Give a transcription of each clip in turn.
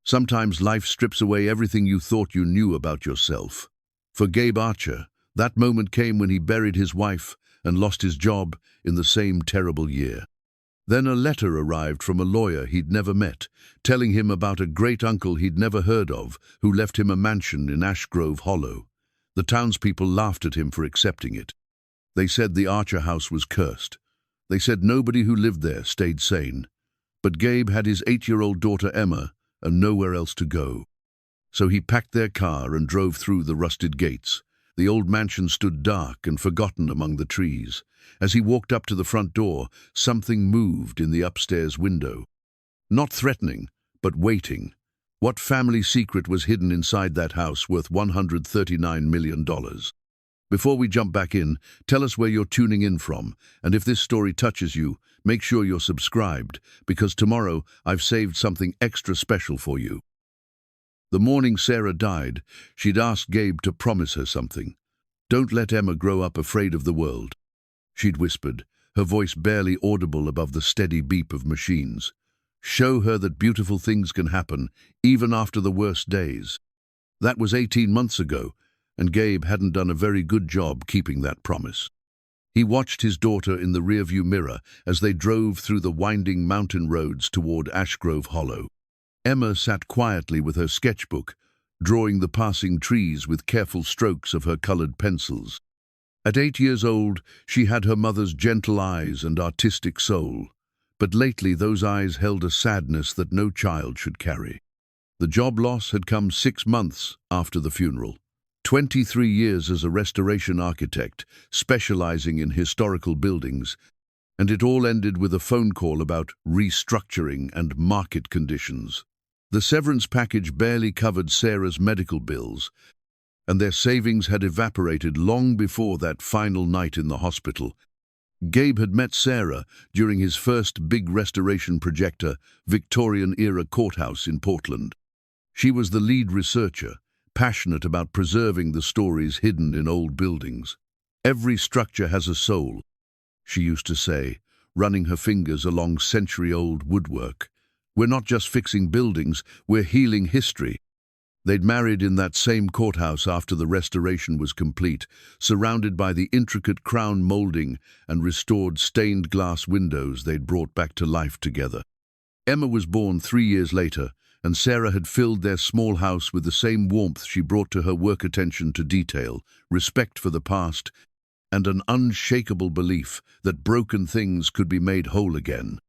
Sometimes life strips away everything you thought you knew about yourself. For Gabe Archer, that moment came when he buried his wife and lost his job in the same terrible year. Then a letter arrived from a lawyer he'd never met, telling him about a great-uncle he'd never heard of, who left him a mansion in Ashgrove Hollow. The townspeople laughed at him for accepting it. They said the Archer house was cursed. They said nobody who lived there stayed sane. But Gabe had his 8-year-old daughter Emma and nowhere else to go. So he packed their car and drove through the rusted gates. The old mansion stood dark and forgotten among the trees. As he walked up to the front door, something moved in the upstairs window. Not threatening, but waiting. What family secret was hidden inside that house worth $139 million? Before we jump back in, tell us where you're tuning in from, and if this story touches you, make sure you're subscribed, because tomorrow I've saved something extra special for you. The morning Sarah died, she'd asked Gabe to promise her something. "Don't let Emma grow up afraid of the world," she'd whispered, her voice barely audible above the steady beep of machines. "Show her that beautiful things can happen, even after the worst days." That was 18 months ago, and Gabe hadn't done a very good job keeping that promise. He watched his daughter in the rearview mirror as they drove through the winding mountain roads toward Ashgrove Hollow. Emma sat quietly with her sketchbook, drawing the passing trees with careful strokes of her colored pencils. At 8 years old, she had her mother's gentle eyes and artistic soul, but lately those eyes held a sadness that no child should carry. The job loss had come 6 months after the funeral. 23 years as a restoration architect, specializing in historical buildings, and it all ended with a phone call about restructuring and market conditions. The severance package barely covered Sarah's medical bills, and their savings had evaporated long before that final night in the hospital. Gabe had met Sarah during his first big restoration project, Victorian-era courthouse in Portland. She was the lead researcher, passionate about preserving the stories hidden in old buildings. "Every structure has a soul," she used to say, running her fingers along century-old woodwork. "We're not just fixing buildings, we're healing history." They'd married in that same courthouse after the restoration was complete, surrounded by the intricate crown molding and restored stained glass windows they'd brought back to life together. Emma was born 3 years later, and Sarah had filled their small house with the same warmth she brought to her work: attention to detail, respect for the past, and an unshakable belief that broken things could be made whole again.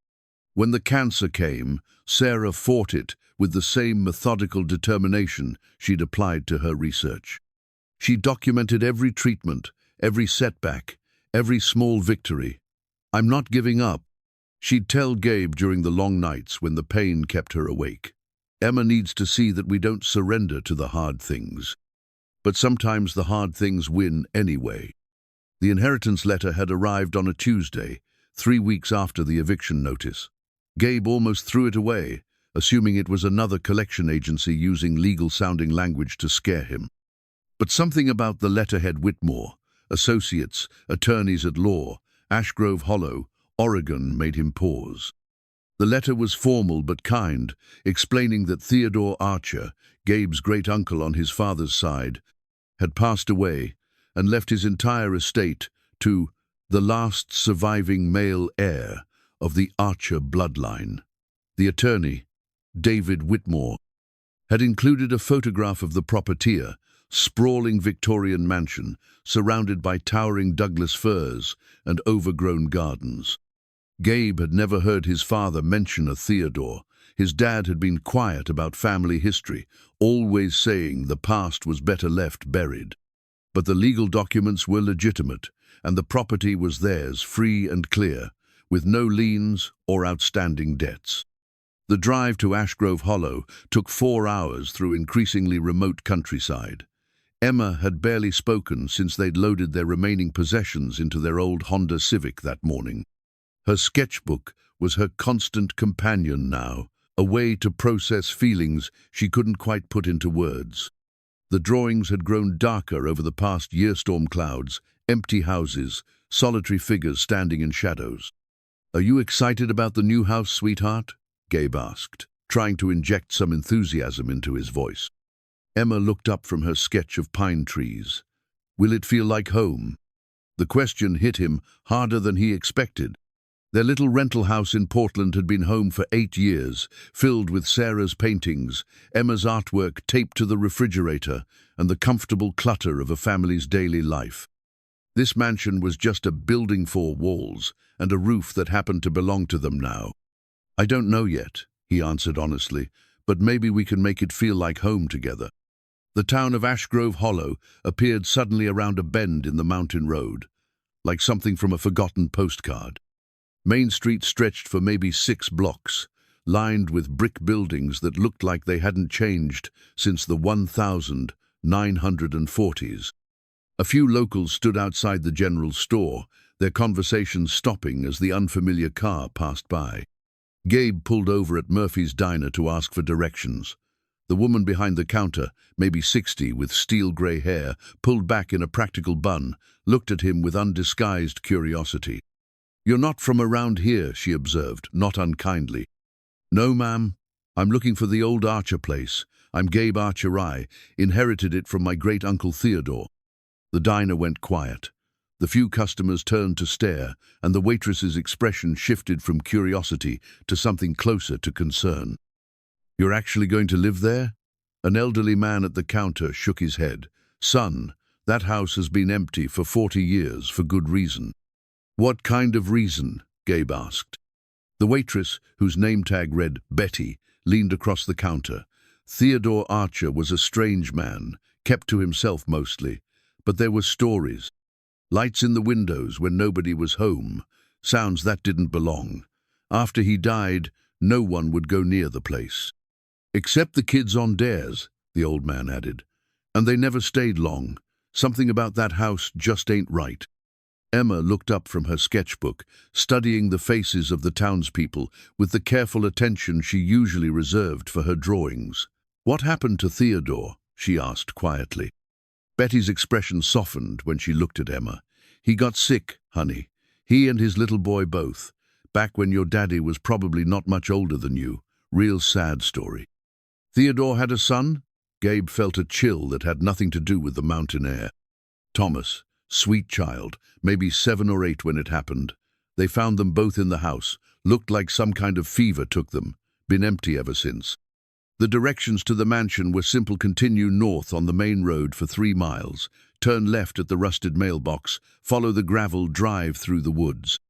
When the cancer came, Sarah fought it with the same methodical determination she'd applied to her research. She documented every treatment, every setback, every small victory. "I'm not giving up," she'd tell Gabe during the long nights when the pain kept her awake. "Emma needs to see that we don't surrender to the hard things." But sometimes the hard things win anyway. The inheritance letter had arrived on a Tuesday, 3 weeks after the eviction notice. Gabe almost threw it away, assuming it was another collection agency using legal-sounding language to scare him. But something about the letterhead: Whitmore, Associates, Attorneys at Law, Ashgrove Hollow, Oregon, made him pause. The letter was formal but kind, explaining that Theodore Archer, Gabe's great-uncle on his father's side, had passed away and left his entire estate to the last surviving male heir of the Archer bloodline. The attorney, David Whitmore, had included a photograph of the propertier, sprawling Victorian mansion, surrounded by towering Douglas firs and overgrown gardens. Gabe had never heard his father mention a Theodore. His dad had been quiet about family history, always saying the past was better left buried. But the legal documents were legitimate, and the property was theirs, free and clear, with no liens or outstanding debts. The drive to Ashgrove Hollow took 4 hours through increasingly remote countryside. Emma had barely spoken since they'd loaded their remaining possessions into their old Honda Civic that morning. Her sketchbook was her constant companion now, a way to process feelings she couldn't quite put into words. The drawings had grown darker over the past year: storm clouds, empty houses, solitary figures standing in shadows. "Are you excited about the new house, sweetheart?" Gabe asked. trying to inject some enthusiasm into his voice. Emma looked up from her sketch of pine trees. Will it feel like home? The question hit him harder than he expected. Their little rental house in Portland had been home for 8 years, filled with Sarah's paintings, Emma's artwork taped to the refrigerator, and the comfortable clutter of a family's daily life. This mansion was just a building, 4 walls, and a roof that happened to belong to them now. I don't know yet, he answered honestly, but maybe we can make it feel like home together. The town of Ashgrove Hollow appeared suddenly around a bend in the mountain road, like something from a forgotten postcard. Main Street stretched for maybe 6 blocks, lined with brick buildings that looked like they hadn't changed since the 1940s. A few locals stood outside the general store, their conversations stopping as the unfamiliar car passed by. Gabe pulled over at Murphy's Diner to ask for directions. The woman behind the counter, maybe 60, with steel-grey hair, pulled back in a practical bun, looked at him with undisguised curiosity. "You're not from around here," she observed, not unkindly. "No, ma'am. I'm looking for the old Archer place. I'm Gabe Archer. I inherited it from my great-uncle Theodore." The diner went quiet. The few customers turned to stare, and the waitress's expression shifted from curiosity to something closer to concern. "You're actually going to live there?" An elderly man at the counter shook his head. "Son, that house has been empty for 40 years for good reason." "What kind of reason?" Gabe asked. The waitress, whose name tag read Betty, leaned across the counter. Theodore Archer was a strange man, kept to himself mostly, but there were stories. Lights in the windows when nobody was home, sounds that didn't belong. After he died, no one would go near the place. "Except the kids on dares," the old man added. "And they never stayed long. Something about that house just ain't right." Emma looked up from her sketchbook, studying the faces of the townspeople with the careful attention she usually reserved for her drawings. "What happened to Theodore?" she asked quietly. Betty's expression softened when she looked at Emma. "He got sick, honey. He and his little boy both. Back when your daddy was probably not much older than you. Real sad story." "Theodore had a son?" Gabe felt a chill that had nothing to do with the mountain air. "Thomas. Sweet child, maybe 7 or 8 when it happened. They found them both in the house. Looked like some kind of fever took them. Been empty ever since." The directions to the mansion were simple: continue north on the main road for 3 miles, turn left at the rusted mailbox, follow the gravel drive through the woods.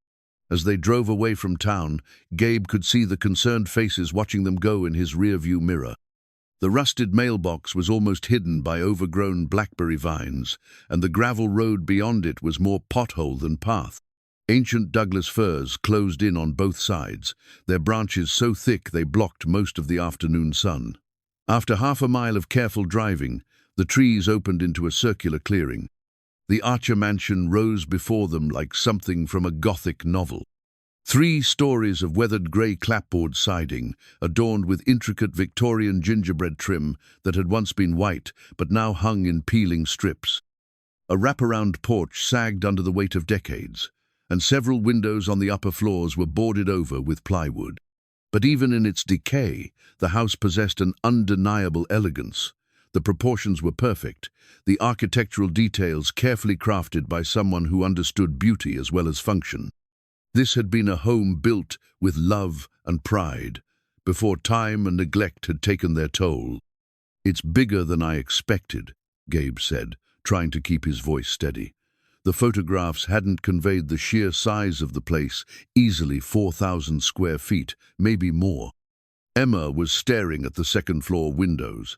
As they drove away from town, Gabe could see the concerned faces watching them go in his rearview mirror. The rusted mailbox was almost hidden by overgrown blackberry vines, and the gravel road beyond it was more pothole than path. Ancient Douglas firs closed in on both sides, their branches so thick they blocked most of the afternoon sun. After half a mile of careful driving, the trees opened into a circular clearing. The Archer mansion rose before them like something from a Gothic novel. 3 stories of weathered grey clapboard siding, adorned with intricate Victorian gingerbread trim that had once been white but now hung in peeling strips. A wraparound porch sagged under the weight of decades, and several windows on the upper floors were boarded over with plywood. But even in its decay, the house possessed an undeniable elegance. The proportions were perfect, the architectural details carefully crafted by someone who understood beauty as well as function. This had been a home built with love and pride, before time and neglect had taken their toll. "It's bigger than I expected," Gabe said, trying to keep his voice steady. The photographs hadn't conveyed the sheer size of the place, easily 4,000 square feet, maybe more. Emma was staring at the second-floor windows.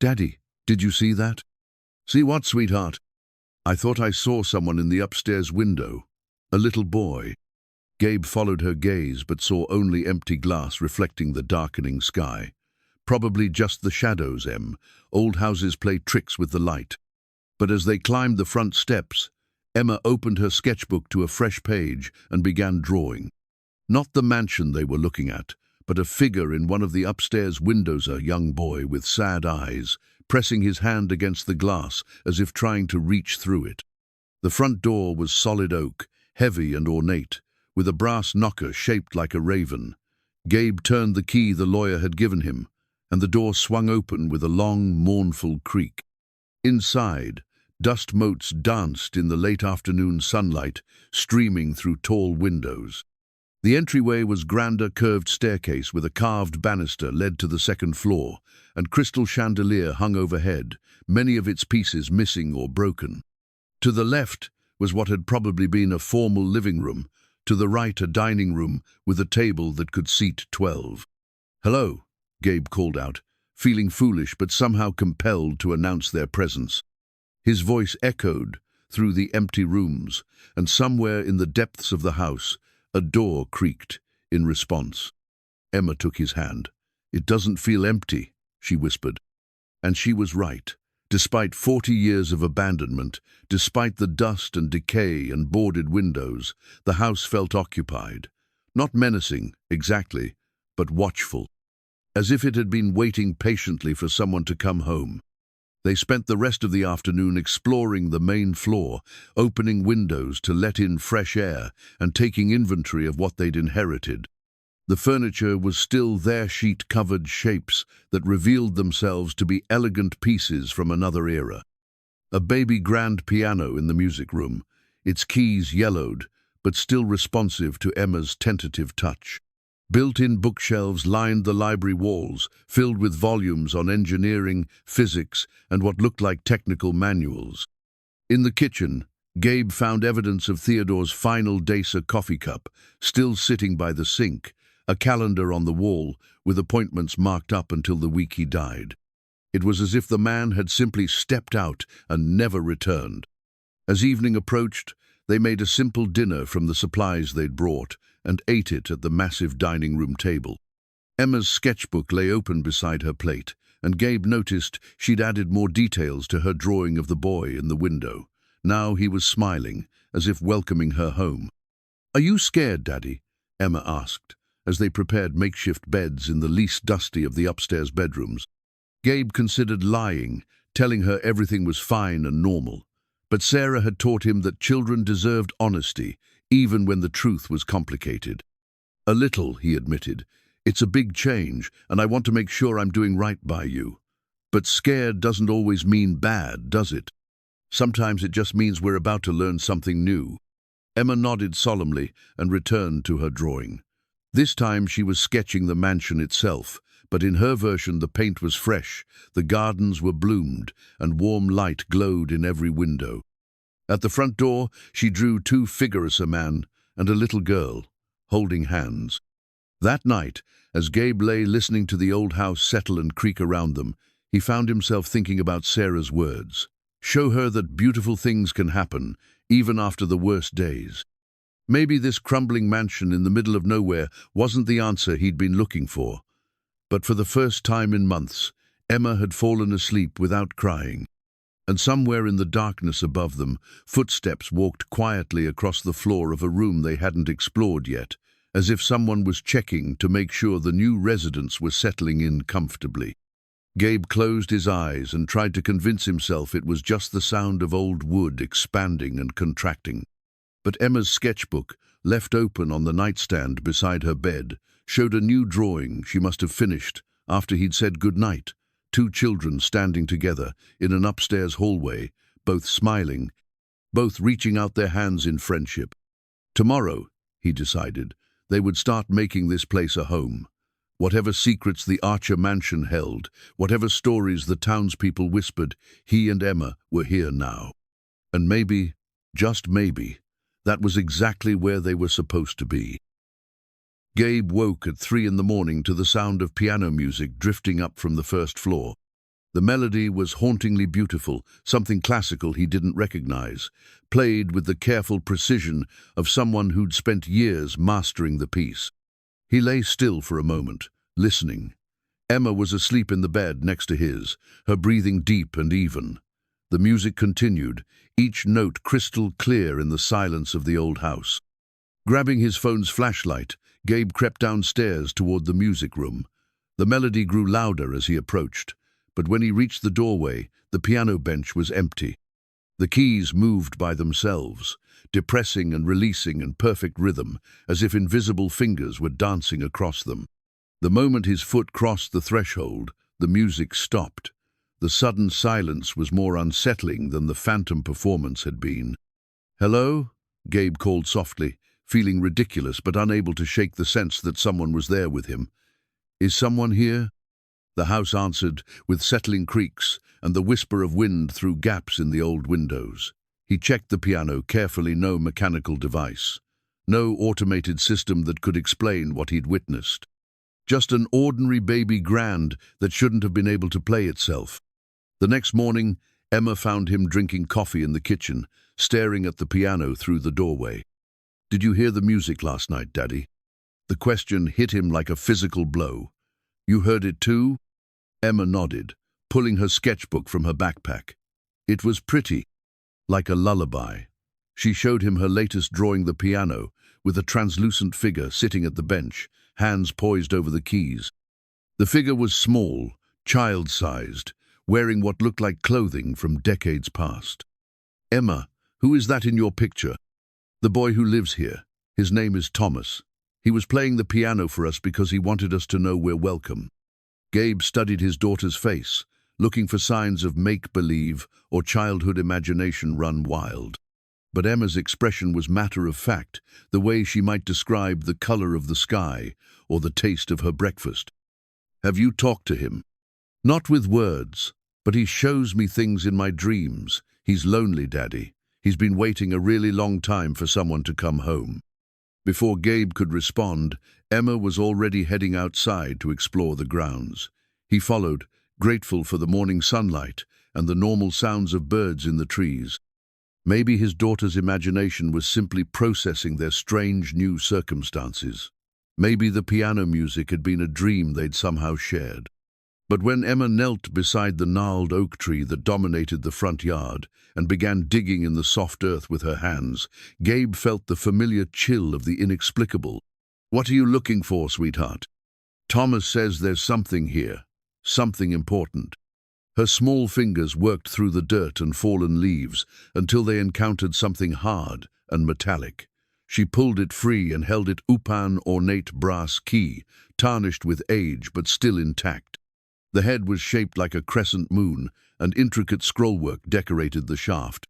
"Daddy, did you see that?" "See what, sweetheart?" "I thought I saw someone in the upstairs window. A little boy." Gabe followed her gaze but saw only empty glass reflecting the darkening sky. "Probably just the shadows, Em. Old houses play tricks with the light." But as they climbed the front steps, Emma opened her sketchbook to a fresh page and began drawing. Not the mansion they were looking at, but a figure in one of the upstairs windows, a young boy with sad eyes, pressing his hand against the glass as if trying to reach through it. The front door was solid oak, heavy and ornate, with a brass knocker shaped like a raven. Gabe turned the key the lawyer had given him, and the door swung open with a long, mournful creak. Inside, dust motes danced in the late afternoon sunlight, streaming through tall windows. The entryway was grander curved staircase with a carved banister led to the second floor, and crystal chandelier hung overhead, many of its pieces missing or broken. To the left was what had probably been a formal living room, to the right a dining room with a table that could seat 12. "Hello," Gabe called out, feeling foolish but somehow compelled to announce their presence. His voice echoed through the empty rooms, and somewhere in the depths of the house, a door creaked in response. Emma took his hand. "It doesn't feel empty," she whispered. And she was right. Despite 40 years of abandonment, despite the dust and decay and boarded windows, the house felt occupied. Not menacing, exactly, but watchful. As if it had been waiting patiently for someone to come home. They spent the rest of the afternoon exploring the main floor, opening windows to let in fresh air and taking inventory of what they'd inherited. The furniture was still their sheet-covered shapes that revealed themselves to be elegant pieces from another era. A baby grand piano in the music room, its keys yellowed, but still responsive to Emma's tentative touch. Built-in bookshelves lined the library walls, filled with volumes on engineering, physics, and what looked like technical manuals. In the kitchen, Gabe found evidence of Theodore's final Dacer coffee cup, still sitting by the sink, a calendar on the wall with appointments marked up until the week he died. It was as if the man had simply stepped out and never returned. As evening approached, they made a simple dinner from the supplies they'd brought and ate it at the massive dining room table. Emma's sketchbook lay open beside her plate, and Gabe noticed she'd added more details to her drawing of the boy in the window. Now he was smiling, as if welcoming her home. "Are you scared, Daddy?" Emma asked, as they prepared makeshift beds in the least dusty of the upstairs bedrooms. Gabe considered lying, telling her everything was fine and normal. But Sarah had taught him that children deserved honesty, even when the truth was complicated. "A little," he admitted. "It's a big change, and I want to make sure I'm doing right by you. But scared doesn't always mean bad, does it? Sometimes it just means we're about to learn something new." Emma nodded solemnly and returned to her drawing. This time she was sketching the mansion itself, but in her version the paint was fresh, the gardens were bloomed, and warm light glowed in every window. At the front door, she drew two figures, a man and a little girl, holding hands. That night, as Gabe lay listening to the old house settle and creak around them, he found himself thinking about Sarah's words. Show her that beautiful things can happen, even after the worst days. Maybe this crumbling mansion in the middle of nowhere wasn't the answer he'd been looking for. But for the first time in months, Emma had fallen asleep without crying. And somewhere in the darkness above them, footsteps walked quietly across the floor of a room they hadn't explored yet, as if someone was checking to make sure the new residents were settling in comfortably. Gabe closed his eyes and tried to convince himself it was just the sound of old wood expanding and contracting. But Emma's sketchbook, left open on the nightstand beside her bed, showed a new drawing she must have finished after he'd said goodnight. Two children standing together in an upstairs hallway, both smiling, both reaching out their hands in friendship. Tomorrow, he decided, they would start making this place a home. Whatever secrets the Archer mansion held, whatever stories the townspeople whispered, he and Emma were here now. And maybe, just maybe, that was exactly where they were supposed to be. Gabe woke at 3 in the morning to the sound of piano music drifting up from the first floor. The melody was hauntingly beautiful, something classical he didn't recognize, played with the careful precision of someone who'd spent years mastering the piece. He lay still for a moment, listening. Emma was asleep in the bed next to his, her breathing deep and even. The music continued, each note crystal clear in the silence of the old house. Grabbing his phone's flashlight, Gabe crept downstairs toward the music room. The melody grew louder as he approached, but when he reached the doorway, the piano bench was empty. The keys moved by themselves, depressing and releasing in perfect rhythm, as if invisible fingers were dancing across them. The moment his foot crossed the threshold, the music stopped. The sudden silence was more unsettling than the phantom performance had been. "Hello?" Gabe called softly, feeling ridiculous but unable to shake the sense that someone was there with him. "Is someone here?" The house answered, with settling creaks and the whisper of wind through gaps in the old windows. He checked the piano carefully, no mechanical device, no automated system that could explain what he'd witnessed. Just an ordinary baby grand that shouldn't have been able to play itself. The next morning, Emma found him drinking coffee in the kitchen, staring at the piano through the doorway. "Did you hear the music last night, Daddy?" The question hit him like a physical blow. "You heard it too?" Emma nodded, pulling her sketchbook from her backpack. It was pretty, like a lullaby. She showed him her latest drawing, the piano, with a translucent figure sitting at the bench, hands poised over the keys. The figure was small, child-sized, wearing what looked like clothing from decades past. "Emma, who is that in your picture?" "The boy who lives here. His name is Thomas. He was playing the piano for us because he wanted us to know we're welcome." Gabe studied his daughter's face, looking for signs of make-believe or childhood imagination run wild. But Emma's expression was matter-of-fact, the way she might describe the color of the sky or the taste of her breakfast. "Have you talked to him?" "Not with words, but he shows me things in my dreams. He's lonely, Daddy. He's been waiting a really long time for someone to come home." Before Gabe could respond, Emma was already heading outside to explore the grounds. He followed, grateful for the morning sunlight and the normal sounds of birds in the trees. Maybe his daughter's imagination was simply processing their strange new circumstances. Maybe the piano music had been a dream they'd somehow shared. But when Emma knelt beside the gnarled oak tree that dominated the front yard and began digging in the soft earth with her hands, Gabe felt the familiar chill of the inexplicable. "What are you looking for, sweetheart?" "Thomas says there's something here, something important." Her small fingers worked through the dirt and fallen leaves until they encountered something hard and metallic. She pulled it free and held it an ornate brass key, tarnished with age but still intact. The head was shaped like a crescent moon, and intricate scrollwork decorated the shaft.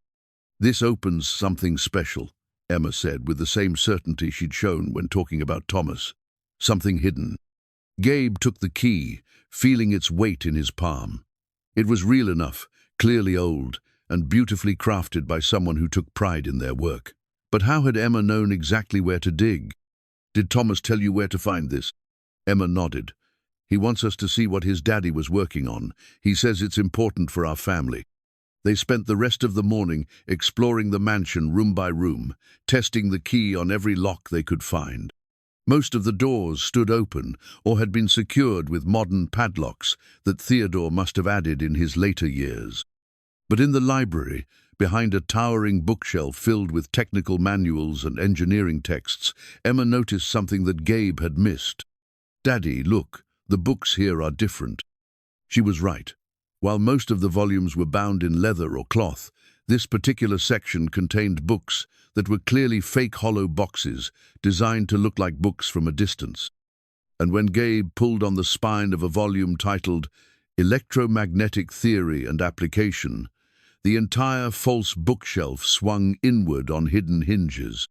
"This opens something special," Emma said with the same certainty she'd shown when talking about Thomas. "Something hidden." Gabe took the key, feeling its weight in his palm. It was real enough, clearly old, and beautifully crafted by someone who took pride in their work. But how had Emma known exactly where to dig? "Did Thomas tell you where to find this?" Emma nodded. "He wants us to see what his daddy was working on. He says it's important for our family." They spent the rest of the morning exploring the mansion room by room, testing the key on every lock they could find. Most of the doors stood open or had been secured with modern padlocks that Theodore must have added in his later years. But in the library, behind a towering bookshelf filled with technical manuals and engineering texts, Emma noticed something that Gabe had missed. "Daddy, look. The books here are different." She was right. While most of the volumes were bound in leather or cloth, this particular section contained books that were clearly fake hollow boxes, designed to look like books from a distance. And when Gabe pulled on the spine of a volume titled Electromagnetic Theory and Application, the entire false bookshelf swung inward on hidden hinges.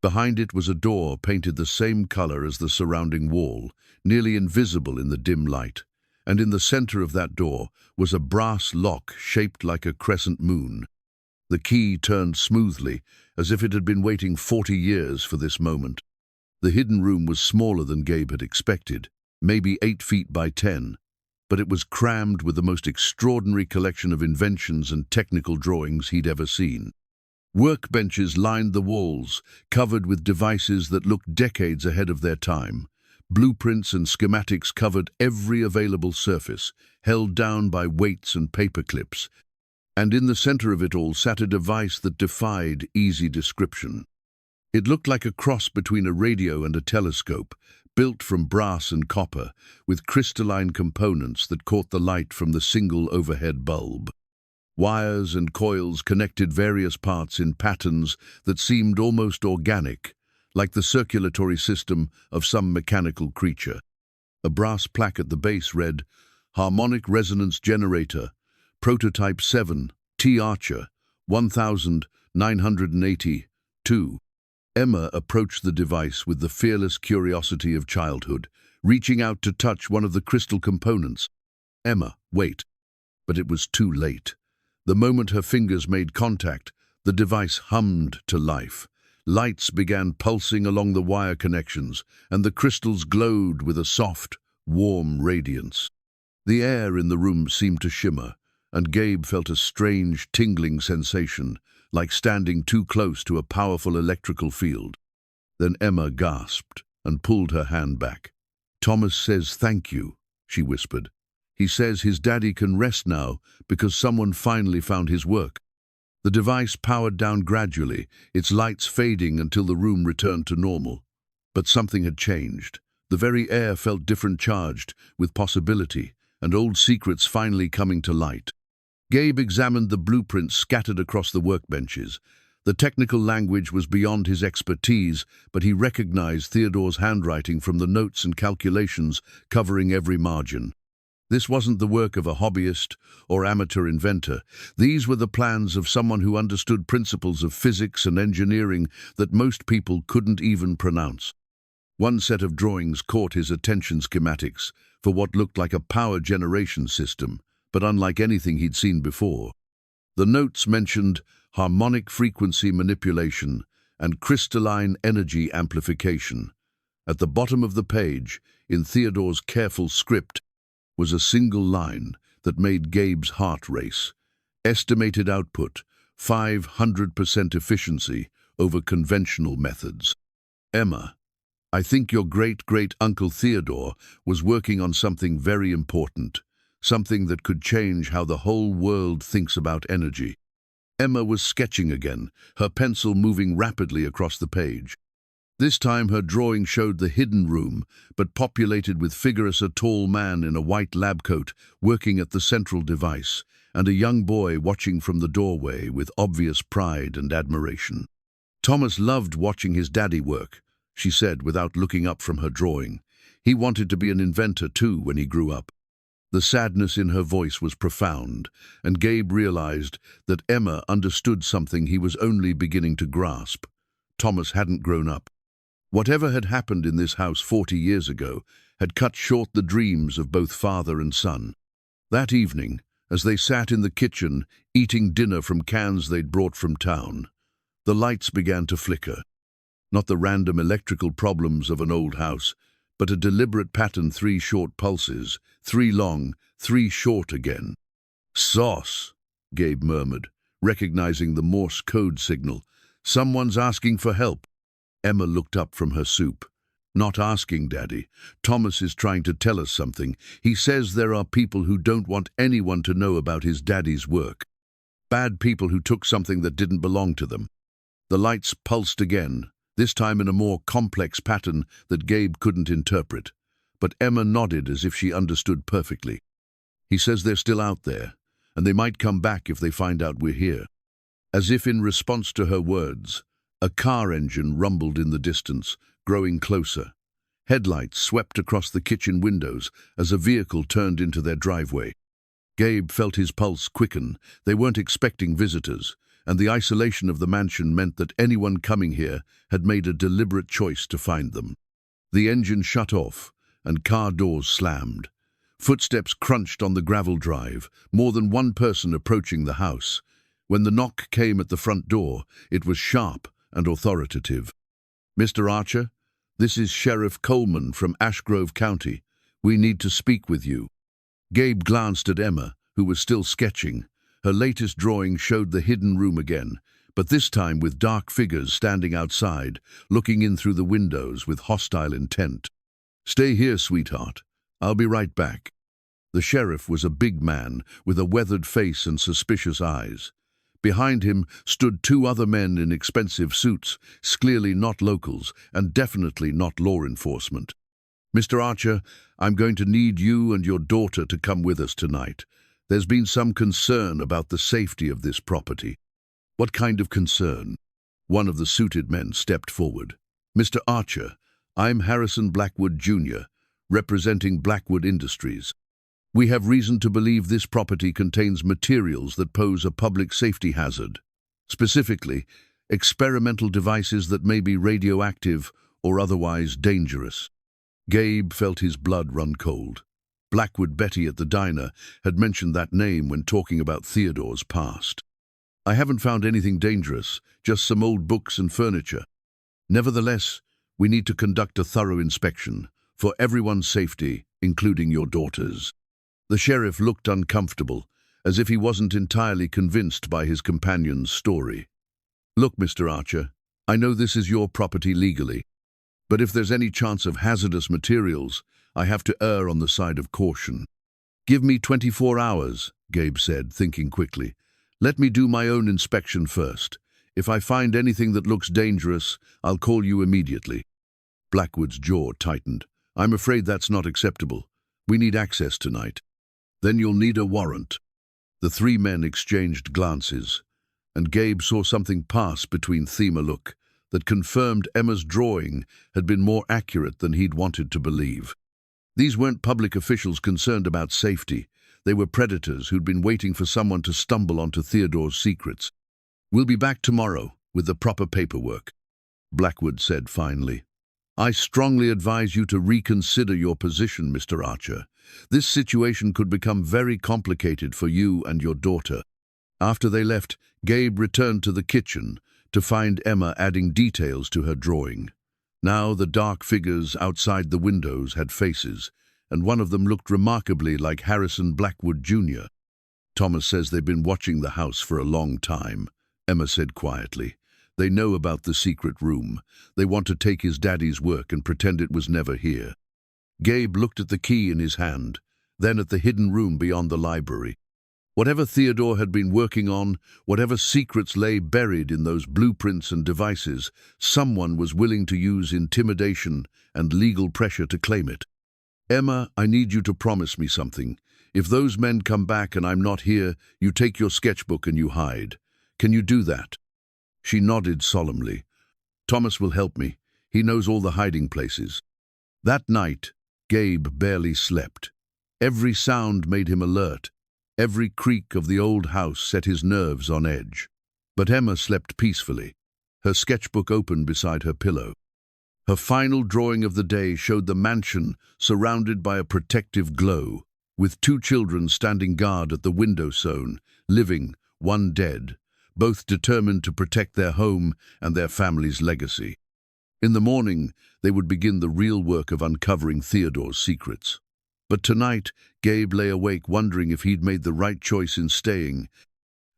Behind it was a door painted the same color as the surrounding wall, nearly invisible in the dim light, and in the center of that door was a brass lock shaped like a crescent moon. The key turned smoothly, as if it had been waiting 40 years for this moment. The hidden room was smaller than Gabe had expected, maybe 8 feet by 10, but it was crammed with the most extraordinary collection of inventions and technical drawings he'd ever seen. Workbenches lined the walls, covered with devices that looked decades ahead of their time. Blueprints and schematics covered every available surface, held down by weights and paper clips. And in the center of it all sat a device that defied easy description. It looked like a cross between a radio and a telescope, built from brass and copper, with crystalline components that caught the light from the single overhead bulb. Wires and coils connected various parts in patterns that seemed almost organic, like the circulatory system of some mechanical creature. A brass plaque at the base read, "Harmonic Resonance Generator, Prototype 7, T. Archer, 1982. Emma approached the device with the fearless curiosity of childhood, reaching out to touch one of the crystal components. "Emma, wait." But it was too late. The moment her fingers made contact, the device hummed to life. Lights began pulsing along the wire connections, and the crystals glowed with a soft, warm radiance. The air in the room seemed to shimmer, and Gabe felt a strange, tingling sensation, like standing too close to a powerful electrical field. Then Emma gasped and pulled her hand back. "Thomas says thank you," she whispered. "He says his daddy can rest now because someone finally found his work." The device powered down gradually, its lights fading until the room returned to normal. But something had changed. The very air felt different, charged with possibility, and old secrets finally coming to light. Gabe examined the blueprints scattered across the workbenches. The technical language was beyond his expertise, but he recognized Theodore's handwriting from the notes and calculations covering every margin. This wasn't the work of a hobbyist or amateur inventor. These were the plans of someone who understood principles of physics and engineering that most people couldn't even pronounce. One set of drawings caught his attention: schematics for what looked like a power generation system, but unlike anything he'd seen before. The notes mentioned harmonic frequency manipulation and crystalline energy amplification. At the bottom of the page, in Theodore's careful script, was a single line that made Gabe's heart race. Estimated output, 500% efficiency over conventional methods. "Emma, I think your great-great-uncle Theodore was working on something very important, something that could change how the whole world thinks about energy." Emma was sketching again, her pencil moving rapidly across the page. This time her drawing showed the hidden room, but populated with figures: a tall man in a white lab coat working at the central device, and a young boy watching from the doorway with obvious pride and admiration. "Thomas loved watching his daddy work," she said without looking up from her drawing. "He wanted to be an inventor too when he grew up." The sadness in her voice was profound, and Gabe realized that Emma understood something he was only beginning to grasp. Thomas hadn't grown up. Whatever had happened in this house 40 years ago had cut short the dreams of both father and son. That evening, as they sat in the kitchen eating dinner from cans they'd brought from town, the lights began to flicker. Not the random electrical problems of an old house, but a deliberate pattern: 3 short pulses, 3 long, 3 short again. "Sauce," Gabe murmured, recognizing the Morse code signal. "Someone's asking for help." Emma looked up from her soup. "Not asking, Daddy. Thomas is trying to tell us something. He says there are people who don't want anyone to know about his daddy's work. Bad people who took something that didn't belong to them." The lights pulsed again, this time in a more complex pattern that Gabe couldn't interpret. But Emma nodded as if she understood perfectly. "He says they're still out there, and they might come back if they find out we're here." As if in response to her words, a car engine rumbled in the distance, growing closer. Headlights swept across the kitchen windows as a vehicle turned into their driveway. Gabe felt his pulse quicken. They weren't expecting visitors, and the isolation of the mansion meant that anyone coming here had made a deliberate choice to find them. The engine shut off, and car doors slammed. Footsteps crunched on the gravel drive, more than one person approaching the house. When the knock came at the front door, it was sharp and authoritative. "Mr. Archer, this is Sheriff Coleman from Ashgrove County. We need to speak with you." Gabe glanced at Emma, who was still sketching. Her latest drawing showed the hidden room again, but this time with dark figures standing outside, looking in through the windows with hostile intent. "Stay here, sweetheart. I'll be right back." The sheriff was a big man with a weathered face and suspicious eyes. Behind him stood 2 other men in expensive suits, clearly not locals and definitely not law enforcement. "Mr. Archer, I'm going to need you and your daughter to come with us tonight. There's been some concern about the safety of this property. What kind of concern? One of the suited men stepped forward. Mr. Archer, I'm Harrison Blackwood, Jr., representing Blackwood Industries. We have reason to believe this property contains materials that pose a public safety hazard. Specifically, experimental devices that may be radioactive or otherwise dangerous. Gabe felt his blood run cold. Blackwood Betty at the diner had mentioned that name when talking about Theodore's past. I haven't found anything dangerous, just some old books and furniture. Nevertheless, we need to conduct a thorough inspection, for everyone's safety, including your daughter's. The sheriff looked uncomfortable, as if he wasn't entirely convinced by his companion's story. Look, Mr. Archer, I know this is your property legally, but if there's any chance of hazardous materials, I have to err on the side of caution. Give me 24 hours, Gabe said, thinking quickly. Let me do my own inspection first. If I find anything that looks dangerous, I'll call you immediately. Blackwood's jaw tightened. I'm afraid that's not acceptable. We need access tonight. Then you'll need a warrant. The three men exchanged glances, and Gabe saw something pass between Thema look that confirmed Emma's drawing had been more accurate than he'd wanted to believe. These weren't public officials concerned about safety. They were predators who'd been waiting for someone to stumble onto Theodore's secrets. We'll be back tomorrow with the proper paperwork, Blackwood said finally. I strongly advise you to reconsider your position, Mr. Archer. This situation could become very complicated for you and your daughter. After they left, Gabe returned to the kitchen to find Emma adding details to her drawing. Now the dark figures outside the windows had faces, and one of them looked remarkably like Harrison Blackwood, Jr. Thomas says they've been watching the house for a long time, Emma said quietly. They know about the secret room. They want to take his daddy's work and pretend it was never here. Gabe looked at the key in his hand, then at the hidden room beyond the library. Whatever Theodore had been working on, whatever secrets lay buried in those blueprints and devices, someone was willing to use intimidation and legal pressure to claim it. Emma, I need you to promise me something. If those men come back and I'm not here, you take your sketchbook and you hide. Can you do that? She nodded solemnly. Thomas will help me. He knows all the hiding places. That night, Gabe barely slept. Every sound made him alert. Every creak of the old house set his nerves on edge. But Emma slept peacefully, her sketchbook open beside her pillow. Her final drawing of the day showed the mansion surrounded by a protective glow, with two children standing guard at the window zone, living, one dead, both determined to protect their home and their family's legacy. In the morning, they would begin the real work of uncovering Theodore's secrets. But tonight, Gabe lay awake wondering if he'd made the right choice in staying,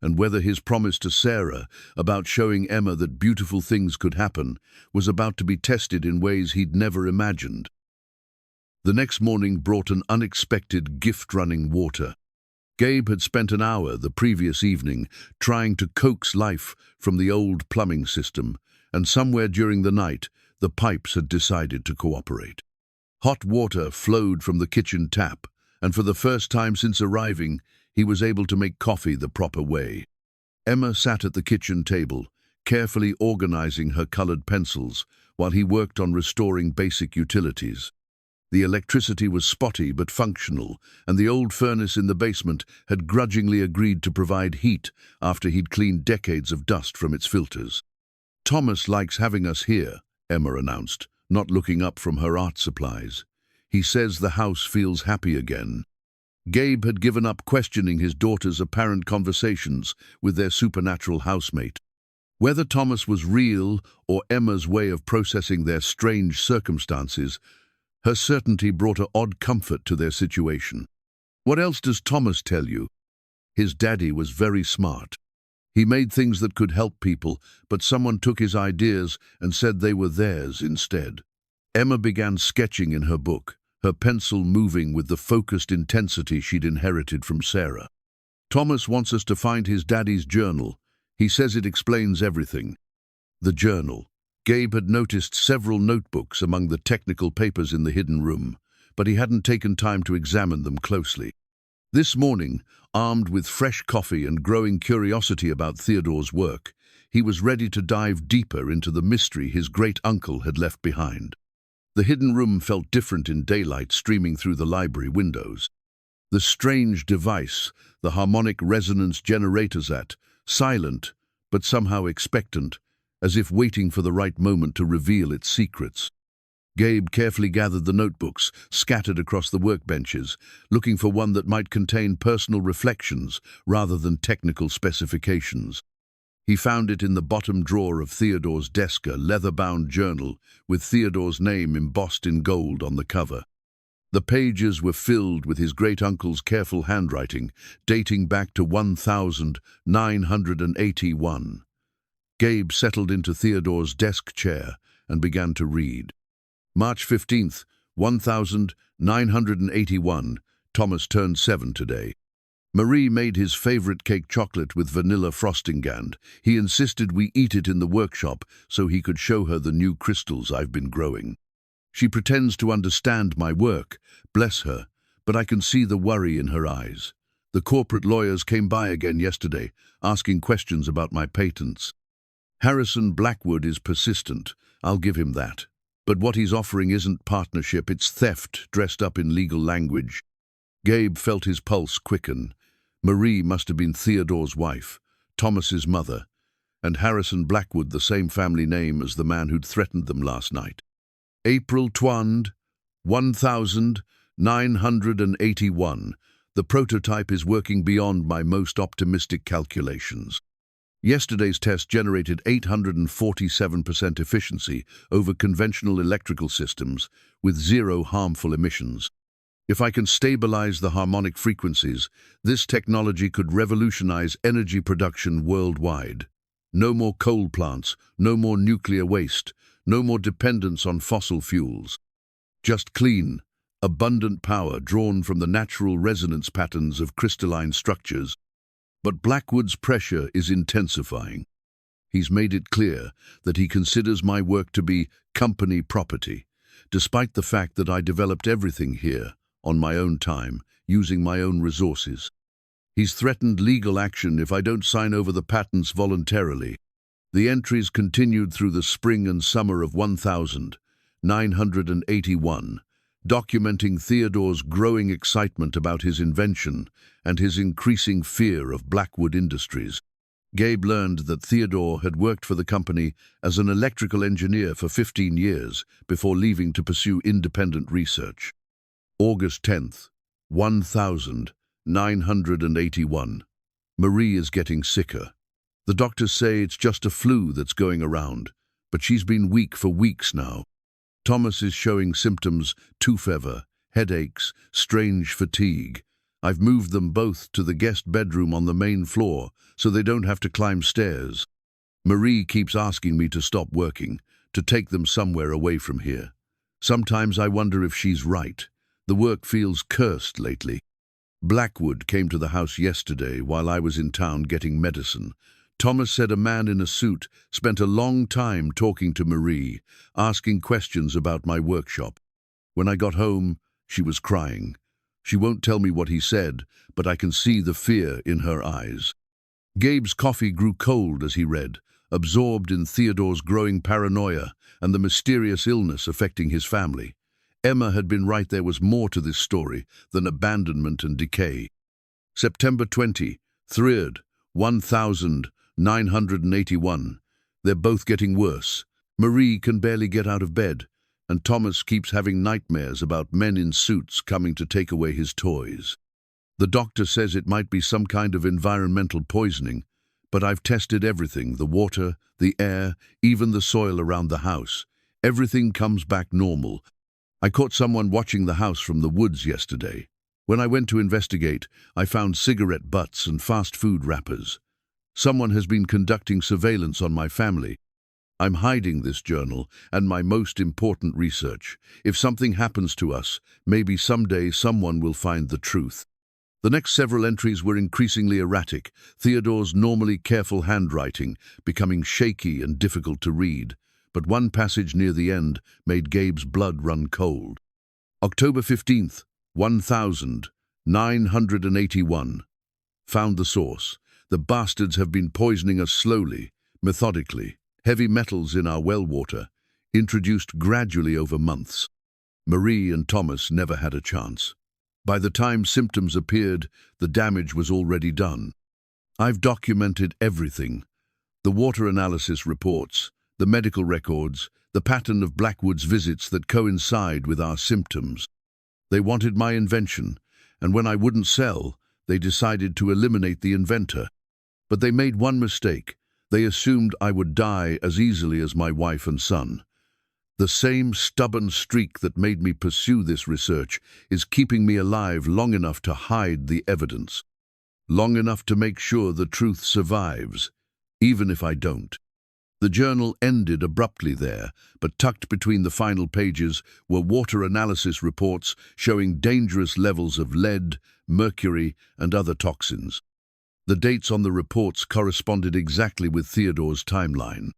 and whether his promise to Sarah about showing Emma that beautiful things could happen was about to be tested in ways he'd never imagined. The next morning brought an unexpected gift running water. Gabe had spent an hour the previous evening trying to coax life from the old plumbing system, and somewhere during the night, the pipes had decided to cooperate. Hot water flowed from the kitchen tap, and for the first time since arriving, he was able to make coffee the proper way. Emma sat at the kitchen table, carefully organizing her colored pencils, while he worked on restoring basic utilities. The electricity was spotty but functional, and the old furnace in the basement had grudgingly agreed to provide heat after he'd cleaned decades of dust from its filters. Thomas likes having us here, Emma announced, not looking up from her art supplies. He says the house feels happy again. Gabe had given up questioning his daughter's apparent conversations with their supernatural housemate. Whether Thomas was real or Emma's way of processing their strange circumstances, her certainty brought an odd comfort to their situation. What else does Thomas tell you? His daddy was very smart. He made things that could help people, but someone took his ideas and said they were theirs instead. Emma began sketching in her book, her pencil moving with the focused intensity she'd inherited from Sarah. Thomas wants us to find his daddy's journal. He says it explains everything. The journal. Gabe had noticed several notebooks among the technical papers in the hidden room, but he hadn't taken time to examine them closely. This morning, armed with fresh coffee and growing curiosity about Theodore's work, he was ready to dive deeper into the mystery his great-uncle had left behind. The hidden room felt different in daylight streaming through the library windows. The strange device, the harmonic resonance generators silent, but somehow expectant, as if waiting for the right moment to reveal its secrets. Gabe carefully gathered the notebooks scattered across the workbenches, looking for one that might contain personal reflections rather than technical specifications. He found it in the bottom drawer of Theodore's desk, a leather-bound journal with Theodore's name embossed in gold on the cover. The pages were filled with his great-uncle's careful handwriting, dating back to 1981. Gabe settled into Theodore's desk chair and began to read. March 15th, 1981. Thomas turned 7 today. Marie made his favorite cake chocolate with vanilla frosting, and he insisted we eat it in the workshop so he could show her the new crystals I've been growing. She pretends to understand my work, bless her, but I can see the worry in her eyes. The corporate lawyers came by again yesterday, asking questions about my patents. Harrison Blackwood is persistent, I'll give him that. But what he's offering isn't partnership, it's theft dressed up in legal language. Gabe felt his pulse quicken. Marie must have been Theodore's wife, Thomas's mother, and Harrison Blackwood the same family name as the man who'd threatened them last night. April 1981. The prototype is working beyond my most optimistic calculations. Yesterday's test generated 847% efficiency over conventional electrical systems with 0 harmful emissions. If I can stabilize the harmonic frequencies, this technology could revolutionize energy production worldwide. No more coal plants, no more nuclear waste, no more dependence on fossil fuels. Just clean, abundant power drawn from the natural resonance patterns of crystalline structures. But Blackwood's pressure is intensifying. He's made it clear that he considers my work to be company property, despite the fact that I developed everything here, on my own time, using my own resources. He's threatened legal action if I don't sign over the patents voluntarily. The entries continued through the spring and summer of 1981, documenting Theodore's growing excitement about his invention and his increasing fear of Blackwood Industries. Gabe learned that Theodore had worked for the company as an electrical engineer for 15 years before leaving to pursue independent research. August 10th, 1981. Marie is getting sicker. The doctors say it's just a flu that's going around, but she's been weak for weeks now. Thomas is showing symptoms: tooth fever, headaches, strange fatigue. I've moved them both to the guest bedroom on the main floor so they don't have to climb stairs. Marie keeps asking me to stop working, to take them somewhere away from here. Sometimes I wonder if she's right. The work feels cursed lately. Blackwood came to the house yesterday while I was in town getting medicine. Thomas said a man in a suit spent a long time talking to Marie, asking questions about my workshop. When I got home, she was crying. She won't tell me what he said, but I can see the fear in her eyes. Gabe's coffee grew cold as he read, absorbed in Theodore's growing paranoia and the mysterious illness affecting his family. Emma had been right, there was more to this story than abandonment and decay. September 23rd, 1981. They're both getting worse. Marie can barely get out of bed, and Thomas keeps having nightmares about men in suits coming to take away his toys. The doctor says it might be some kind of environmental poisoning, but I've tested everything: the water, the air, even the soil around the house. Everything comes back normal. I caught someone watching the house from the woods yesterday. When I went to investigate, I found cigarette butts and fast food wrappers. Someone has been conducting surveillance on my family. I'm hiding this journal and my most important research. If something happens to us, maybe someday someone will find the truth. The next several entries were increasingly erratic, Theodore's normally careful handwriting becoming shaky and difficult to read, but one passage near the end made Gabe's blood run cold. October 15th, 981. Found the source. The bastards have been poisoning us slowly, methodically. Heavy metals in our well water, introduced gradually over months. Marie and Thomas never had a chance. By the time symptoms appeared, the damage was already done. I've documented everything. The water analysis reports, the medical records, the pattern of Blackwood's visits that coincide with our symptoms. They wanted my invention, and when I wouldn't sell, they decided to eliminate the inventor. But they made one mistake. They assumed I would die as easily as my wife and son. The same stubborn streak that made me pursue this research is keeping me alive long enough to hide the evidence. Long enough to make sure the truth survives, even if I don't. The journal ended abruptly there, but tucked between the final pages were water analysis reports showing dangerous levels of lead, mercury, and other toxins. The dates on the reports corresponded exactly with Theodore's timeline.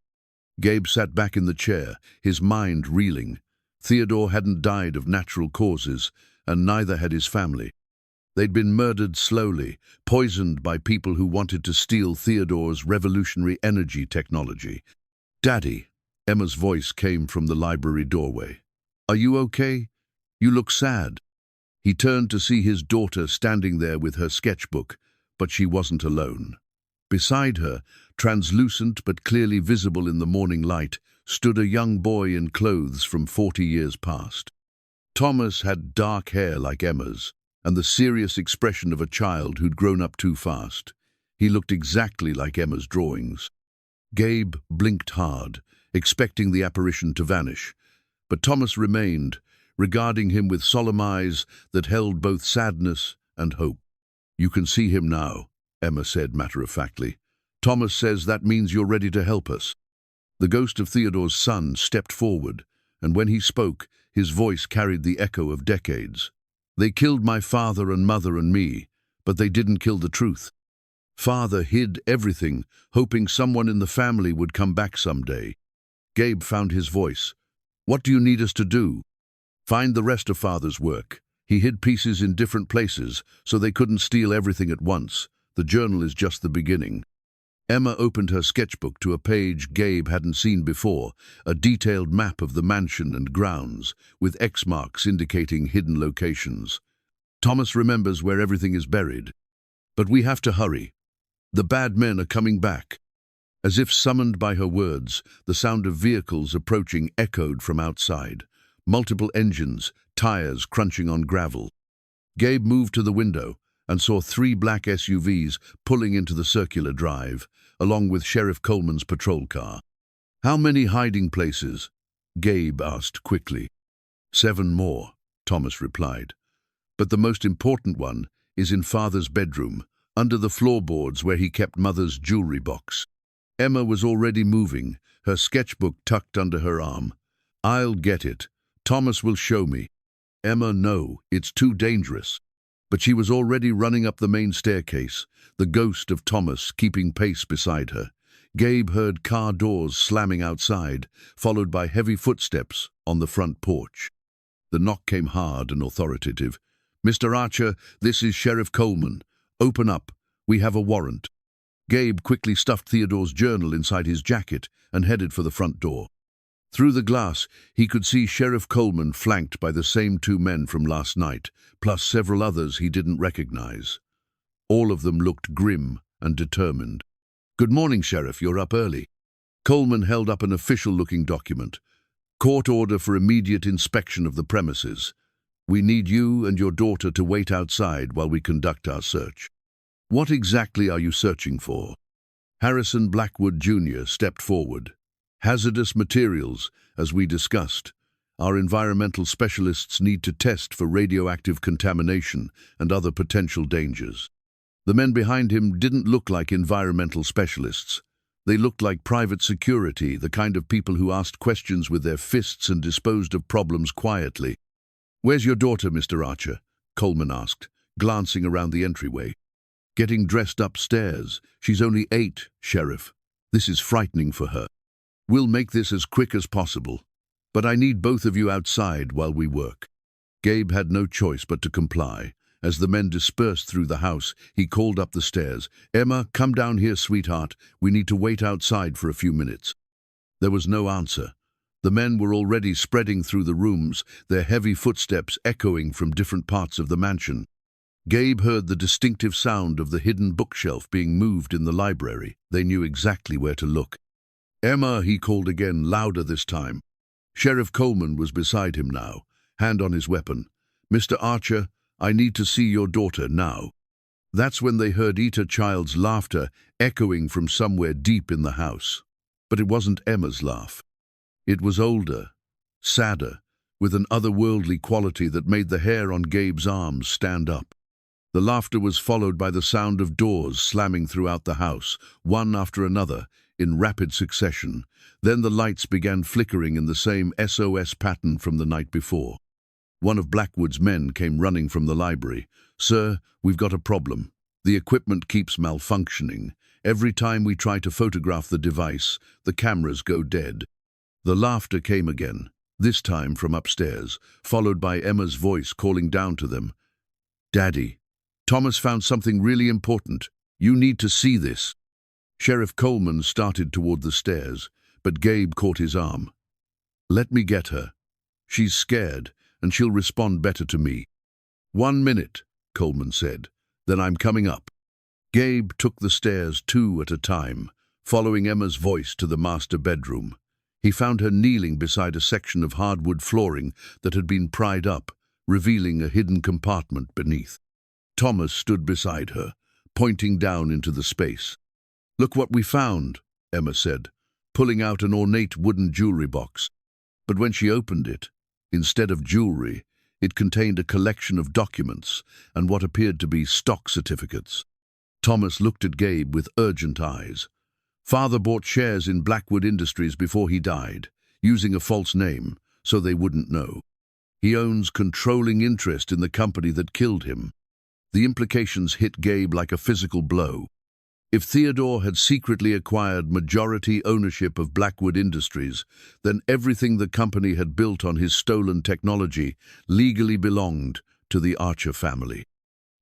Gabe sat back in the chair, his mind reeling. Theodore hadn't died of natural causes, and neither had his family. They'd been murdered slowly, poisoned by people who wanted to steal Theodore's revolutionary energy technology. "Daddy," Emma's voice came from the library doorway. "Are you okay? You look sad." He turned to see his daughter standing there with her sketchbook, but she wasn't alone. Beside her, translucent but clearly visible in the morning light, stood a young boy in clothes from 40 years past. Thomas had dark hair like Emma's, and the serious expression of a child who'd grown up too fast. He looked exactly like Emma's drawings. Gabe blinked hard, expecting the apparition to vanish, but Thomas remained, regarding him with solemn eyes that held both sadness and hope. "You can see him now," Emma said matter-of-factly. "Thomas says that means you're ready to help us." The ghost of Theodore's son stepped forward, and when he spoke, his voice carried the echo of decades. "They killed my father and mother and me, but they didn't kill the truth. Father hid everything, hoping someone in the family would come back someday." Gabe found his voice. "What do you need us to do?" "Find the rest of Father's work. He hid pieces in different places, so they couldn't steal everything at once. The journal is just the beginning." Emma opened her sketchbook to a page Gabe hadn't seen before, a detailed map of the mansion and grounds, with X marks indicating hidden locations. "Thomas remembers where everything is buried. But we have to hurry. The bad men are coming back." As if summoned by her words, the sound of vehicles approaching echoed from outside. Multiple engines, tires crunching on gravel. Gabe moved to the window and saw 3 black SUVs pulling into the circular drive, along with Sheriff Coleman's patrol car. "How many hiding places?" Gabe asked quickly. 7 more, Thomas replied. "But the most important one is in Father's bedroom, under the floorboards where he kept Mother's jewelry box." Emma was already moving, her sketchbook tucked under her arm. "I'll get it. Thomas will show me." "Emma, no, it's too dangerous." But she was already running up the main staircase, the ghost of Thomas keeping pace beside her. Gabe heard car doors slamming outside, followed by heavy footsteps on the front porch. The knock came hard and authoritative. "Mr. Archer, this is Sheriff Coleman. Open up. We have a warrant." Gabe quickly stuffed Theodore's journal inside his jacket and headed for the front door. Through the glass, he could see Sheriff Coleman flanked by the same 2 men from last night, plus several others he didn't recognize. All of them looked grim and determined. "Good morning, Sheriff. You're up early." Coleman held up an official-looking document. "Court order for immediate inspection of the premises. We need you and your daughter to wait outside while we conduct our search." "What exactly are you searching for?" Harrison Blackwood, Jr. stepped forward. "Hazardous materials, as we discussed. Our environmental specialists need to test for radioactive contamination and other potential dangers." The men behind him didn't look like environmental specialists. They looked like private security, the kind of people who asked questions with their fists and disposed of problems quietly. "Where's your daughter, Mr. Archer?" Coleman asked, glancing around the entryway. "Getting dressed upstairs. She's only 8, Sheriff. This is frightening for her. We'll make this as quick as possible, but I need both of you outside while we work." Gabe had no choice but to comply, As the men dispersed through the house, he called up the stairs. "Emma, come down here, sweetheart. We need to wait outside for a few minutes." There was no answer. The men were already spreading through the rooms, their heavy footsteps echoing from different parts of the mansion. Gabe heard the distinctive sound of the hidden bookshelf being moved in the library. They knew exactly where to look. "Emma," he called again, louder this time. Sheriff Coleman was beside him now, hand on his weapon. "Mr. Archer, I need to see your daughter now." That's when they heard Eta Child's laughter echoing from somewhere deep in the house. But it wasn't Emma's laugh. It was older, sadder, with an otherworldly quality that made the hair on Gabe's arms stand up. The laughter was followed by the sound of doors slamming throughout the house, one after another, in rapid succession. Then the lights began flickering in the same SOS pattern from the night before. One of Blackwood's men came running from the library. "Sir, we've got a problem. The equipment keeps malfunctioning. Every time we try to photograph the device, the cameras go dead." The laughter came again, this time from upstairs, followed by Emma's voice calling down to them. "Daddy, Thomas found something really important. You need to see this." Sheriff Coleman started toward the stairs, but Gabe caught his arm. "Let me get her. She's scared, and she'll respond better to me." "1 minute," Coleman said. "Then I'm coming up." Gabe took the stairs 2 at a time, following Emma's voice to the master bedroom. He found her kneeling beside a section of hardwood flooring that had been pried up, revealing a hidden compartment beneath. Thomas stood beside her, pointing down into the space. "Look what we found," Emma said, pulling out an ornate wooden jewelry box. But when she opened it, instead of jewelry, it contained a collection of documents and what appeared to be stock certificates. Thomas looked at Gabe with urgent eyes. "Father bought shares in Blackwood Industries before he died, using a false name, so they wouldn't know. He owns controlling interest in the company that killed him." The implications hit Gabe like a physical blow. If Theodore had secretly acquired majority ownership of Blackwood Industries, then everything the company had built on his stolen technology legally belonged to the Archer family.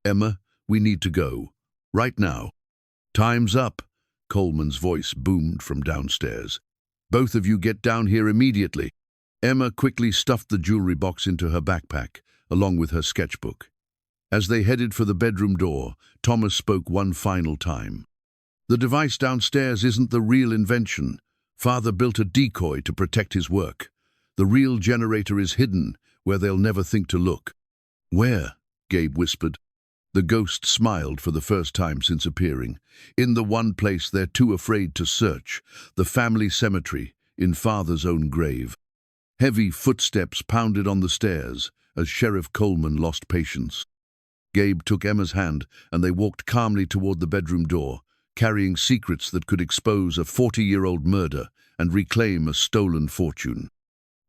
"Emma, we need to go. Right now." "Time's up," Coleman's voice boomed from downstairs. "Both of you get down here immediately." Emma quickly stuffed the jewelry box into her backpack, along with her sketchbook. As they headed for the bedroom door, Thomas spoke one final time. "The device downstairs isn't the real invention. Father built a decoy to protect his work. The real generator is hidden, where they'll never think to look." "Where?" Gabe whispered. The ghost smiled for the first time since appearing. "In the one place they're too afraid to search, the family cemetery, in Father's own grave." Heavy footsteps pounded on the stairs as Sheriff Coleman lost patience. Gabe took Emma's hand and they walked calmly toward the bedroom door, carrying secrets that could expose a 40-year-old murder and reclaim a stolen fortune.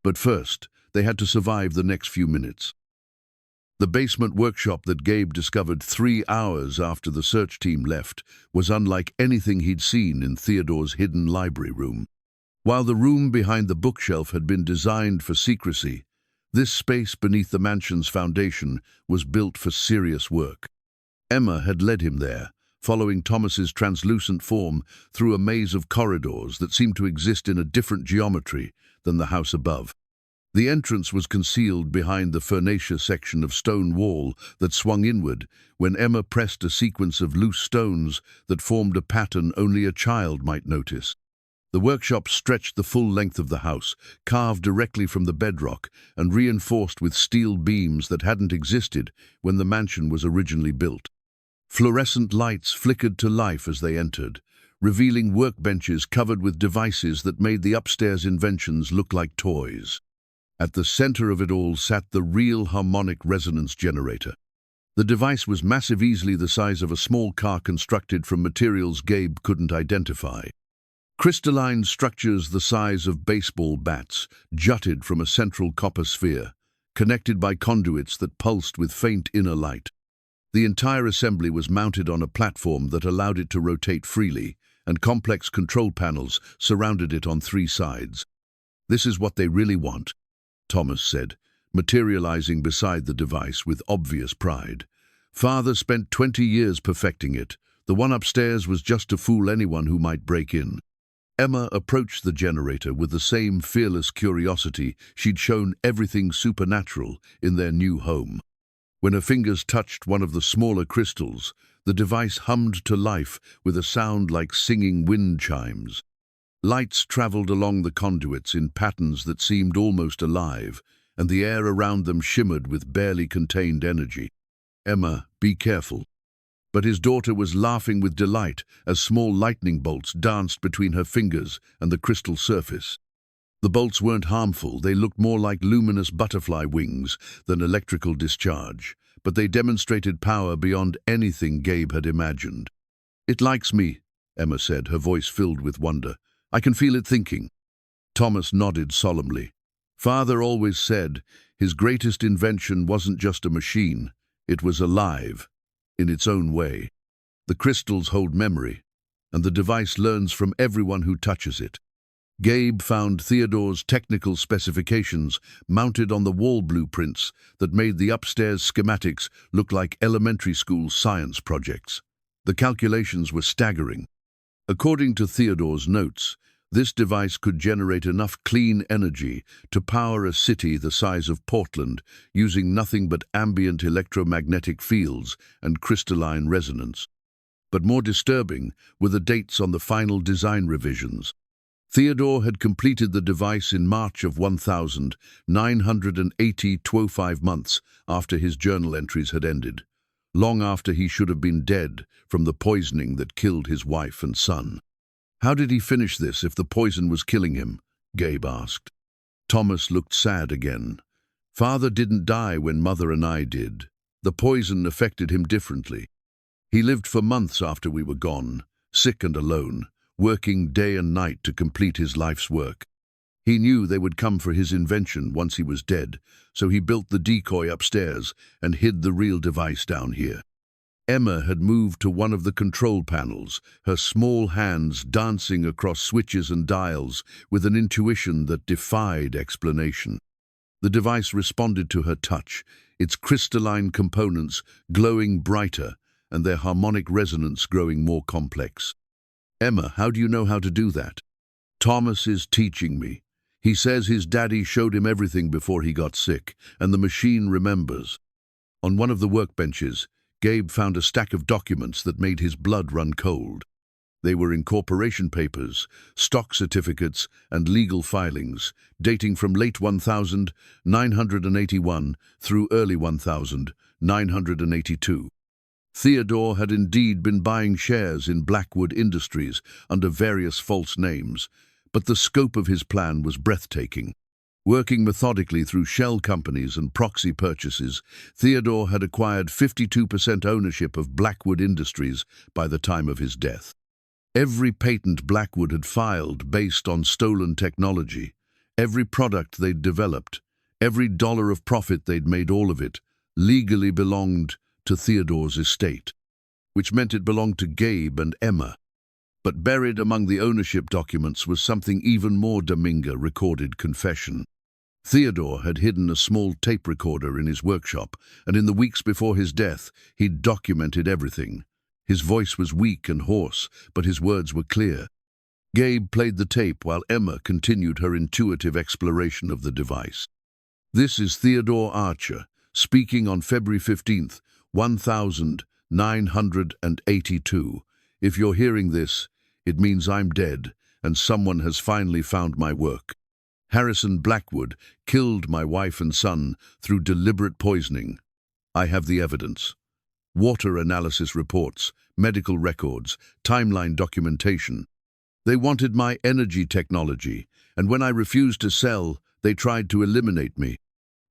But first, they had to survive the next few minutes. The basement workshop that Gabe discovered 3 hours after the search team left was unlike anything he'd seen in Theodore's hidden library room. While the room behind the bookshelf had been designed for secrecy, this space beneath the mansion's foundation was built for serious work. Emma had led him there, following Thomas's translucent form through a maze of corridors that seemed to exist in a different geometry than the house above. The entrance was concealed behind the furniture section of stone wall that swung inward when Emma pressed a sequence of loose stones that formed a pattern only a child might notice. The workshop stretched the full length of the house, carved directly from the bedrock and reinforced with steel beams that hadn't existed when the mansion was originally built. Fluorescent lights flickered to life as they entered, revealing workbenches covered with devices that made the upstairs inventions look like toys. At the center of it all sat the real harmonic resonance generator. The device was massive, easily the size of a small car constructed from materials Gabe couldn't identify. Crystalline structures the size of baseball bats jutted from a central copper sphere, connected by conduits that pulsed with faint inner light. The entire assembly was mounted on a platform that allowed it to rotate freely, and complex control panels surrounded it on 3 sides. "This is what they really want," Thomas said, materializing beside the device with obvious pride. Father spent 20 years perfecting it. The one upstairs was just to fool anyone who might break in. Emma approached the generator with the same fearless curiosity she'd shown everything supernatural in their new home. When her fingers touched one of the smaller crystals, the device hummed to life with a sound like singing wind chimes. Lights traveled along the conduits in patterns that seemed almost alive, and the air around them shimmered with barely contained energy. "Emma, be careful." But his daughter was laughing with delight as small lightning bolts danced between her fingers and the crystal surface. The bolts weren't harmful, they looked more like luminous butterfly wings than electrical discharge, but they demonstrated power beyond anything Gabe had imagined. "It likes me," Emma said, her voice filled with wonder. "I can feel it thinking." Thomas nodded solemnly. Father always said his greatest invention wasn't just a machine, it was alive, in its own way. The crystals hold memory, and the device learns from everyone who touches it. Gabe found Theodore's technical specifications mounted on the wall blueprints that made the upstairs schematics look like elementary school science projects. The calculations were staggering. According to Theodore's notes, this device could generate enough clean energy to power a city the size of Portland using nothing but ambient electromagnetic fields and crystalline resonance. But more disturbing were the dates on the final design revisions. Theodore had completed the device in March of 1980, 25 months after his journal entries had ended, long after he should have been dead from the poisoning that killed his wife and son. "How did he finish this if the poison was killing him?" Gabe asked. Thomas looked sad again. "Father didn't die when Mother and I did. The poison affected him differently. He lived for months after we were gone, sick and alone, working day and night to complete his life's work. He knew they would come for his invention once he was dead, so he built the decoy upstairs and hid the real device down here." Emma had moved to one of the control panels, her small hands dancing across switches and dials with an intuition that defied explanation. The device responded to her touch, its crystalline components glowing brighter and their harmonic resonance growing more complex. "Emma, how do you know how to do that?" "Thomas is teaching me. He says his daddy showed him everything before he got sick, and the machine remembers." On one of the workbenches, Gabe found a stack of documents that made his blood run cold. They were incorporation papers, stock certificates, and legal filings, dating from late 1981 through early 1982. Theodore had indeed been buying shares in Blackwood Industries under various false names, but the scope of his plan was breathtaking. Working methodically through shell companies and proxy purchases, Theodore had acquired 52% ownership of Blackwood Industries by the time of his death. Every patent Blackwood had filed based on stolen technology, every product they'd developed, every dollar of profit they'd made, all of it, legally belonged to Theodore's estate, which meant it belonged to Gabe and Emma. But buried among the ownership documents was something even more Dominga recorded confession. Theodore had hidden a small tape recorder in his workshop, and in the weeks before his death, he'd documented everything. His voice was weak and hoarse, but his words were clear. Gabe played the tape while Emma continued her intuitive exploration of the device. "This is Theodore Archer, speaking on February 15th, 1982. If you're hearing this, it means I'm dead, and someone has finally found my work. Harrison Blackwood killed my wife and son through deliberate poisoning. I have the evidence. Water analysis reports, medical records, timeline documentation. They wanted my energy technology, and when I refused to sell, they tried to eliminate me.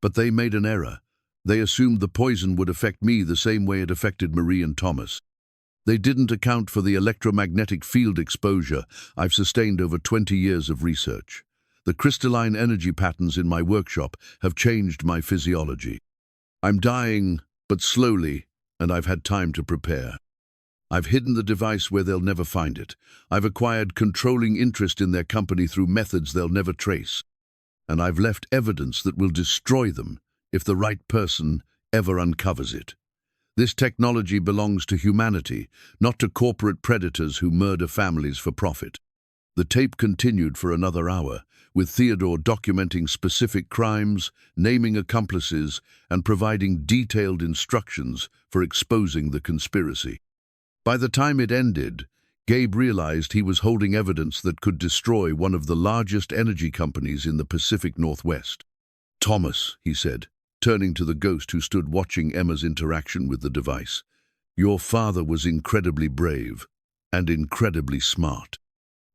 But they made an error. They assumed the poison would affect me the same way it affected Marie and Thomas. They didn't account for the electromagnetic field exposure I've sustained over 20 years of research. The crystalline energy patterns in my workshop have changed my physiology. I'm dying, but slowly, and I've had time to prepare. I've hidden the device where they'll never find it. I've acquired controlling interest in their company through methods they'll never trace. And I've left evidence that will destroy them if the right person ever uncovers it. This technology belongs to humanity, not to corporate predators who murder families for profit. The tape continued for another hour, with Theodore documenting specific crimes, naming accomplices, and providing detailed instructions for exposing the conspiracy. By the time it ended, Gabe realized he was holding evidence that could destroy one of the largest energy companies in the Pacific Northwest. "Thomas," he said, turning to the ghost who stood watching Emma's interaction with the device, "your father was incredibly brave and incredibly smart.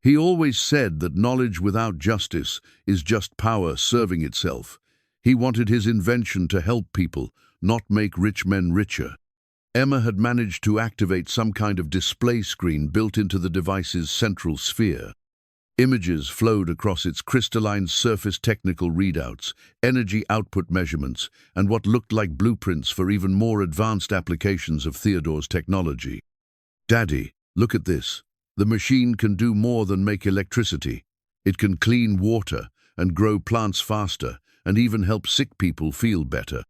He always said that knowledge without justice is just power serving itself. He wanted his invention to help people, not make rich men richer." Emma had managed to activate some kind of display screen built into the device's central sphere. Images flowed across its crystalline surface, technical readouts, energy output measurements, and what looked like blueprints for even more advanced applications of Theodore's technology. "Daddy, look at this. The machine can do more than make electricity. It can clean water and grow plants faster and even help sick people feel better."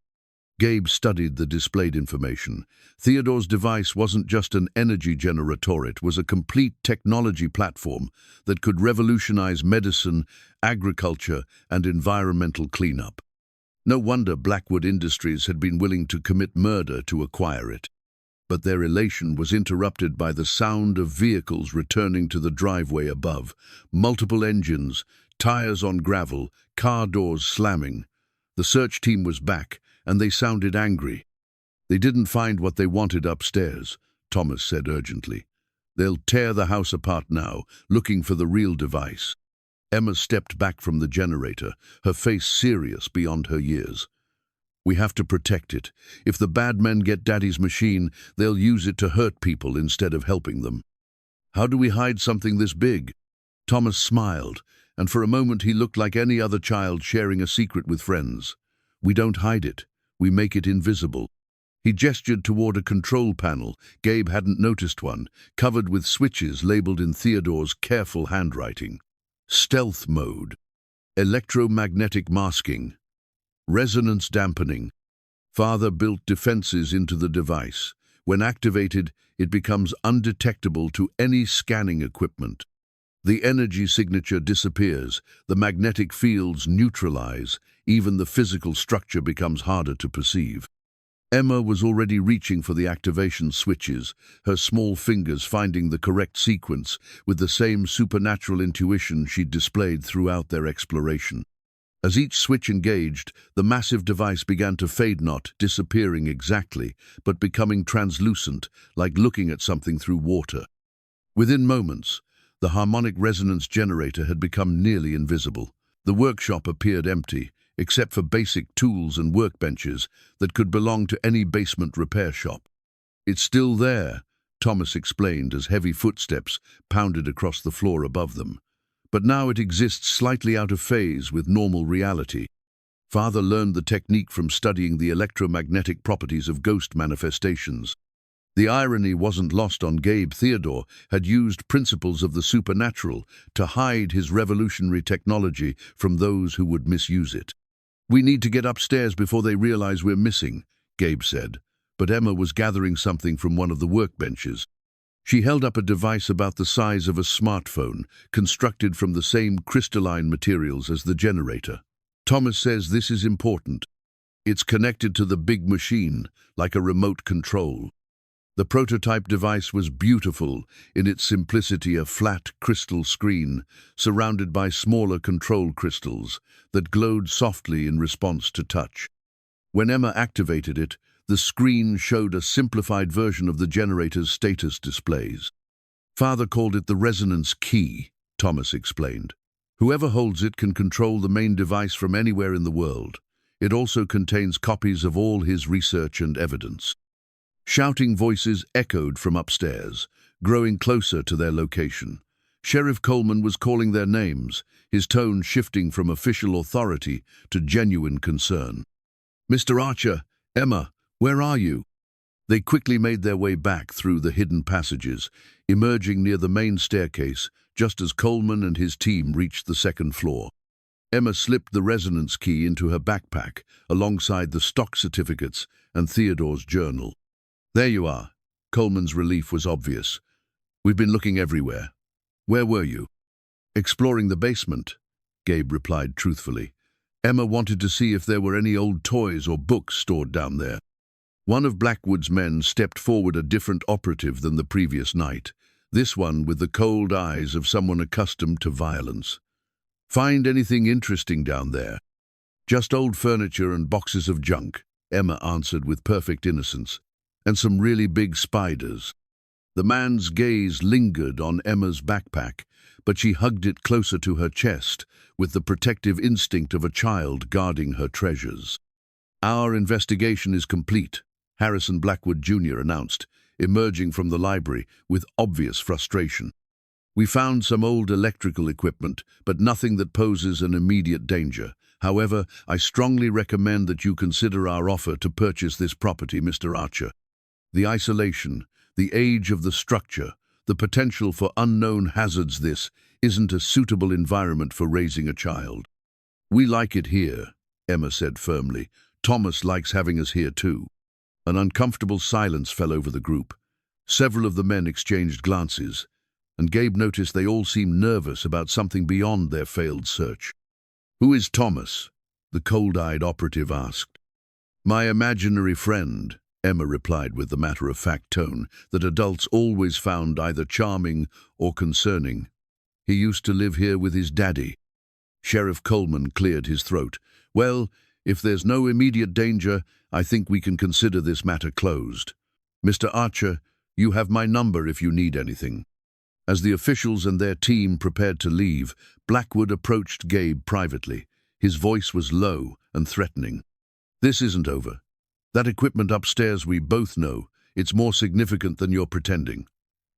Gabe studied the displayed information. Theodore's device wasn't just an energy generator, it was a complete technology platform that could revolutionize medicine, agriculture, and environmental cleanup. No wonder Blackwood Industries had been willing to commit murder to acquire it. But their elation was interrupted by the sound of vehicles returning to the driveway above. Multiple engines, tires on gravel, car doors slamming. The search team was back, and they sounded angry. "They didn't find what they wanted upstairs," Thomas said urgently. "They'll tear the house apart now, looking for the real device." Emma stepped back from the generator, her face serious beyond her years. "We have to protect it. If the bad men get Daddy's machine, they'll use it to hurt people instead of helping them." "How do we hide something this big?" Thomas smiled, and for a moment he looked like any other child sharing a secret with friends. "We don't hide it. We make it invisible." He gestured toward a control panel. Gabe hadn't noticed one, covered with switches labeled in Theodore's careful handwriting. "Stealth mode. Electromagnetic masking. Resonance dampening." Father built defenses into the device. When activated, it becomes undetectable to any scanning equipment. The energy signature disappears, the magnetic fields neutralize, even the physical structure becomes harder to perceive. Emma was already reaching for the activation switches, her small fingers finding the correct sequence with the same supernatural intuition she'd displayed throughout their exploration. As each switch engaged, the massive device began to fade, not disappearing exactly, but becoming translucent, like looking at something through water. Within moments, the harmonic resonance generator had become nearly invisible. The workshop appeared empty, except for basic tools and workbenches that could belong to any basement repair shop. "It's still there," Thomas explained as heavy footsteps pounded across the floor above them. "But now it exists slightly out of phase with normal reality." Father learned the technique from studying the electromagnetic properties of ghost manifestations. The irony wasn't lost on Gabe. Theodore had used principles of the supernatural to hide his revolutionary technology from those who would misuse it. "We need to get upstairs before they realize we're missing," Gabe said, but Emma was gathering something from one of the workbenches. She held up a device about the size of a smartphone, constructed from the same crystalline materials as the generator. "Thomas says this is important. It's connected to the big machine, like a remote control." The prototype device was beautiful in its simplicity, a flat crystal screen surrounded by smaller control crystals that glowed softly in response to touch. When Emma activated it, the screen showed a simplified version of the generator's status displays. "Father called it the resonance key," Thomas explained. "Whoever holds it can control the main device from anywhere in the world. It also contains copies of all his research and evidence." Shouting voices echoed from upstairs, growing closer to their location. Sheriff Coleman was calling their names, his tone shifting from official authority to genuine concern. "Mr. Archer, Emma, where are you?" They quickly made their way back through the hidden passages, emerging near the main staircase just as Coleman and his team reached the second floor. Emma slipped the resonance key into her backpack alongside the stock certificates and Theodore's journal. There you are. Coleman's relief was obvious. We've been looking everywhere. Where were you? Exploring the basement, Gabe replied truthfully. Emma wanted to see if there were any old toys or books stored down there. One of Blackwood's men stepped forward, a different operative than the previous night, this one with the cold eyes of someone accustomed to violence. Find anything interesting down there? Just old furniture and boxes of junk, Emma answered with perfect innocence, and some really big spiders. The man's gaze lingered on Emma's backpack, but she hugged it closer to her chest with the protective instinct of a child guarding her treasures. Our investigation is complete, Harrison Blackwood Jr. announced, emerging from the library with obvious frustration. We found some old electrical equipment, but nothing that poses an immediate danger. However, I strongly recommend that you consider our offer to purchase this property, Mr. Archer. The isolation, the age of the structure, the potential for unknown hazards, this isn't a suitable environment for raising a child. We like it here, Emma said firmly. Thomas likes having us here too. An uncomfortable silence fell over the group. Several of the men exchanged glances, and Gabe noticed they all seemed nervous about something beyond their failed search. Who is Thomas? The cold-eyed operative asked. My imaginary friend, Emma replied with the matter-of-fact tone that adults always found either charming or concerning. He used to live here with his daddy. Sheriff Coleman cleared his throat. Well, if there's no immediate danger, I think we can consider this matter closed. Mr. Archer, you have my number if you need anything. As the officials and their team prepared to leave, Blackwood approached Gabe privately. His voice was low and threatening. This isn't over. That equipment upstairs, we both know, it's more significant than you're pretending.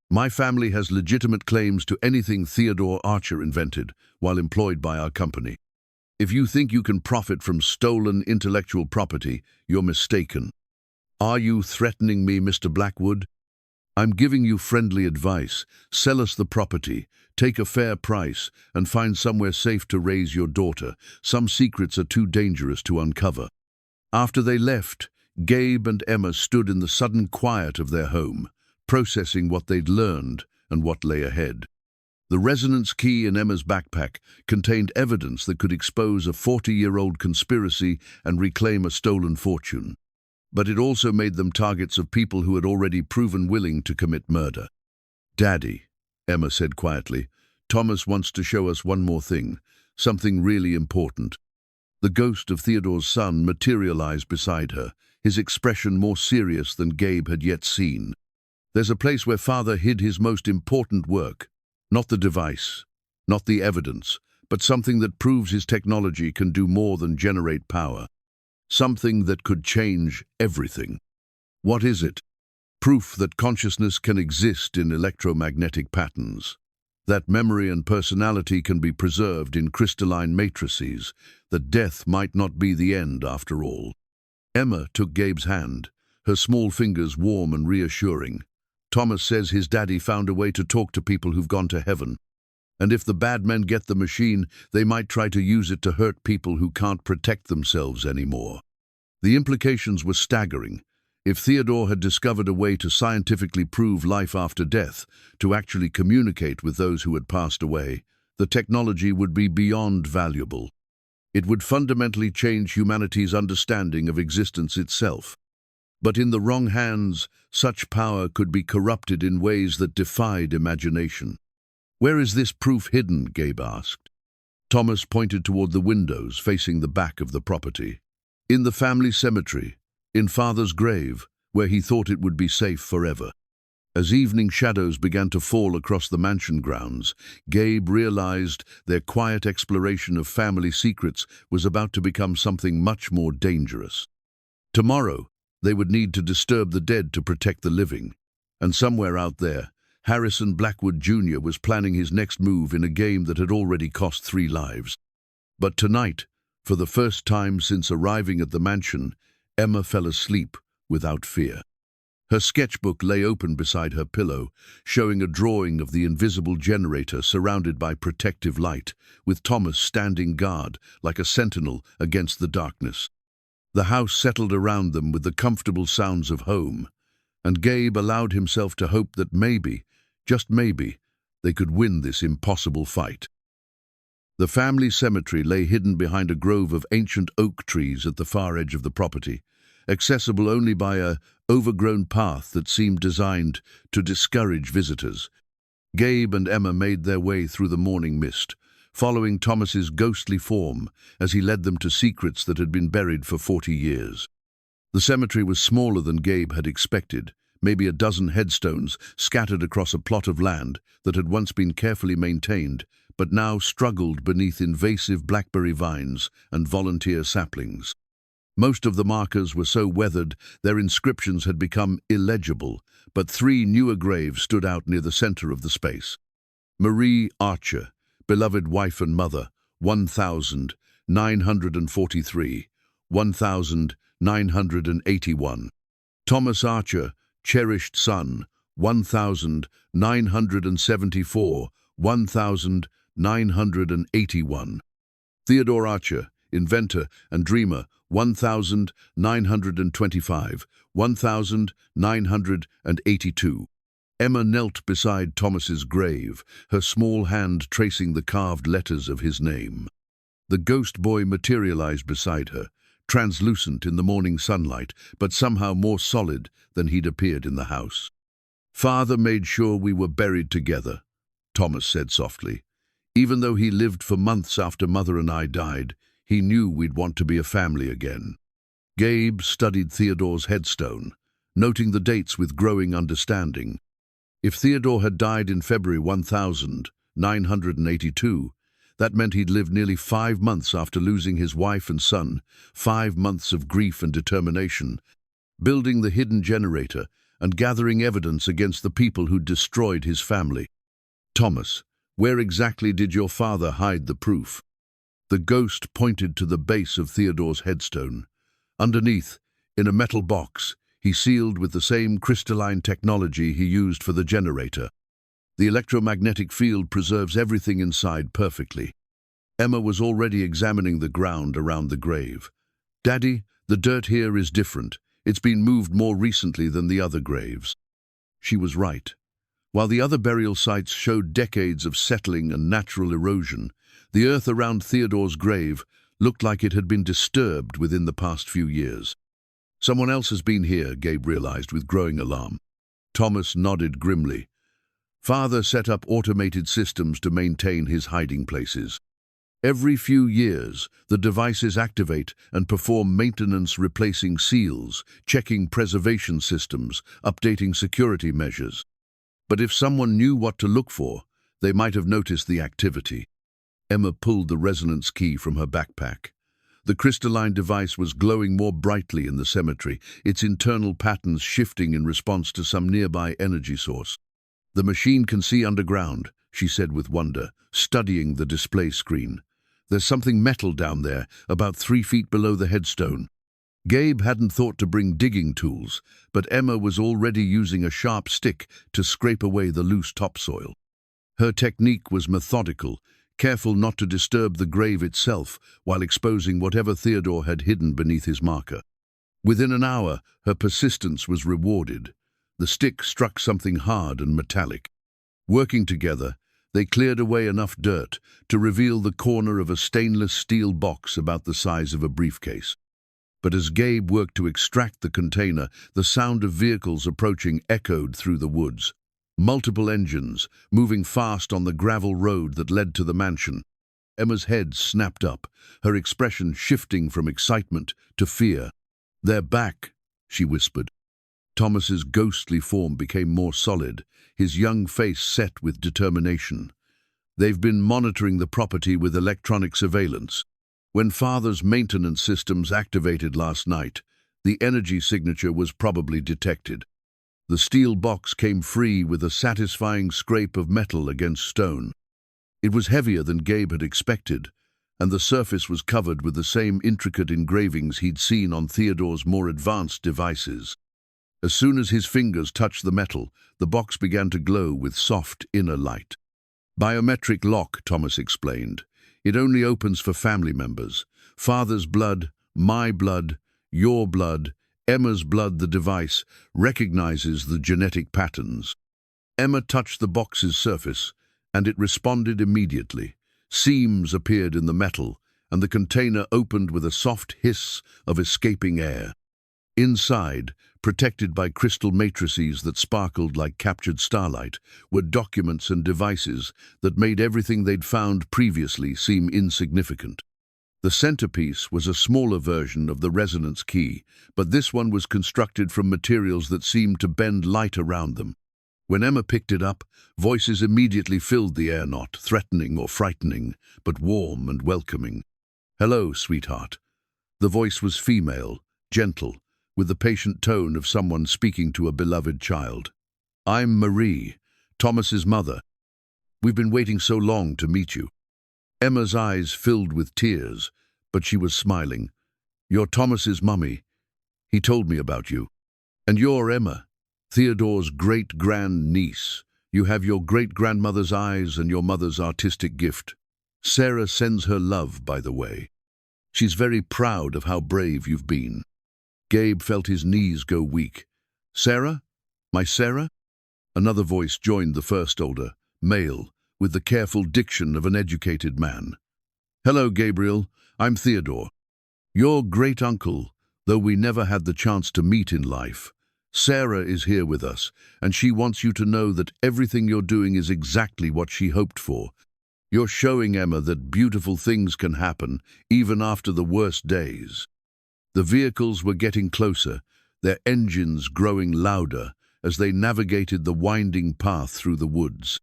My family has legitimate claims to anything Theodore Archer invented while employed by our company. If you think you can profit from stolen intellectual property, you're mistaken. Are you threatening me, Mr. Blackwood? I'm giving you friendly advice. Sell us the property, take a fair price, and find somewhere safe to raise your daughter. Some secrets are too dangerous to uncover. After they left, Gabe and Emma stood in the sudden quiet of their home, processing what they'd learned and what lay ahead. The resonance key in Emma's backpack contained evidence that could expose a 40-year-old conspiracy and reclaim a stolen fortune. But it also made them targets of people who had already proven willing to commit murder. Daddy, Emma said quietly, Thomas wants to show us one more thing, something really important. The ghost of Theodore's son materialized beside her, his expression more serious than Gabe had yet seen. There's a place where Father hid his most important work, not the device, not the evidence, but something that proves his technology can do more than generate power. Something that could change everything. What is it? Proof that consciousness can exist in electromagnetic patterns, that memory and personality can be preserved in crystalline matrices, that death might not be the end after all. Emma took Gabe's hand, her small fingers warm and reassuring. Thomas says his daddy found a way to talk to people who've gone to heaven. And if the bad men get the machine, they might try to use it to hurt people who can't protect themselves anymore. The implications were staggering. If Theodore had discovered a way to scientifically prove life after death, to actually communicate with those who had passed away, the technology would be beyond valuable. It would fundamentally change humanity's understanding of existence itself. But in the wrong hands, such power could be corrupted in ways that defied imagination. Where is this proof hidden? Gabe asked. Thomas pointed toward the windows facing the back of the property. In the family cemetery, in Father's grave, where he thought it would be safe forever. As evening shadows began to fall across the mansion grounds, Gabe realized their quiet exploration of family secrets was about to become something much more dangerous. Tomorrow, they would need to disturb the dead to protect the living, and somewhere out there, Harrison Blackwood Jr. was planning his next move in a game that had already cost 3 lives. But tonight, for the first time since arriving at the mansion, Emma fell asleep without fear. Her sketchbook lay open beside her pillow, showing a drawing of the invisible generator surrounded by protective light, with Thomas standing guard like a sentinel against the darkness. The house settled around them with the comfortable sounds of home, and Gabe allowed himself to hope that maybe, just maybe, they could win this impossible fight. The family cemetery lay hidden behind a grove of ancient oak trees at the far edge of the property, accessible only by a overgrown path that seemed designed to discourage visitors. Gabe and Emma made their way through the morning mist, following Thomas's ghostly form as he led them to secrets that had been buried for 40 years. The cemetery was smaller than Gabe had expected, maybe a dozen headstones scattered across a plot of land that had once been carefully maintained, but now struggled beneath invasive blackberry vines and volunteer saplings. Most of the markers were so weathered their inscriptions had become illegible, but 3 newer graves stood out near the center of the space. Marie Archer, beloved wife and mother, 1943, 1981. Thomas Archer, cherished son, 1974, 1981. Theodore Archer, inventor and dreamer, 1925, 1982. Emma knelt beside Thomas's grave, her small hand tracing the carved letters of his name. The ghost boy materialized beside her, translucent in the morning sunlight, but somehow more solid than he'd appeared in the house. "Father made sure we were buried together," Thomas said softly. "Even though he lived for months after Mother and I died, he knew we'd want to be a family again." Gabe studied Theodore's headstone, noting the dates with growing understanding. If Theodore had died in February 1982, that meant he'd lived nearly 5 months after losing his wife and son, 5 months of grief and determination, building the hidden generator and gathering evidence against the people who'd destroyed his family. "Thomas, where exactly did your father hide the proof?" The ghost pointed to the base of Theodore's headstone. Underneath, in a metal box, he sealed with the same crystalline technology he used for the generator. The electromagnetic field preserves everything inside perfectly. Emma was already examining the ground around the grave. "Daddy, the dirt here is different. It's been moved more recently than the other graves." She was right. While the other burial sites showed decades of settling and natural erosion, the earth around Theodore's grave looked like it had been disturbed within the past few years. "Someone else has been here," Gabe realized with growing alarm. Thomas nodded grimly. "Father set up automated systems to maintain his hiding places. Every few years, the devices activate and perform maintenance, replacing seals, checking preservation systems, updating security measures. But if someone knew what to look for, they might have noticed the activity." Emma pulled the resonance key from her backpack. The crystalline device was glowing more brightly in the cemetery, its internal patterns shifting in response to some nearby energy source. "The machine can see underground," she said with wonder, studying the display screen. "There's something metal down there, about 3 feet below the headstone." Gabe hadn't thought to bring digging tools, but Emma was already using a sharp stick to scrape away the loose topsoil. Her technique was methodical, careful not to disturb the grave itself while exposing whatever Theodore had hidden beneath his marker. Within an hour, her persistence was rewarded. The stick struck something hard and metallic. Working together, they cleared away enough dirt to reveal the corner of a stainless steel box about the size of a briefcase. But as Gabe worked to extract the container, the sound of vehicles approaching echoed through the woods. Multiple engines, moving fast on the gravel road that led to the mansion. Emma's head snapped up, her expression shifting from excitement to fear. "They're back," she whispered. Thomas's ghostly form became more solid, his young face set with determination. "They've been monitoring the property with electronic surveillance. When Father's maintenance systems activated last night, the energy signature was probably detected. The steel box came free with a satisfying scrape of metal against stone. It was heavier than Gabe had expected, and the surface was covered with the same intricate engravings he'd seen on Theodore's more advanced devices. As soon as his fingers touched the metal, the box began to glow with soft inner light. "Biometric lock," Thomas explained. "It only opens for family members. Father's blood, my blood, your blood, Emma's blood, the device, recognizes the genetic patterns. Emma touched the box's surface, and it responded immediately. Seams appeared in the metal, and the container opened with a soft hiss of escaping air. Inside, protected by crystal matrices that sparkled like captured starlight, were documents and devices that made everything they'd found previously seem insignificant. The centerpiece was a smaller version of the resonance key, but this one was constructed from materials that seemed to bend light around them. When Emma picked it up, voices immediately filled the air, not threatening or frightening, but warm and welcoming. "Hello, sweetheart." The voice was female, gentle, with the patient tone of someone speaking to a beloved child. "I'm Marie, Thomas's mother. We've been waiting so long to meet you." Emma's eyes filled with tears, but she was smiling. "You're Thomas's mummy. He told me about you. And you're Emma, Theodore's great-grand-niece. You have your great-grandmother's eyes and your mother's artistic gift. Sarah sends her love, by the way. She's very proud of how brave you've been." Gabe felt his knees go weak. "Sarah? My Sarah?" Another voice joined the first, older, male, with the careful diction of an educated man. "Hello, Gabriel. I'm Theodore. Your great-uncle, though we never had the chance to meet in life. Sarah is here with us, and she wants you to know that everything you're doing is exactly what she hoped for. You're showing Emma that beautiful things can happen, even after the worst days." The vehicles were getting closer, their engines growing louder as they navigated the winding path through the woods.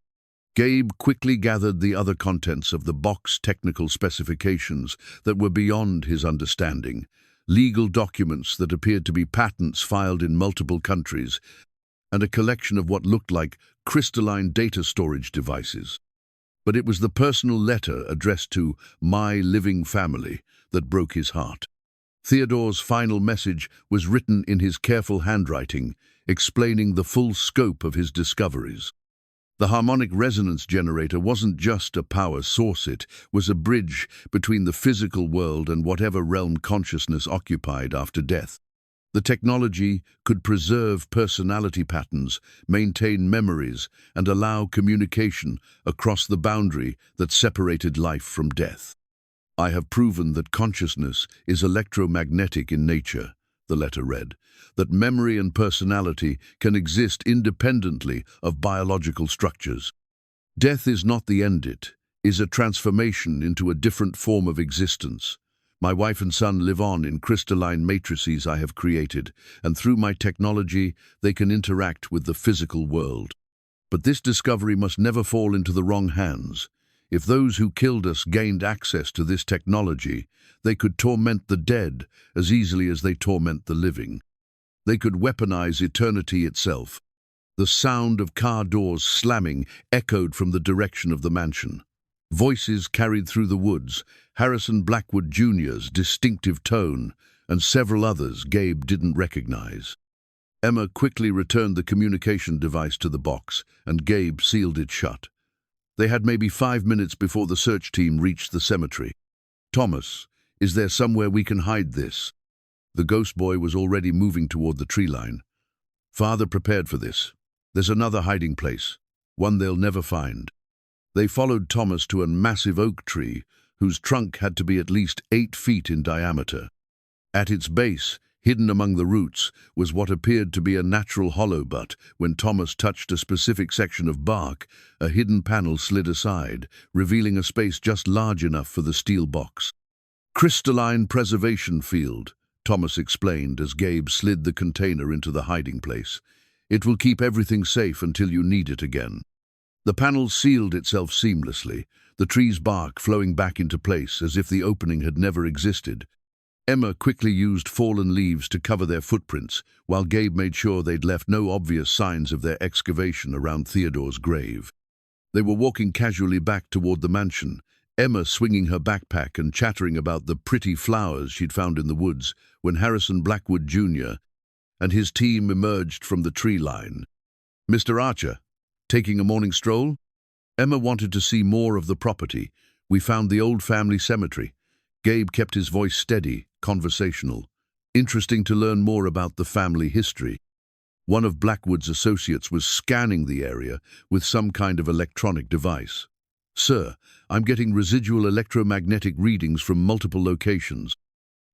Gabe quickly gathered the other contents of the box, technical specifications that were beyond his understanding, legal documents that appeared to be patents filed in multiple countries, and a collection of what looked like crystalline data storage devices. But it was the personal letter addressed to "My Living Family" that broke his heart. Theodore's final message was written in his careful handwriting, explaining the full scope of his discoveries. The harmonic resonance generator wasn't just a power source, it was a bridge between the physical world and whatever realm consciousness occupied after death. The technology could preserve personality patterns, maintain memories, and allow communication across the boundary that separated life from death. "I have proven that consciousness is electromagnetic in nature," the letter read, "that memory and personality can exist independently of biological structures. Death is not the end, it is a transformation into a different form of existence. My wife and son live on in crystalline matrices I have created, and through my technology they can interact with the physical world. But this discovery must never fall into the wrong hands. If those who killed us gained access to this technology, they could torment the dead as easily as they torment the living. They could weaponize eternity itself." The sound of car doors slamming echoed from the direction of the mansion. Voices carried through the woods, Harrison Blackwood Jr.'s distinctive tone, and several others Gabe didn't recognize. Emma quickly returned the communication device to the box, and Gabe sealed it shut. They had maybe 5 minutes before the search team reached the cemetery. "Thomas, is there somewhere we can hide this?" The ghost boy was already moving toward the tree line. "Father prepared for this. There's another hiding place, one they'll never find." They followed Thomas to a massive oak tree whose trunk had to be at least 8 feet in diameter. At its base, hidden among the roots, was what appeared to be a natural hollow, but when Thomas touched a specific section of bark, a hidden panel slid aside, revealing a space just large enough for the steel box. "Crystalline preservation field," Thomas explained as Gabe slid the container into the hiding place. "It will keep everything safe until you need it again." The panel sealed itself seamlessly, the tree's bark flowing back into place as if the opening had never existed. Emma quickly used fallen leaves to cover their footprints, while Gabe made sure they'd left no obvious signs of their excavation around Theodore's grave. They were walking casually back toward the mansion, Emma swinging her backpack and chattering about the pretty flowers she'd found in the woods, when Harrison Blackwood Jr. and his team emerged from the tree line. "Mr. Archer, taking a morning stroll?" Emma wanted to see more of the property. "We found the old family cemetery." Gabe kept his voice steady, conversational. Interesting to learn more about the family history. One of Blackwood's associates was scanning the area with some kind of electronic device. "Sir, I'm getting residual electromagnetic readings from multiple locations.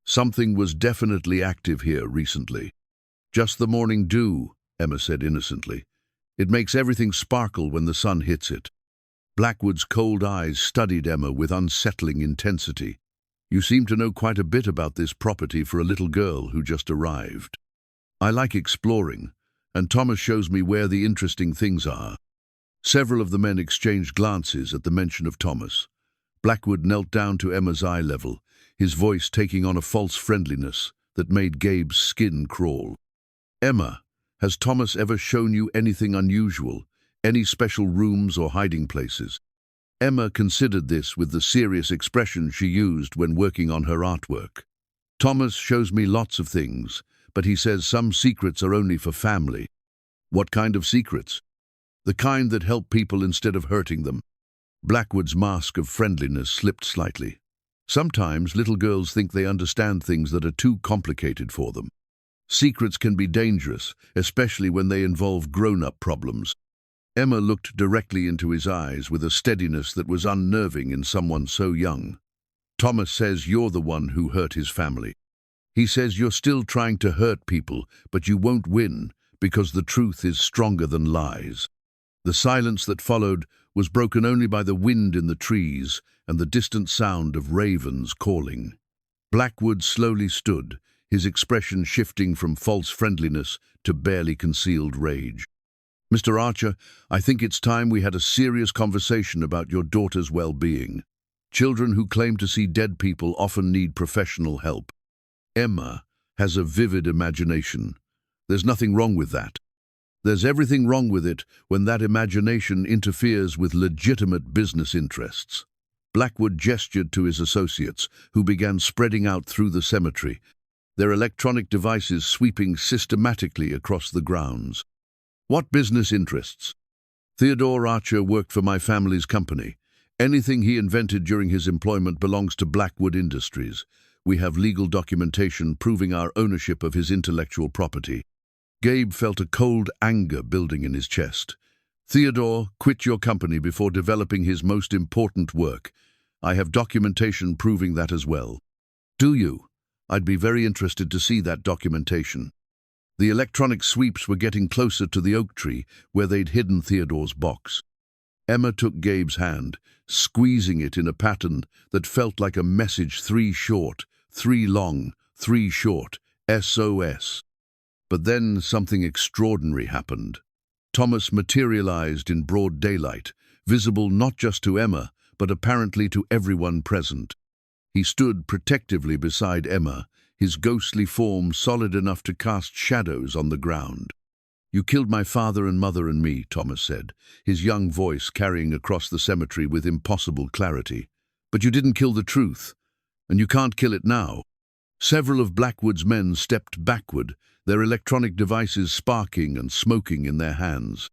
Something was definitely active here recently." "Just the morning dew," Emma said innocently. "It makes everything sparkle when the sun hits it." Blackwood's cold eyes studied Emma with unsettling intensity. "You seem to know quite a bit about this property for a little girl who just arrived." "I like exploring, and Thomas shows me where the interesting things are." Several of the men exchanged glances at the mention of Thomas. Blackwood knelt down to Emma's eye level, his voice taking on a false friendliness that made Gabe's skin crawl. "Emma, has Thomas ever shown you anything unusual, any special rooms or hiding places?" Emma considered this with the serious expression she used when working on her artwork. "Thomas shows me lots of things, but he says some secrets are only for family." "What kind of secrets?" "The kind that help people instead of hurting them." Blackwood's mask of friendliness slipped slightly. "Sometimes little girls think they understand things that are too complicated for them. Secrets can be dangerous, especially when they involve grown-up problems." Emma looked directly into his eyes with a steadiness that was unnerving in someone so young. "Thomas says you're the one who hurt his family. He says you're still trying to hurt people, but you won't win because the truth is stronger than lies." The silence that followed was broken only by the wind in the trees and the distant sound of ravens calling. Blackwood slowly stood, his expression shifting from false friendliness to barely concealed rage. "Mr. Archer, I think it's time we had a serious conversation about your daughter's well-being. Children who claim to see dead people often need professional help. Emma has a vivid imagination. There's nothing wrong with that. There's everything wrong with it when that imagination interferes with legitimate business interests." Blackwood gestured to his associates, who began spreading out through the cemetery, their electronic devices sweeping systematically across the grounds. "What business interests?" "Theodore Archer worked for my family's company. Anything he invented during his employment belongs to Blackwood Industries. We have legal documentation proving our ownership of his intellectual property." Gabe felt a cold anger building in his chest. "Theodore quit your company before developing his most important work. I have documentation proving that as well." "Do you? I'd be very interested to see that documentation." The electronic sweeps were getting closer to the oak tree where they'd hidden Theodore's box. Emma took Gabe's hand, squeezing it in a pattern that felt like a message: 3 short, 3 long, 3 short, SOS. But then something extraordinary happened. Thomas materialized in broad daylight, visible not just to Emma, but apparently to everyone present. He stood protectively beside Emma, his ghostly form solid enough to cast shadows on the ground. "You killed my father and mother and me," Thomas said, his young voice carrying across the cemetery with impossible clarity. "But you didn't kill the truth, and you can't kill it now." Several of Blackwood's men stepped backward, their electronic devices sparking and smoking in their hands.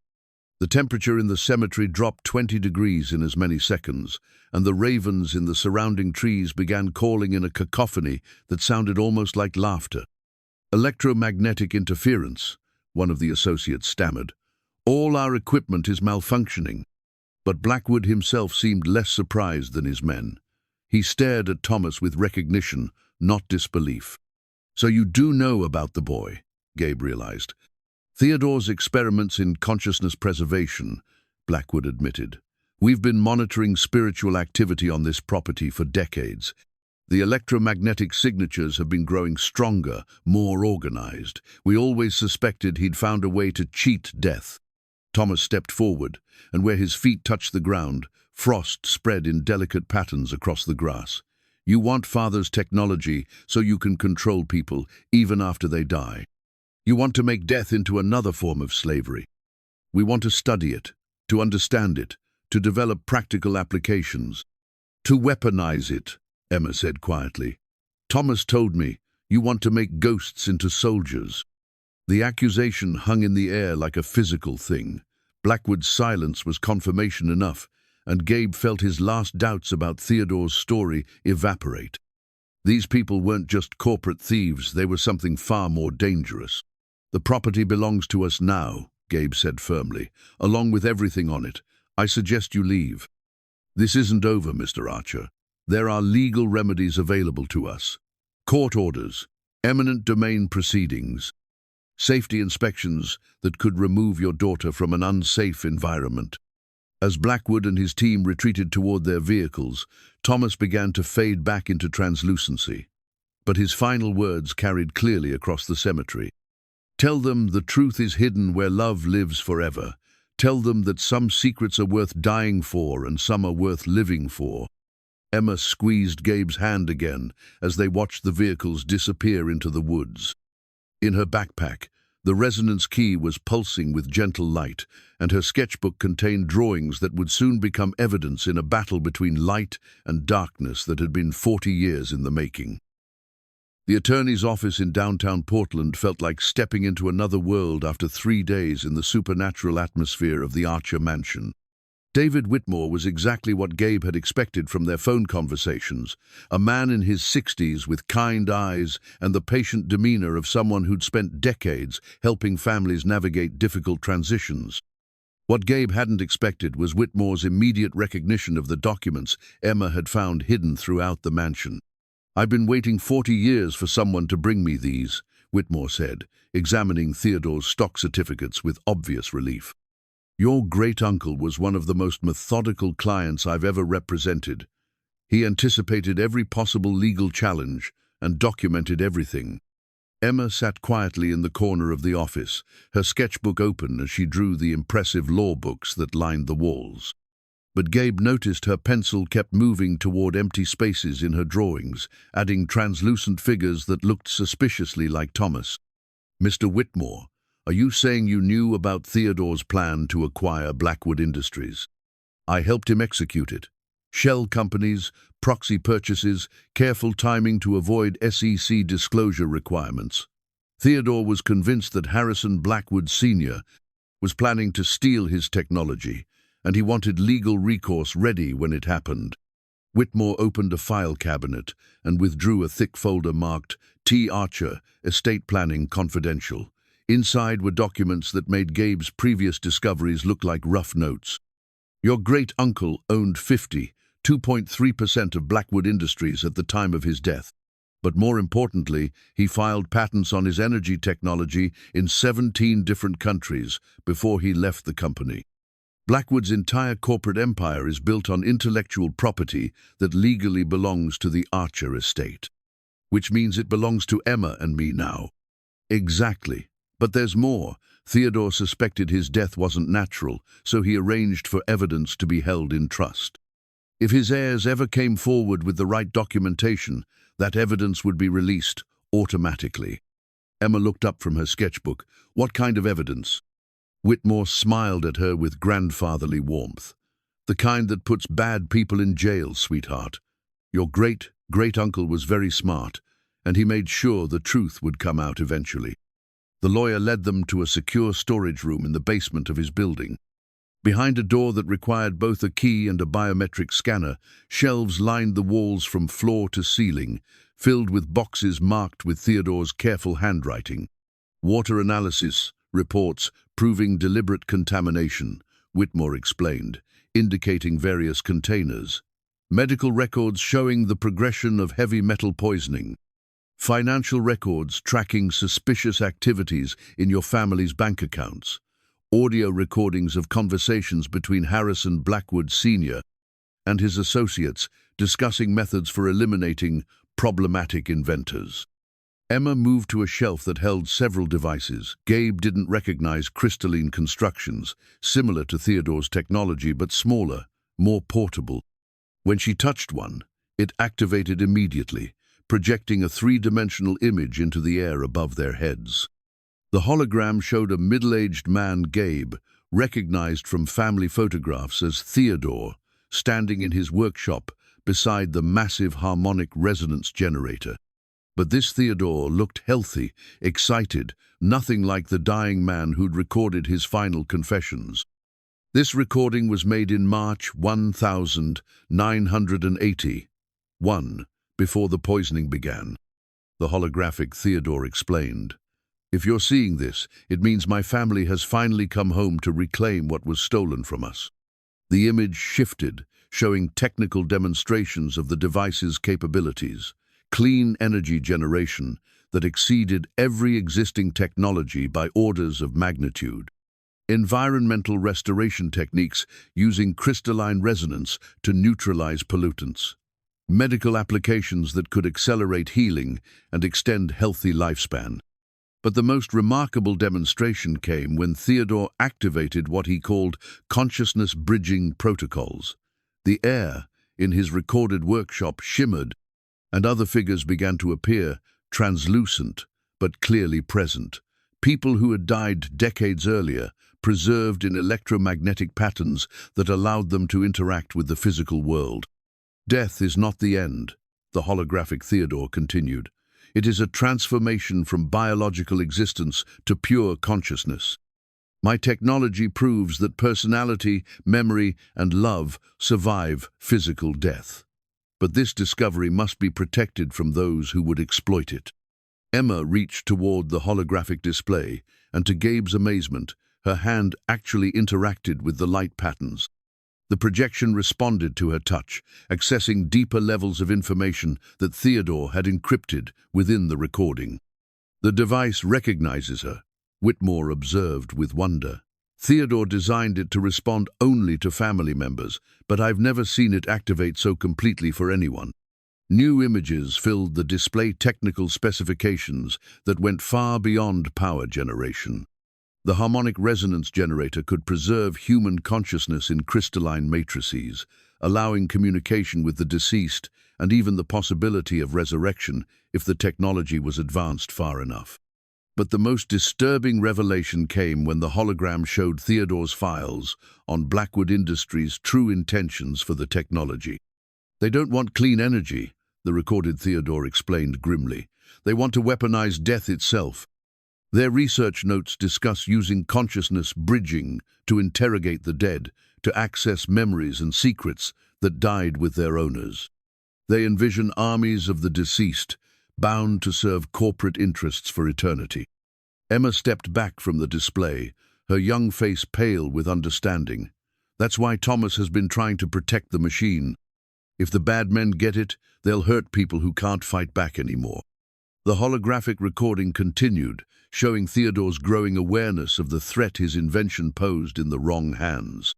The temperature in the cemetery dropped 20 degrees in as many seconds, and the ravens in the surrounding trees began calling in a cacophony that sounded almost like laughter. "Electromagnetic interference," one of the associates stammered. "All our equipment is malfunctioning." But Blackwood himself seemed less surprised than his men. He stared at Thomas with recognition, not disbelief. "So you do know about the boy," Gabe realized. "Theodore's experiments in consciousness preservation," Blackwood admitted. "We've been monitoring spiritual activity on this property for decades. The electromagnetic signatures have been growing stronger, more organized. We always suspected he'd found a way to cheat death." Thomas stepped forward, and where his feet touched the ground, frost spread in delicate patterns across the grass. "You want Father's technology so you can control people, even after they die. You want to make death into another form of slavery. We want to study it, to understand it, to develop practical applications. To weaponize it," Emma said quietly. "Thomas told me you want to make ghosts into soldiers." The accusation hung in the air like a physical thing. Blackwood's silence was confirmation enough, and Gabe felt his last doubts about Theodore's story evaporate. These people weren't just corporate thieves, they were something far more dangerous. "The property belongs to us now," Gabe said firmly, "along with everything on it. I suggest you leave." "This isn't over, Mr. Archer. There are legal remedies available to us. Court orders, eminent domain proceedings, safety inspections that could remove your daughter from an unsafe environment." As Blackwood and his team retreated toward their vehicles, Thomas began to fade back into translucency. But his final words carried clearly across the cemetery. "Tell them the truth is hidden where love lives forever. Tell them that some secrets are worth dying for and some are worth living for." Emma squeezed Gabe's hand again as they watched the vehicles disappear into the woods. In her backpack, the resonance key was pulsing with gentle light, and her sketchbook contained drawings that would soon become evidence in a battle between light and darkness that had been 40 years in the making. The attorney's office in downtown Portland felt like stepping into another world after 3 days in the supernatural atmosphere of the Archer mansion. David Whitmore was exactly what Gabe had expected from their phone conversations, a man in his 60s with kind eyes and the patient demeanor of someone who'd spent decades helping families navigate difficult transitions. What Gabe hadn't expected was Whitmore's immediate recognition of the documents Emma had found hidden throughout the mansion. "I've been waiting 40 years for someone to bring me these," Whitmore said, examining Theodore's stock certificates with obvious relief. "Your great-uncle was one of the most methodical clients I've ever represented. He anticipated every possible legal challenge and documented everything." Emma sat quietly in the corner of the office, her sketchbook open as she drew the impressive law books that lined the walls. But Gabe noticed her pencil kept moving toward empty spaces in her drawings, adding translucent figures that looked suspiciously like Thomas. "Mr. Whitmore, are you saying you knew about Theodore's plan to acquire Blackwood Industries?" "I helped him execute it. Shell companies, proxy purchases, careful timing to avoid SEC disclosure requirements. Theodore was convinced that Harrison Blackwood Sr. was planning to steal his technology, and he wanted legal recourse ready when it happened." Whitmore opened a file cabinet and withdrew a thick folder marked T. Archer, Estate Planning Confidential. Inside were documents that made Gabe's previous discoveries look like rough notes. "Your great-uncle owned 2.3% of Blackwood Industries at the time of his death. But more importantly, he filed patents on his energy technology in 17 different countries before he left the company. Blackwood's entire corporate empire is built on intellectual property that legally belongs to the Archer estate." "Which means it belongs to Emma and me now." "Exactly. But there's more. Theodore suspected his death wasn't natural, so he arranged for evidence to be held in trust. If his heirs ever came forward with the right documentation, that evidence would be released automatically." Emma looked up from her sketchbook. "What kind of evidence?" Whitmore smiled at her with grandfatherly warmth. "The kind that puts bad people in jail, sweetheart. Your great-great-uncle was very smart, and he made sure the truth would come out eventually." The lawyer led them to a secure storage room in the basement of his building. Behind a door that required both a key and a biometric scanner, shelves lined the walls from floor to ceiling, filled with boxes marked with Theodore's careful handwriting. "Water analysis reports proving deliberate contamination," Whitmore explained, indicating various containers. "Medical records showing the progression of heavy metal poisoning. Financial records tracking suspicious activities in your family's bank accounts. Audio recordings of conversations between Harrison Blackwood Sr. and his associates discussing methods for eliminating problematic inventors." Emma moved to a shelf that held several devices. Gabe didn't recognize crystalline constructions, similar to Theodore's technology but smaller, more portable. When she touched one, it activated immediately, projecting a 3-dimensional image into the air above their heads. The hologram showed a middle-aged man, Gabe, recognized from family photographs as Theodore, standing in his workshop beside the massive harmonic resonance generator. But this Theodore looked healthy, excited, nothing like the dying man who'd recorded his final confessions. This recording was made in March 1980. before the poisoning began. The holographic Theodore explained, "If you're seeing this, it means my family has finally come home to reclaim what was stolen from us." The image shifted, showing technical demonstrations of the device's capabilities, clean energy generation that exceeded every existing technology by orders of magnitude. Environmental restoration techniques using crystalline resonance to neutralize pollutants. Medical applications that could accelerate healing and extend healthy lifespan. But the most remarkable demonstration came when Theodore activated what he called consciousness-bridging protocols. The air in his recorded workshop shimmered, and other figures began to appear, translucent but clearly present. People who had died decades earlier, preserved in electromagnetic patterns that allowed them to interact with the physical world. "Death is not the end," the holographic Theodore continued. "It is a transformation from biological existence to pure consciousness. My technology proves that personality, memory, and love survive physical death. But this discovery must be protected from those who would exploit it." Emma reached toward the holographic display, and to Gabe's amazement, her hand actually interacted with the light patterns. The projection responded to her touch, accessing deeper levels of information that Theodore had encrypted within the recording. "The device recognizes her," Whitmore observed with wonder. "Theodore designed it to respond only to family members, but I've never seen it activate so completely for anyone." New images filled the display, technical specifications that went far beyond power generation. The harmonic resonance generator could preserve human consciousness in crystalline matrices, allowing communication with the deceased and even the possibility of resurrection if the technology was advanced far enough. But the most disturbing revelation came when the hologram showed Theodore's files on Blackwood Industries' true intentions for the technology. "They don't want clean energy," the recorded Theodore explained grimly. "They want to weaponize death itself. Their research notes discuss using consciousness bridging to interrogate the dead, to access memories and secrets that died with their owners. They envision armies of the deceased, bound to serve corporate interests for eternity." Emma stepped back from the display, her young face pale with understanding. "That's why Thomas has been trying to protect the machine. If the bad men get it, they'll hurt people who can't fight back anymore." The holographic recording continued, showing Theodore's growing awareness of the threat his invention posed in the wrong hands.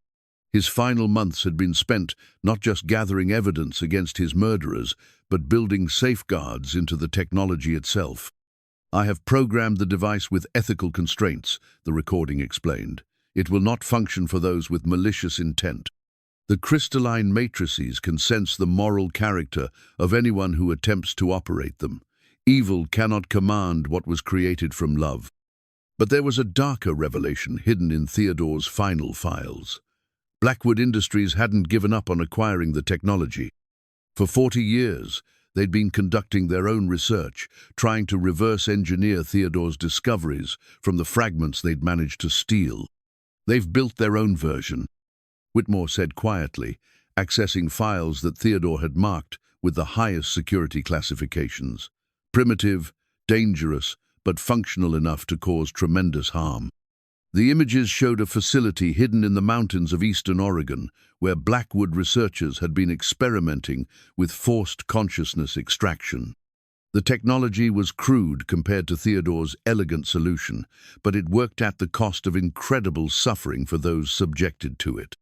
His final months had been spent not just gathering evidence against his murderers, but building safeguards into the technology itself. "I have programmed the device with ethical constraints," the recording explained. "It will not function for those with malicious intent. The crystalline matrices can sense the moral character of anyone who attempts to operate them. Evil cannot command what was created from love." But there was a darker revelation hidden in Theodore's final files. Blackwood Industries hadn't given up on acquiring the technology. For 40 years, they'd been conducting their own research, trying to reverse engineer Theodore's discoveries from the fragments they'd managed to steal. "They've built their own version," Whitmore said quietly, accessing files that Theodore had marked with the highest security classifications. "Primitive, dangerous, but functional enough to cause tremendous harm." The images showed a facility hidden in the mountains of eastern Oregon, where Blackwood researchers had been experimenting with forced consciousness extraction. The technology was crude compared to Theodore's elegant solution, but it worked at the cost of incredible suffering for those subjected to it.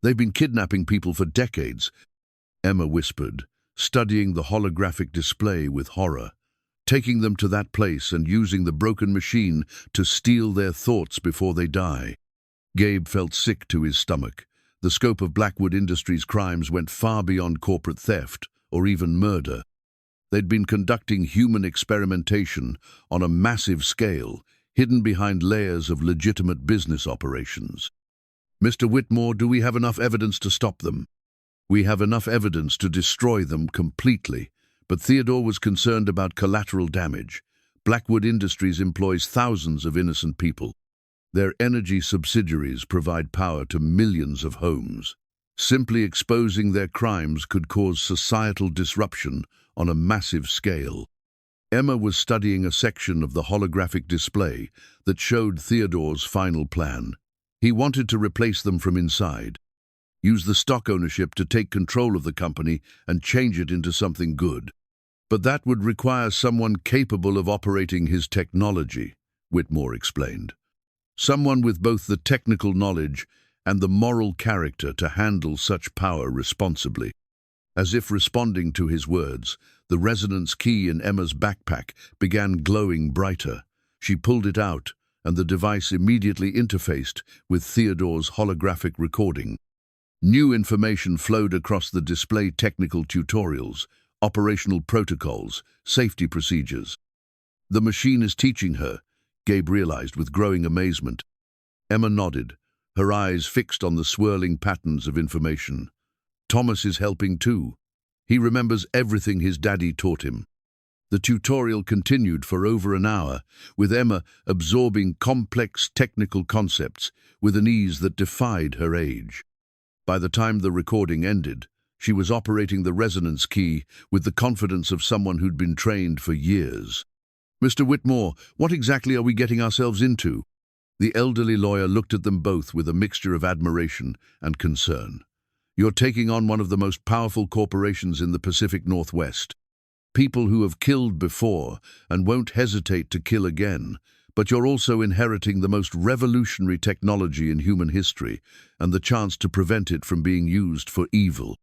"They've been kidnapping people for decades," Emma whispered, studying the holographic display with horror. "Taking them to that place and using the broken machine to steal their thoughts before they die." Gabe felt sick to his stomach. The scope of Blackwood Industries' crimes went far beyond corporate theft or even murder. They'd been conducting human experimentation on a massive scale, hidden behind layers of legitimate business operations. "Mr. Whitmore, do we have enough evidence to stop them?" "We have enough evidence to destroy them completely." But Theodore was concerned about collateral damage. Blackwood Industries employs thousands of innocent people. Their energy subsidiaries provide power to millions of homes. Simply exposing their crimes could cause societal disruption on a massive scale. Emma was studying a section of the holographic display that showed Theodore's final plan. He wanted to replace them from inside, use the stock ownership to take control of the company and change it into something good. But that would require someone capable of operating his technology, Whitmore explained. Someone with both the technical knowledge and the moral character to handle such power responsibly. As if responding to his words, the resonance key in Emma's backpack began glowing brighter. She pulled it out, and the device immediately interfaced with Theodore's holographic recording. New information flowed across the display: technical tutorials, operational protocols, safety procedures. The machine is teaching her, Gabe realized with growing amazement. Emma nodded, her eyes fixed on the swirling patterns of information. Thomas is helping too. He remembers everything his daddy taught him. The tutorial continued for over an hour, with Emma absorbing complex technical concepts with an ease that defied her age. By the time the recording ended, she was operating the resonance key with the confidence of someone who'd been trained for years. "Mr. Whitmore, what exactly are we getting ourselves into?" The elderly lawyer looked at them both with a mixture of admiration and concern. "You're taking on one of the most powerful corporations in the Pacific Northwest. People who have killed before and won't hesitate to kill again, but you're also inheriting the most revolutionary technology in human history and the chance to prevent it from being used for evil."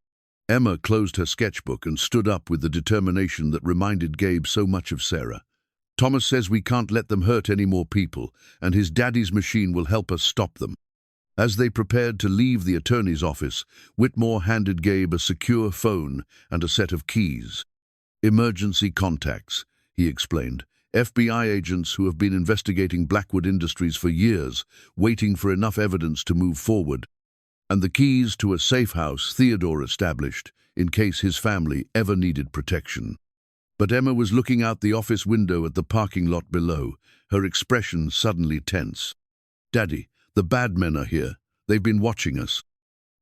Emma closed her sketchbook and stood up with the determination that reminded Gabe so much of Sarah. "Thomas says we can't let them hurt any more people, and his daddy's machine will help us stop them." As they prepared to leave the attorney's office, Whitmore handed Gabe a secure phone and a set of keys. "Emergency contacts," he explained. "FBI agents who have been investigating Blackwood Industries for years, waiting for enough evidence to move forward. And the keys to a safe house Theodore established, in case his family ever needed protection." But Emma was looking out the office window at the parking lot below, her expression suddenly tense. "Daddy, the bad men are here. They've been watching us."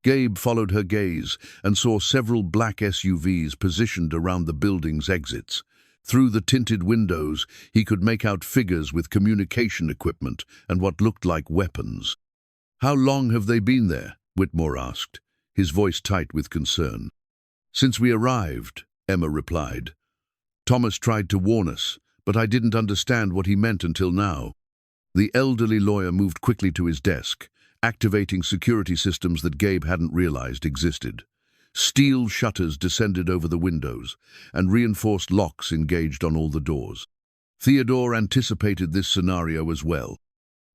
Gabe followed her gaze and saw several black SUVs positioned around the building's exits. Through the tinted windows, he could make out figures with communication equipment and what looked like weapons. "How long have they been there?" Whitmore asked, his voice tight with concern. "Since we arrived," Emma replied. "Thomas tried to warn us, but I didn't understand what he meant until now." The elderly lawyer moved quickly to his desk, activating security systems that Gabe hadn't realized existed. Steel shutters descended over the windows, and reinforced locks engaged on all the doors. Theodore anticipated this scenario as well,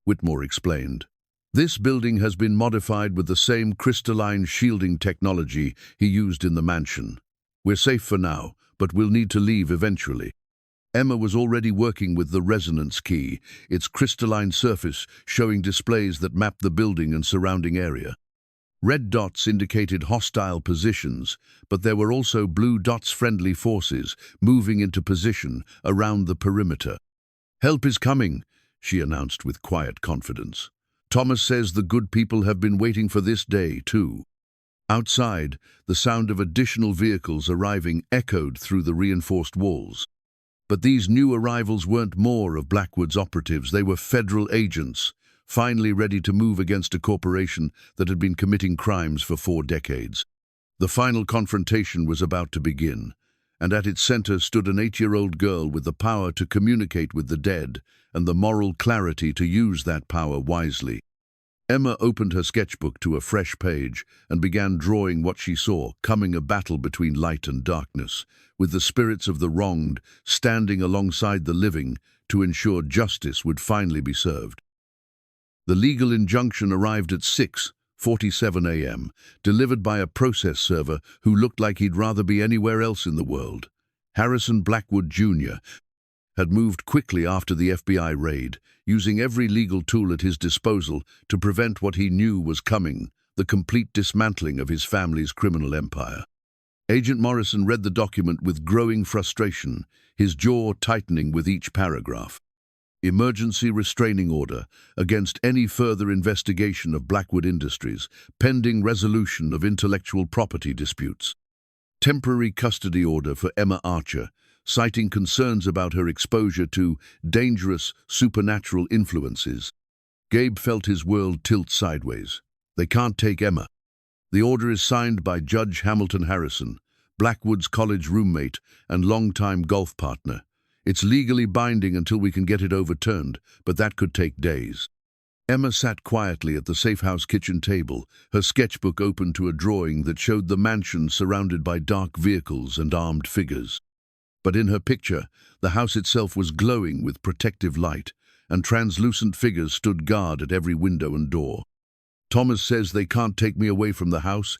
Whitmore explained. "This building has been modified with the same crystalline shielding technology he used in the mansion. We're safe for now, but we'll need to leave eventually." Emma was already working with the resonance key, its crystalline surface showing displays that mapped the building and surrounding area. Red dots indicated hostile positions, but there were also blue dots, friendly forces, moving into position around the perimeter. "Help is coming," she announced with quiet confidence. "Thomas says the good people have been waiting for this day, too." Outside, the sound of additional vehicles arriving echoed through the reinforced walls. But these new arrivals weren't more of Blackwood's operatives. They were federal agents, finally ready to move against a corporation that had been committing crimes for 4 decades. The final confrontation was about to begin, and at its center stood an 8-year-old girl with the power to communicate with the dead and the moral clarity to use that power wisely. Emma opened her sketchbook to a fresh page and began drawing what she saw, coming a battle between light and darkness, with the spirits of the wronged standing alongside the living to ensure justice would finally be served. The legal injunction arrived at 6:47 a.m., delivered by a process server who looked like he'd rather be anywhere else in the world. Harrison Blackwood, Jr. had moved quickly after the FBI raid, using every legal tool at his disposal to prevent what he knew was coming, the complete dismantling of his family's criminal empire. Agent Morrison read the document with growing frustration, his jaw tightening with each paragraph. Emergency restraining order against any further investigation of Blackwood Industries, pending resolution of intellectual property disputes. temporary custody order for Emma Archer, citing concerns about her exposure to dangerous supernatural influences. Gabe felt his world tilt sideways. They can't take Emma. The order is signed by Judge Hamilton Harrison, Blackwood's college roommate and longtime golf partner. It's legally binding until we can get it overturned, but that could take days. Emma sat quietly at the safe-house kitchen table, her sketchbook open to a drawing that showed the mansion surrounded by dark vehicles and armed figures. But in her picture, the house itself was glowing with protective light, and translucent figures stood guard at every window and door. "Thomas says they can't take me away from the house,"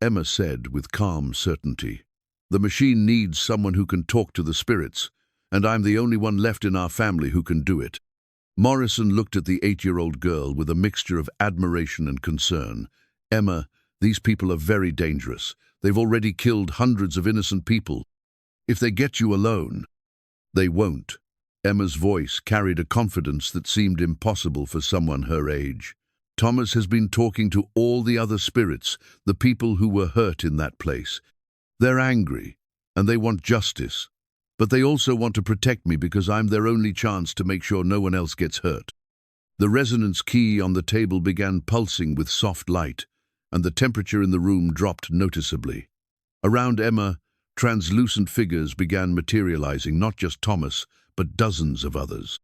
Emma said with calm certainty. "The machine needs someone who can talk to the spirits, and I'm the only one left in our family who can do it." Morrison looked at the 8-year-old girl with a mixture of admiration and concern. "Emma, these people are very dangerous. They've already killed hundreds of innocent people. If they get you alone..." "They won't." Emma's voice carried a confidence that seemed impossible for someone her age. "Thomas has been talking to all the other spirits, the people who were hurt in that place. They're angry, and they want justice. But they also want to protect me because I'm their only chance to make sure no one else gets hurt." The resonance key on the table began pulsing with soft light, and the temperature in the room dropped noticeably. Around Emma, translucent figures began materializing, not just Thomas, but dozens of others.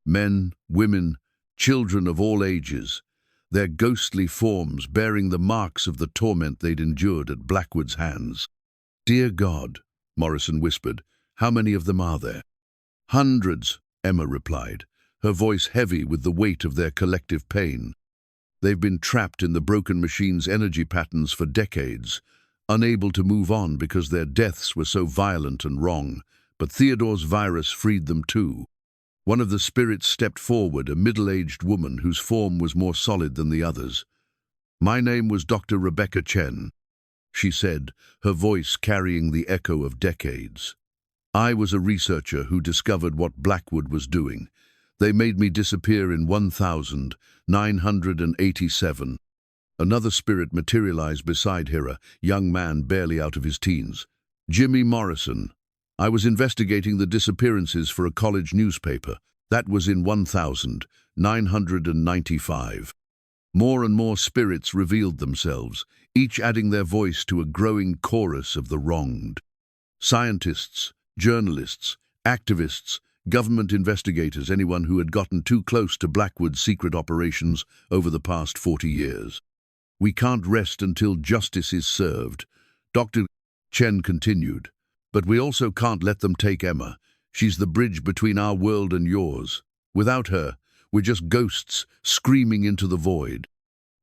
Men, women, children of all ages, their ghostly forms bearing the marks of the torment they'd endured at Blackwood's hands. "Dear God," Morrison whispered, "how many of them are there?" "Hundreds," Emma replied, her voice heavy with the weight of their collective pain. "They've been trapped in the broken machine's energy patterns for decades, unable to move on because their deaths were so violent and wrong, but Theodore's virus freed them too." One of the spirits stepped forward, a middle-aged woman whose form was more solid than the others. "My name was Dr. Rebecca Chen," she said, her voice carrying the echo of decades. "I was a researcher who discovered what Blackwood was doing. They made me disappear in 1987. Another spirit materialized beside her, a young man barely out of his teens. "Jimmy Morrison. I was investigating the disappearances for a college newspaper. That was in 1995. More and more spirits revealed themselves, each adding their voice to a growing chorus of the wronged. Scientists, journalists, activists, government investigators, anyone who had gotten too close to Blackwood's secret operations over the past 40 years. "We can't rest until justice is served," Dr. Chen continued. "But we also can't let them take Emma. She's the bridge between our world and yours. Without her, we're just ghosts screaming into the void."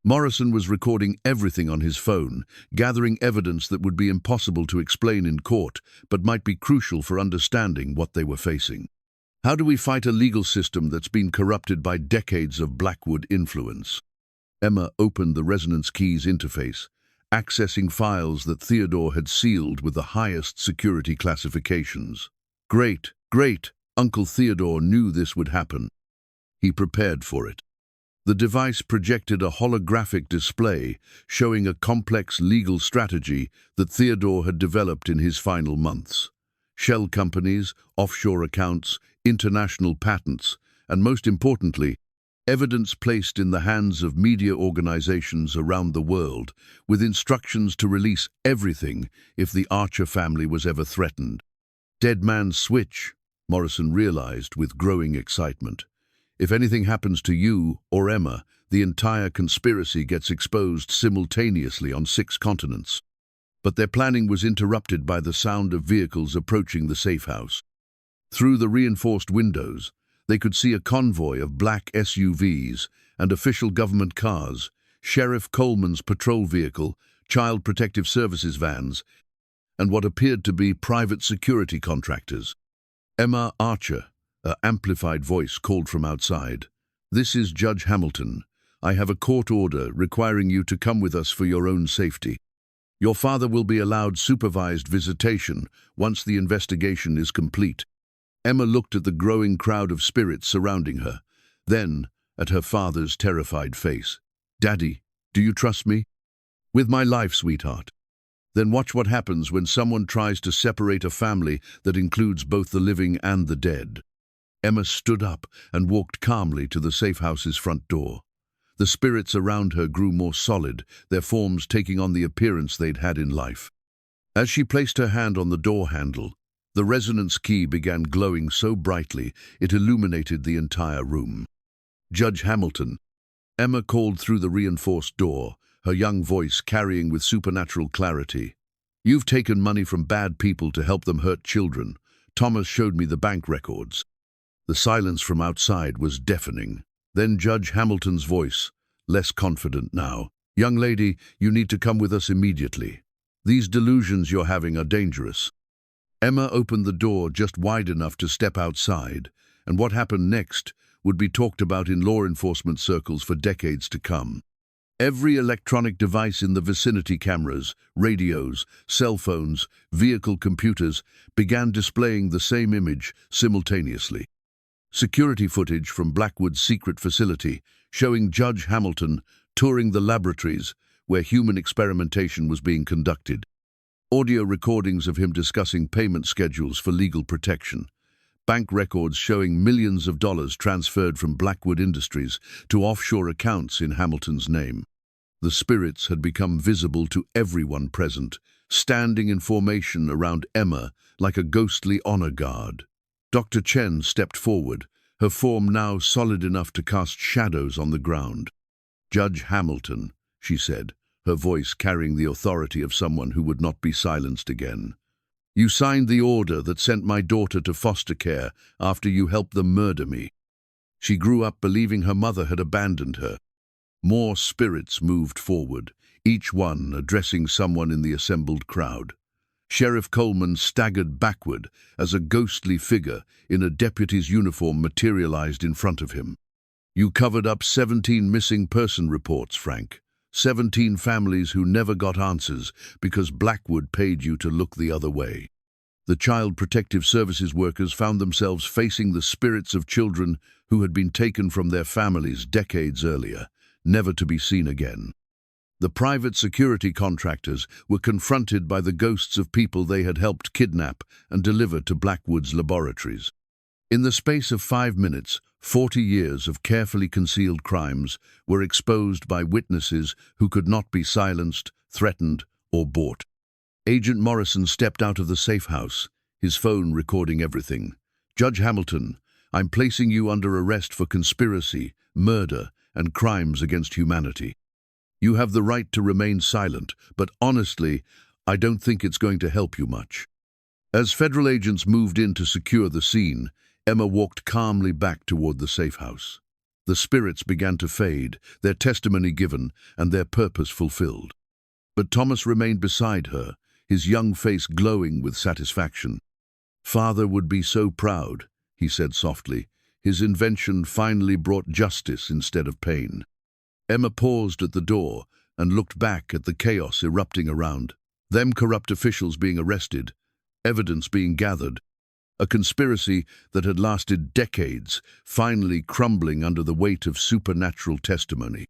Morrison was recording everything on his phone, gathering evidence that would be impossible to explain in court, but might be crucial for understanding what they were facing. "How do we fight a legal system that's been corrupted by decades of Blackwood influence?" Emma opened the Resonance Keys interface, accessing files that Theodore had sealed with the highest security classifications. Great, Uncle Theodore knew this would happen. He prepared for it. The device projected a holographic display showing a complex legal strategy that Theodore had developed in his final months. Shell companies, offshore accounts, international patents, and most importantly, evidence placed in the hands of media organizations around the world, with instructions to release everything if the Archer family was ever threatened. "Dead man's switch," Morrison realized with growing excitement. "If anything happens to you or Emma, the entire conspiracy gets exposed simultaneously on 6 continents. But their planning was interrupted by the sound of vehicles approaching the safe house. Through the reinforced windows, they could see a convoy of black SUVs and official government cars, Sheriff Coleman's patrol vehicle, Child Protective Services vans, and what appeared to be private security contractors. "Emma Archer," an amplified voice called from outside. "This is Judge Hamilton. I have a court order requiring you to come with us for your own safety. Your father will be allowed supervised visitation once the investigation is complete." Emma looked at the growing crowd of spirits surrounding her, then at her father's terrified face. "Daddy, do you trust me?" "With my life, sweetheart." Then watch what happens when someone tries to separate a family that includes both the living and the dead. Emma stood up and walked calmly to the safe house's front door. The spirits around her grew more solid, their forms taking on the appearance they'd had in life. As she placed her hand on the door handle, the resonance key began glowing so brightly it illuminated the entire room. "Judge Hamilton," Emma called through the reinforced door, her young voice carrying with supernatural clarity. "You've taken money from bad people to help them hurt children. Thomas showed me the bank records." The silence from outside was deafening. Then Judge Hamilton's voice, less confident now. "Young lady, you need to come with us immediately. These delusions you're having are dangerous." Emma opened the door just wide enough to step outside, and what happened next would be talked about in law enforcement circles for decades to come. Every electronic device in the vicinity, cameras, radios, cell phones, vehicle computers, began displaying the same image simultaneously. Security footage from Blackwood's secret facility showing Judge Hamilton touring the laboratories where human experimentation was being conducted. Audio recordings of him discussing payment schedules for legal protection. Bank records showing millions of dollars transferred from Blackwood Industries to offshore accounts in Hamilton's name. The spirits had become visible to everyone present, standing in formation around Emma like a ghostly honor guard. Dr. Chen stepped forward, her form now solid enough to cast shadows on the ground. "Judge Hamilton," she said, her voice carrying the authority of someone who would not be silenced again. "You signed the order that sent my daughter to foster care after you helped them murder me. She grew up believing her mother had abandoned her." More spirits moved forward, each one addressing someone in the assembled crowd. Sheriff Coleman staggered backward as a ghostly figure in a deputy's uniform materialized in front of him. "You covered up 17 missing person reports, Frank. 17 families who never got answers because Blackwood paid you to look the other way." The Child Protective Services workers found themselves facing the spirits of children who had been taken from their families decades earlier, never to be seen again. The private security contractors were confronted by the ghosts of people they had helped kidnap and deliver to Blackwood's laboratories. In the space of 5 minutes, 40 years of carefully concealed crimes were exposed by witnesses who could not be silenced, threatened, or bought. Agent Morrison stepped out of the safe house, his phone recording everything. "Judge Hamilton, I'm placing you under arrest for conspiracy, murder, and crimes against humanity. You have the right to remain silent, but honestly, I don't think it's going to help you much." As federal agents moved in to secure the scene, Emma walked calmly back toward the safe house. The spirits began to fade, their testimony given, and their purpose fulfilled. But Thomas remained beside her, his young face glowing with satisfaction. "Father would be so proud," he said softly. His invention finally brought justice instead of pain. Emma paused at the door and looked back at the chaos erupting around. Them corrupt officials being arrested, evidence being gathered, a conspiracy that had lasted decades, finally crumbling under the weight of supernatural testimony.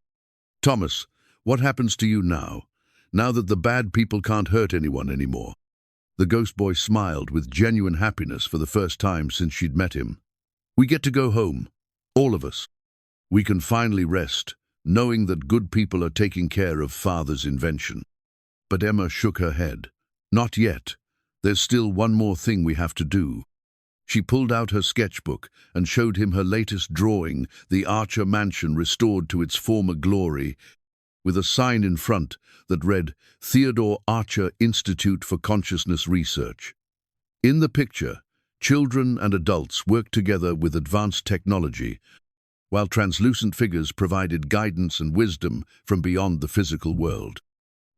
"Thomas, what happens to you now that the bad people can't hurt anyone anymore?" The ghost boy smiled with genuine happiness for the first time since she'd met him. "We get to go home, all of us. We can finally rest, knowing that good people are taking care of Father's invention." But Emma shook her head. "Not yet. There's still one more thing we have to do." She pulled out her sketchbook and showed him her latest drawing, the Archer mansion restored to its former glory, with a sign in front that read, "Theodore Archer Institute for Consciousness Research." In the picture, children and adults worked together with advanced technology, while translucent figures provided guidance and wisdom from beyond the physical world.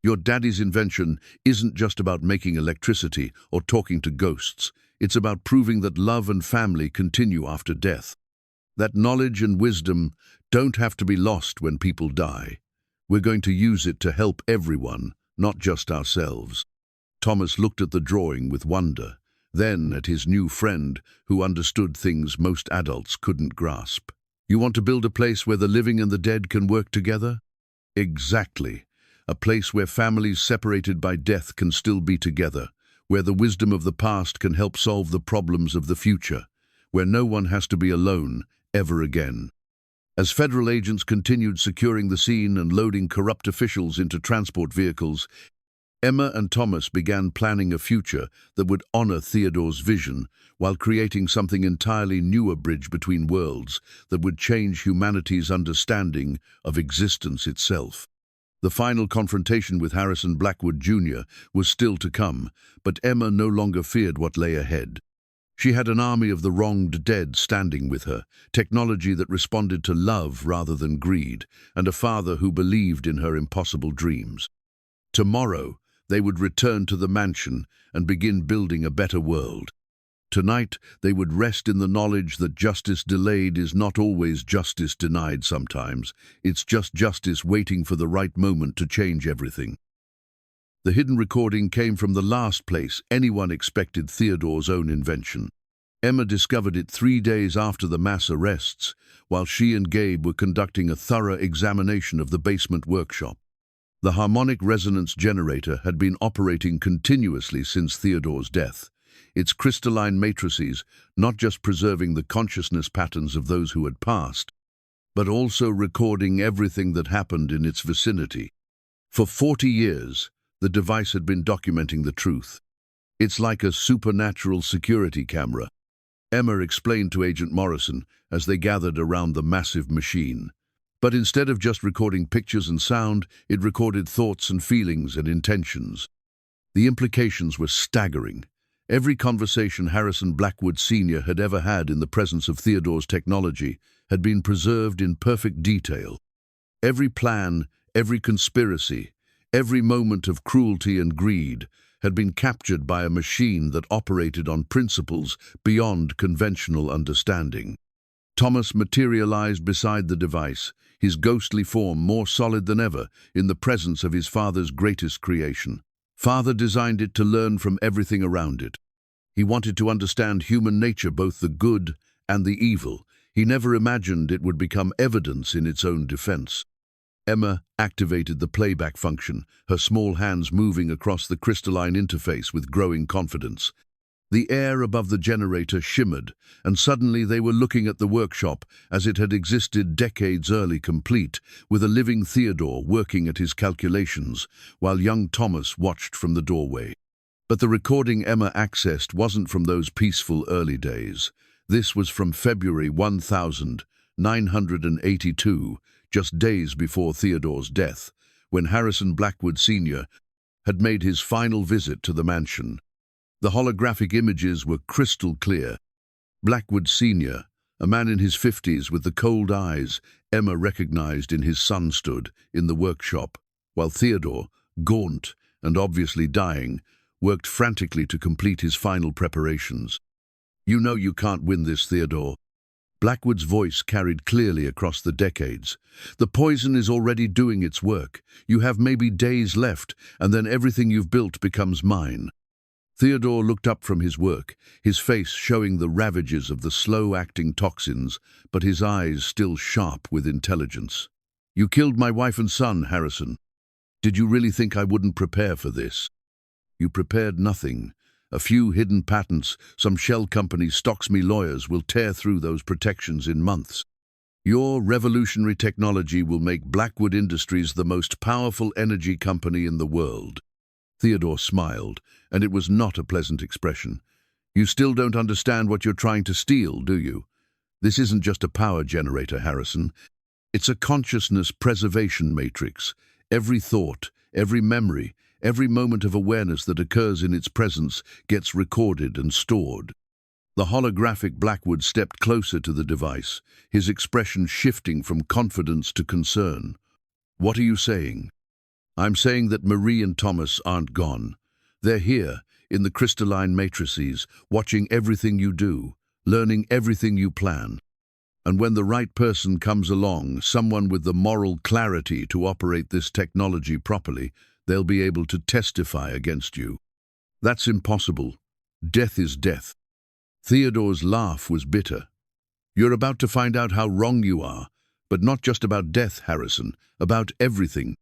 Your daddy's invention isn't just about making electricity or talking to ghosts. It's about proving that love and family continue after death. That knowledge and wisdom don't have to be lost when people die. We're going to use it to help everyone, not just ourselves. Thomas looked at the drawing with wonder, then at his new friend who understood things most adults couldn't grasp. "You want to build a place where the living and the dead can work together?" "Exactly. a place where families separated by death can still be together, where the wisdom of the past can help solve the problems of the future, where no one has to be alone ever again. As federal agents continued securing the scene and loading corrupt officials into transport vehicles, Emma and Thomas began planning a future that would honor Theodore's vision while creating something entirely new, a bridge between worlds that would change humanity's understanding of existence itself. The final confrontation with Harrison Blackwood Jr. was still to come, but Emma no longer feared what lay ahead. She had an army of the wronged dead standing with her, technology that responded to love rather than greed, and a father who believed in her impossible dreams. Tomorrow, they would return to the mansion and begin building a better world. Tonight, they would rest in the knowledge that justice delayed is not always justice denied sometimes. It's just justice waiting for the right moment to change everything. The hidden recording came from the last place anyone expected, Theodore's own invention. Emma discovered it 3 days after the mass arrests, while she and Gabe were conducting a thorough examination of the basement workshop. The harmonic resonance generator had been operating continuously since Theodore's death, its crystalline matrices not just preserving the consciousness patterns of those who had passed, but also recording everything that happened in its vicinity. For 40 years, the device had been documenting the truth. It's like a supernatural security camera, Emma explained to Agent Morrison as they gathered around the massive machine. But instead of just recording pictures and sound, it recorded thoughts and feelings and intentions. The implications were staggering. Every conversation Harrison Blackwood Sr. had ever had in the presence of Theodore's technology had been preserved in perfect detail. Every plan, every conspiracy, every moment of cruelty and greed had been captured by a machine that operated on principles beyond conventional understanding. Thomas materialized beside the device, his ghostly form more solid than ever in the presence of his father's greatest creation. Father designed it to learn from everything around it. He wanted to understand human nature, both the good and the evil. He never imagined it would become evidence in its own defense. Emma activated the playback function, her small hands moving across the crystalline interface with growing confidence. The air above the generator shimmered, and suddenly they were looking at the workshop as it had existed decades early, complete, with a living Theodore working at his calculations, while young Thomas watched from the doorway. But the recording Emma accessed wasn't from those peaceful early days. This was from February 1982, just days before Theodore's death, when Harrison Blackwood Sr. had made his final visit to the mansion. The holographic images were crystal clear. Blackwood Sr., a man in his 50s with the cold eyes Emma recognized in his son, stood in the workshop, while Theodore, gaunt and obviously dying, worked frantically to complete his final preparations. "You know you can't win this, Theodore." Blackwood's voice carried clearly across the decades. "The poison is already doing its work. You have maybe days left, and then everything you've built becomes mine." Theodore looked up from his work, his face showing the ravages of the slow-acting toxins, but his eyes still sharp with intelligence. "You killed my wife and son, Harrison. Did you really think I wouldn't prepare for this? You prepared nothing. A few hidden patents, some shell companies, stocks me lawyers will tear through those protections in months. Your revolutionary technology will make Blackwood Industries the most powerful energy company in the world." Theodore smiled, and it was not a pleasant expression. "You still don't understand what you're trying to steal, do you? This isn't just a power generator, Harrison. It's a consciousness preservation matrix. Every thought, every memory, every moment of awareness that occurs in its presence gets recorded and stored." The holographic Blackwood stepped closer to the device, his expression shifting from confidence to concern. "What are you saying?" "I'm saying that Marie and Thomas aren't gone. They're here, in the crystalline matrices, watching everything you do, learning everything you plan. And when the right person comes along, someone with the moral clarity to operate this technology properly, they'll be able to testify against you." "That's impossible. Death is death." Theodore's laugh was bitter. "You're about to find out how wrong you are, but not just about death, Harrison, about everything.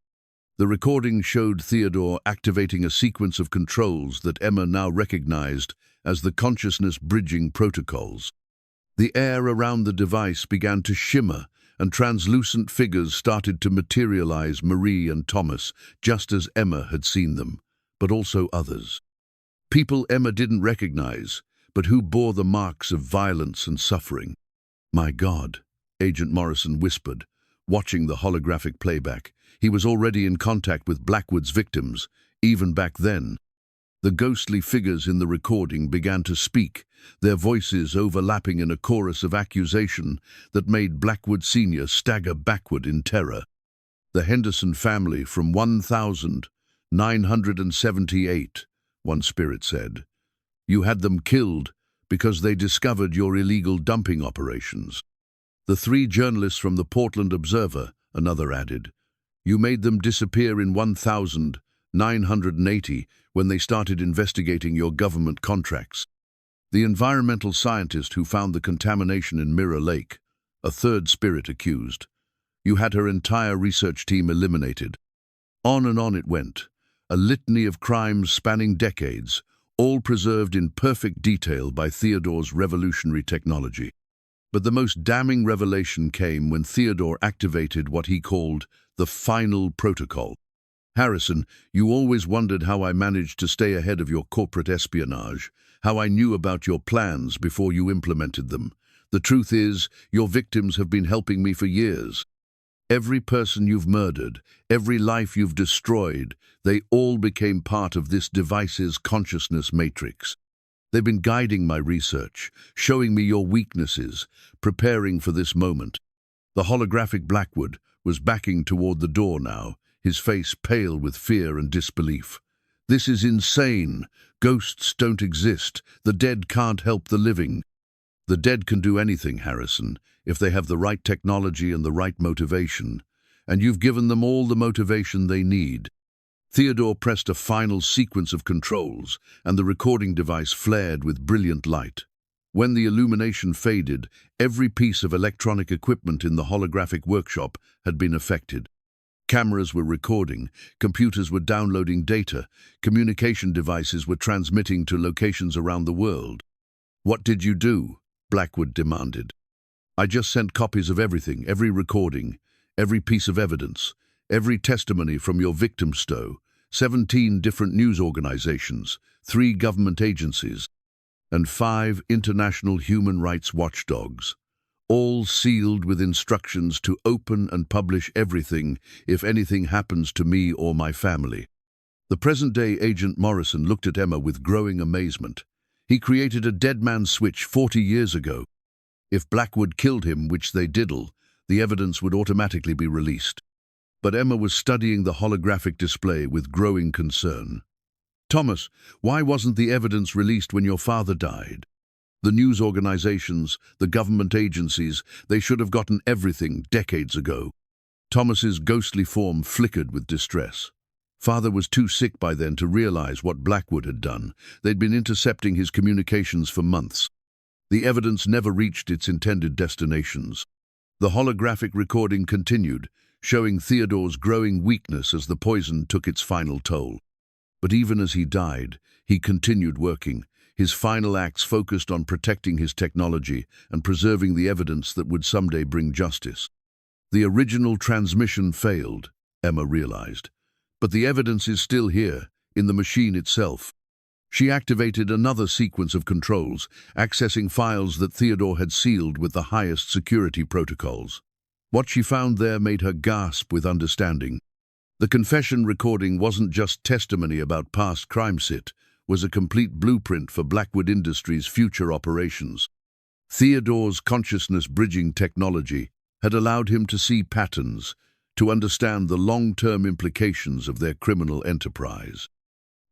The recording showed Theodore activating a sequence of controls that Emma now recognized as the consciousness-bridging protocols. The air around the device began to shimmer, and translucent figures started to materialize Marie and Thomas, just as Emma had seen them, but also others. People Emma didn't recognize, but who bore the marks of violence and suffering. "My God," Agent Morrison whispered, watching the holographic playback. He was already in contact with Blackwood's victims, even back then. The ghostly figures in the recording began to speak, their voices overlapping in a chorus of accusation that made Blackwood Sr. stagger backward in terror. "The Henderson family from 1978, one spirit said. "You had them killed because they discovered your illegal dumping operations." "The 3 journalists from the Portland Observer," another added. "You made them disappear in 1980 when they started investigating your government contracts." "The environmental scientist who found the contamination in Mirror Lake," a third spirit accused. "You had her entire research team eliminated." On and on it went, a litany of crimes spanning decades, all preserved in perfect detail by Theodore's revolutionary technology. But the most damning revelation came when Theodore activated what he called the final protocol. "Harrison, you always wondered how I managed to stay ahead of your corporate espionage, how I knew about your plans before you implemented them. The truth is, your victims have been helping me for years. Every person you've murdered, every life you've destroyed, they all became part of this device's consciousness matrix. They've been guiding my research, showing me your weaknesses, preparing for this moment." The holographic Blackwood was backing toward the door now, his face pale with fear and disbelief. "This is insane. Ghosts don't exist. The dead can't help the living." "The dead can do anything, Harrison, if they have the right technology and the right motivation. And you've given them all the motivation they need." Theodore pressed a final sequence of controls, and the recording device flared with brilliant light. When the illumination faded, every piece of electronic equipment in the holographic workshop had been affected. Cameras were recording, computers were downloading data, communication devices were transmitting to locations around the world. "What did you do?" Blackwood demanded. "I just sent copies of everything, every recording, every piece of evidence, every testimony from your victim stow, 17 different news organizations, 3 government agencies, and 5 international human rights watchdogs, all sealed with instructions to open and publish everything if anything happens to me or my family." The present-day Agent Morrison looked at Emma with growing amazement. He created a dead man's switch 40 years ago. If Blackwood killed him, which they diddle, the evidence would automatically be released. But Emma was studying the holographic display with growing concern. "Thomas, why wasn't the evidence released when your father died? The news organizations, the government agencies, they should have gotten everything decades ago." Thomas's ghostly form flickered with distress. Father was too sick by then to realize what Blackwood had done. They'd been intercepting his communications for months. The evidence never reached its intended destinations. The holographic recording continued, showing Theodore's growing weakness as the poison took its final toll. But even as he died, he continued working. His final acts focused on protecting his technology and preserving the evidence that would someday bring justice. The original transmission failed, Emma realized. But the evidence is still here, in the machine itself. She activated another sequence of controls, accessing files that Theodore had sealed with the highest security protocols. What she found there made her gasp with understanding. The confession recording wasn't just testimony about past crimes, it was a complete blueprint for Blackwood Industries' future operations. Theodore's consciousness-bridging technology had allowed him to see patterns, to understand the long-term implications of their criminal enterprise.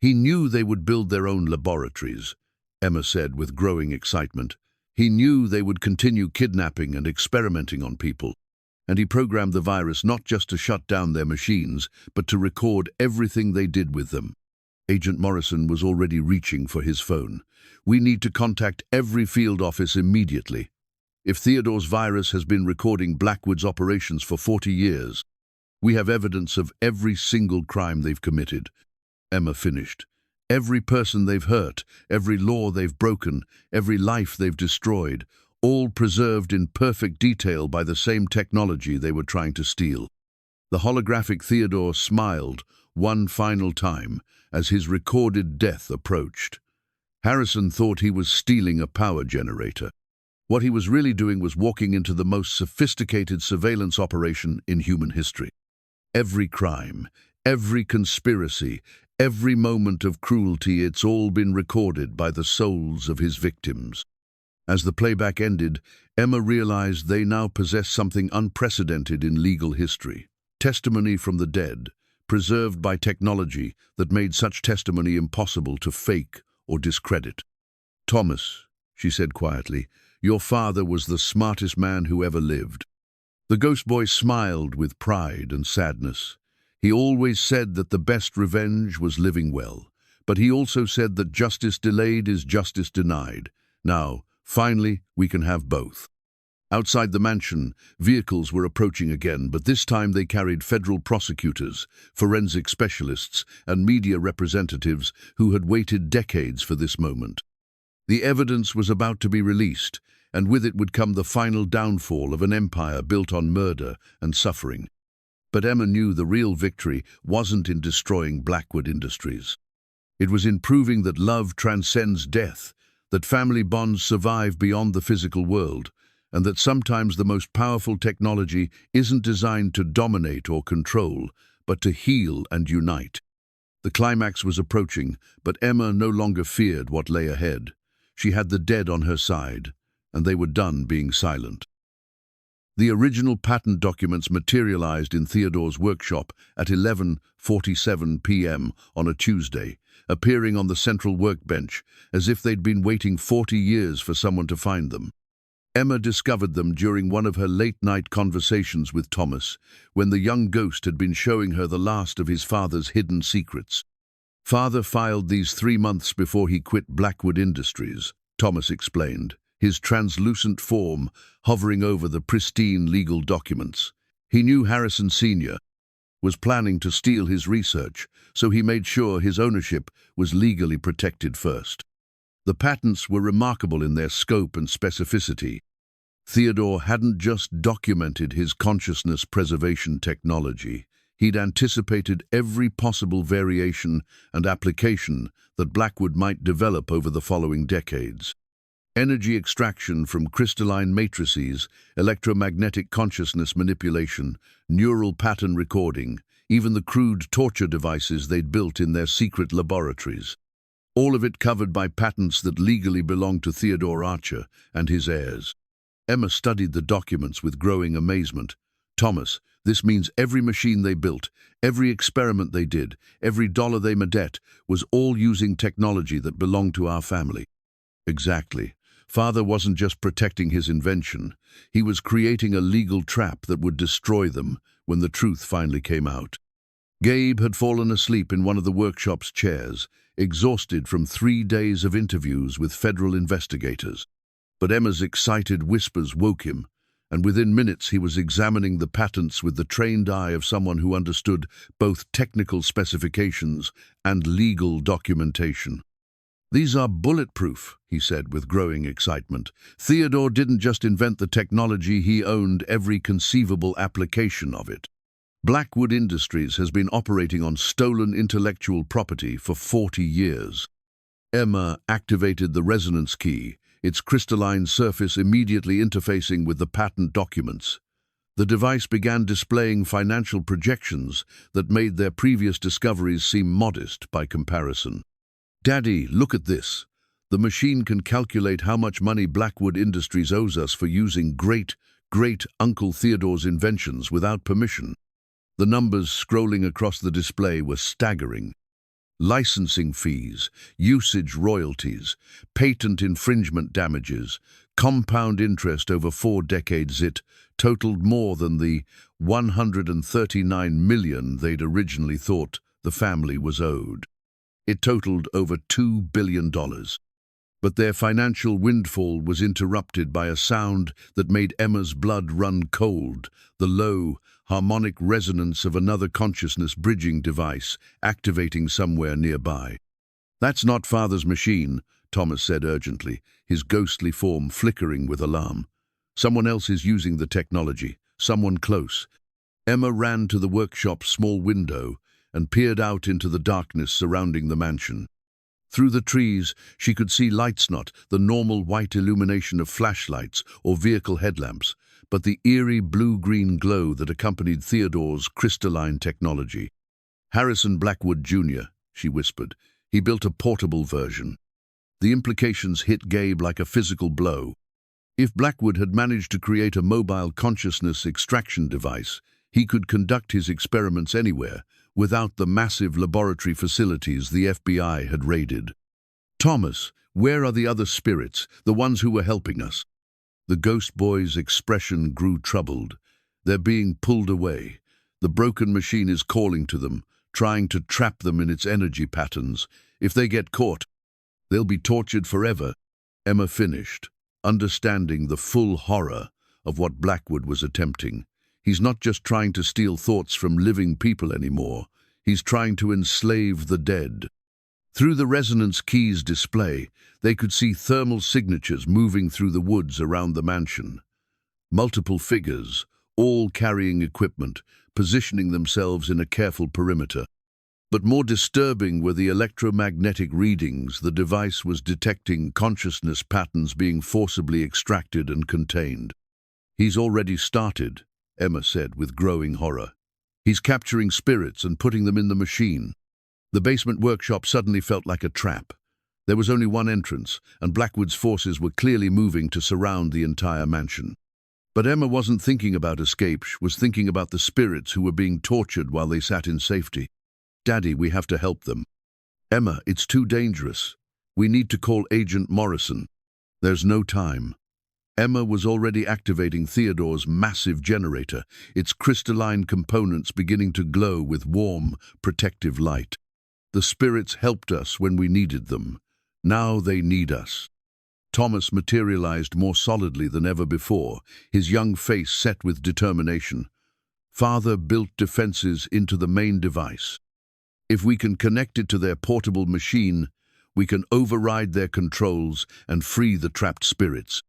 He knew they would build their own laboratories, Emma said with growing excitement. He knew they would continue kidnapping and experimenting on people. And he programmed the virus not just to shut down their machines, but to record everything they did with them. Agent Morrison was already reaching for his phone. "We need to contact every field office immediately. If Theodore's virus has been recording Blackwood's operations for 40 years, We have evidence of every single crime they've committed. Emma finished. Every person they've hurt, every law they've broken, every life they've destroyed, all preserved in perfect detail by the same technology they were trying to steal. The holographic Theodore smiled one final time as his recorded death approached. Harrison thought he was stealing a power generator. What he was really doing was walking into the most sophisticated surveillance operation in human history. Every crime, every conspiracy, every moment of cruelty, it's all been recorded by the souls of his victims. As the playback ended, Emma realized they now possessed something unprecedented in legal history. Testimony from the dead, preserved by technology that made such testimony impossible to fake or discredit. "Thomas," she said quietly, "your father was the smartest man who ever lived." The ghost boy smiled with pride and sadness. He always said that the best revenge was living well, but he also said that justice delayed is justice denied. Now, finally, we can have both. Outside the mansion, vehicles were approaching again, but this time they carried federal prosecutors, forensic specialists, and media representatives who had waited decades for this moment. The evidence was about to be released, and with it would come the final downfall of an empire built on murder and suffering. But Emma knew the real victory wasn't in destroying Blackwood Industries. It was in proving that love transcends death, that family bonds survive beyond the physical world, and that sometimes the most powerful technology isn't designed to dominate or control, but to heal and unite. The climax was approaching, but Emma no longer feared what lay ahead. She had the dead on her side, and they were done being silent. The original patent documents materialized in Theodore's workshop at 11:47 p.m. on a Tuesday, appearing on the central workbench as if they'd been waiting 40 years for someone to find them. Emma discovered them during one of her late-night conversations with Thomas, when the young ghost had been showing her the last of his father's hidden secrets. "Father filed these 3 months before he quit Blackwood Industries," Thomas explained, his translucent form hovering over the pristine legal documents. He knew Harrison Sr. was planning to steal his research, so he made sure his ownership was legally protected first. The patents were remarkable in their scope and specificity. Theodore hadn't just documented his consciousness preservation technology. He'd anticipated every possible variation and application that Blackwood might develop over the following decades. Energy extraction from crystalline matrices, electromagnetic consciousness manipulation, neural pattern recording, even the crude torture devices they'd built in their secret laboratories. All of it covered by patents that legally belonged to Theodore Archer and his heirs. Emma studied the documents with growing amazement. "Thomas, this means every machine they built, every experiment they did, every dollar they made was all using technology that belonged to our family." "Exactly. Father wasn't just protecting his invention. He was creating a legal trap that would destroy them when the truth finally came out." Gabe had fallen asleep in one of the workshop's chairs, exhausted from 3 days of interviews with federal investigators. But Emma's excited whispers woke him, and within minutes he was examining the patents with the trained eye of someone who understood both technical specifications and legal documentation. "These are bulletproof," he said with growing excitement. "Theodore didn't just invent the technology, he owned every conceivable application of it. Blackwood Industries has been operating on stolen intellectual property for 40 years. Emma activated the resonance key, its crystalline surface immediately interfacing with the patent documents. The device began displaying financial projections that made their previous discoveries seem modest by comparison. "Daddy, look at this. The machine can calculate how much money Blackwood Industries owes us for using great-great-uncle Theodore's inventions without permission." The numbers scrolling across the display were staggering. Licensing fees, usage royalties, patent infringement damages, compound interest over 4 decades. It totaled more than the $139 million they'd originally thought the family was owed. It totaled over $2 billion. But their financial windfall was interrupted by a sound that made Emma's blood run cold, the low, harmonic resonance of another consciousness bridging device activating somewhere nearby. "That's not Father's machine," Thomas said urgently, his ghostly form flickering with alarm. "Someone else is using the technology, someone close." Emma ran to the workshop's small window and peered out into the darkness surrounding the mansion. Through the trees, she could see lights, not the normal white illumination of flashlights or vehicle headlamps, but the eerie blue-green glow that accompanied Theodore's crystalline technology. "Harrison Blackwood, Jr.," she whispered. "He built a portable version." The implications hit Gabe like a physical blow. If Blackwood had managed to create a mobile consciousness extraction device, he could conduct his experiments anywhere, without the massive laboratory facilities the FBI had raided. "Thomas, where are the other spirits, the ones who were helping us?" The ghost boy's expression grew troubled. "They're being pulled away. The broken machine is calling to them, trying to trap them in its energy patterns. If they get caught, they'll be tortured forever." Emma finished, understanding the full horror of what Blackwood was attempting. He's not just trying to steal thoughts from living people anymore. He's trying to enslave the dead. Through the resonance keys display, they could see thermal signatures moving through the woods around the mansion. Multiple figures, all carrying equipment, positioning themselves in a careful perimeter. But more disturbing were the electromagnetic readings the device was detecting, consciousness patterns being forcibly extracted and contained. "He's already started," Emma said with growing horror. "He's capturing spirits and putting them in the machine." The basement workshop suddenly felt like a trap. There was only one entrance, and Blackwood's forces were clearly moving to surround the entire mansion. But Emma wasn't thinking about escape, she was thinking about the spirits who were being tortured while they sat in safety. "Daddy, we have to help them." "Emma, it's too dangerous. We need to call Agent Morrison." "There's no time." Emma was already activating Theodore's massive generator, its crystalline components beginning to glow with warm, protective light. "The spirits helped us when we needed them. Now they need us." Thomas materialized more solidly than ever before, his young face set with determination. "Father built defenses into the main device. If we can connect it to their portable machine, we can override their controls and free the trapped spirits."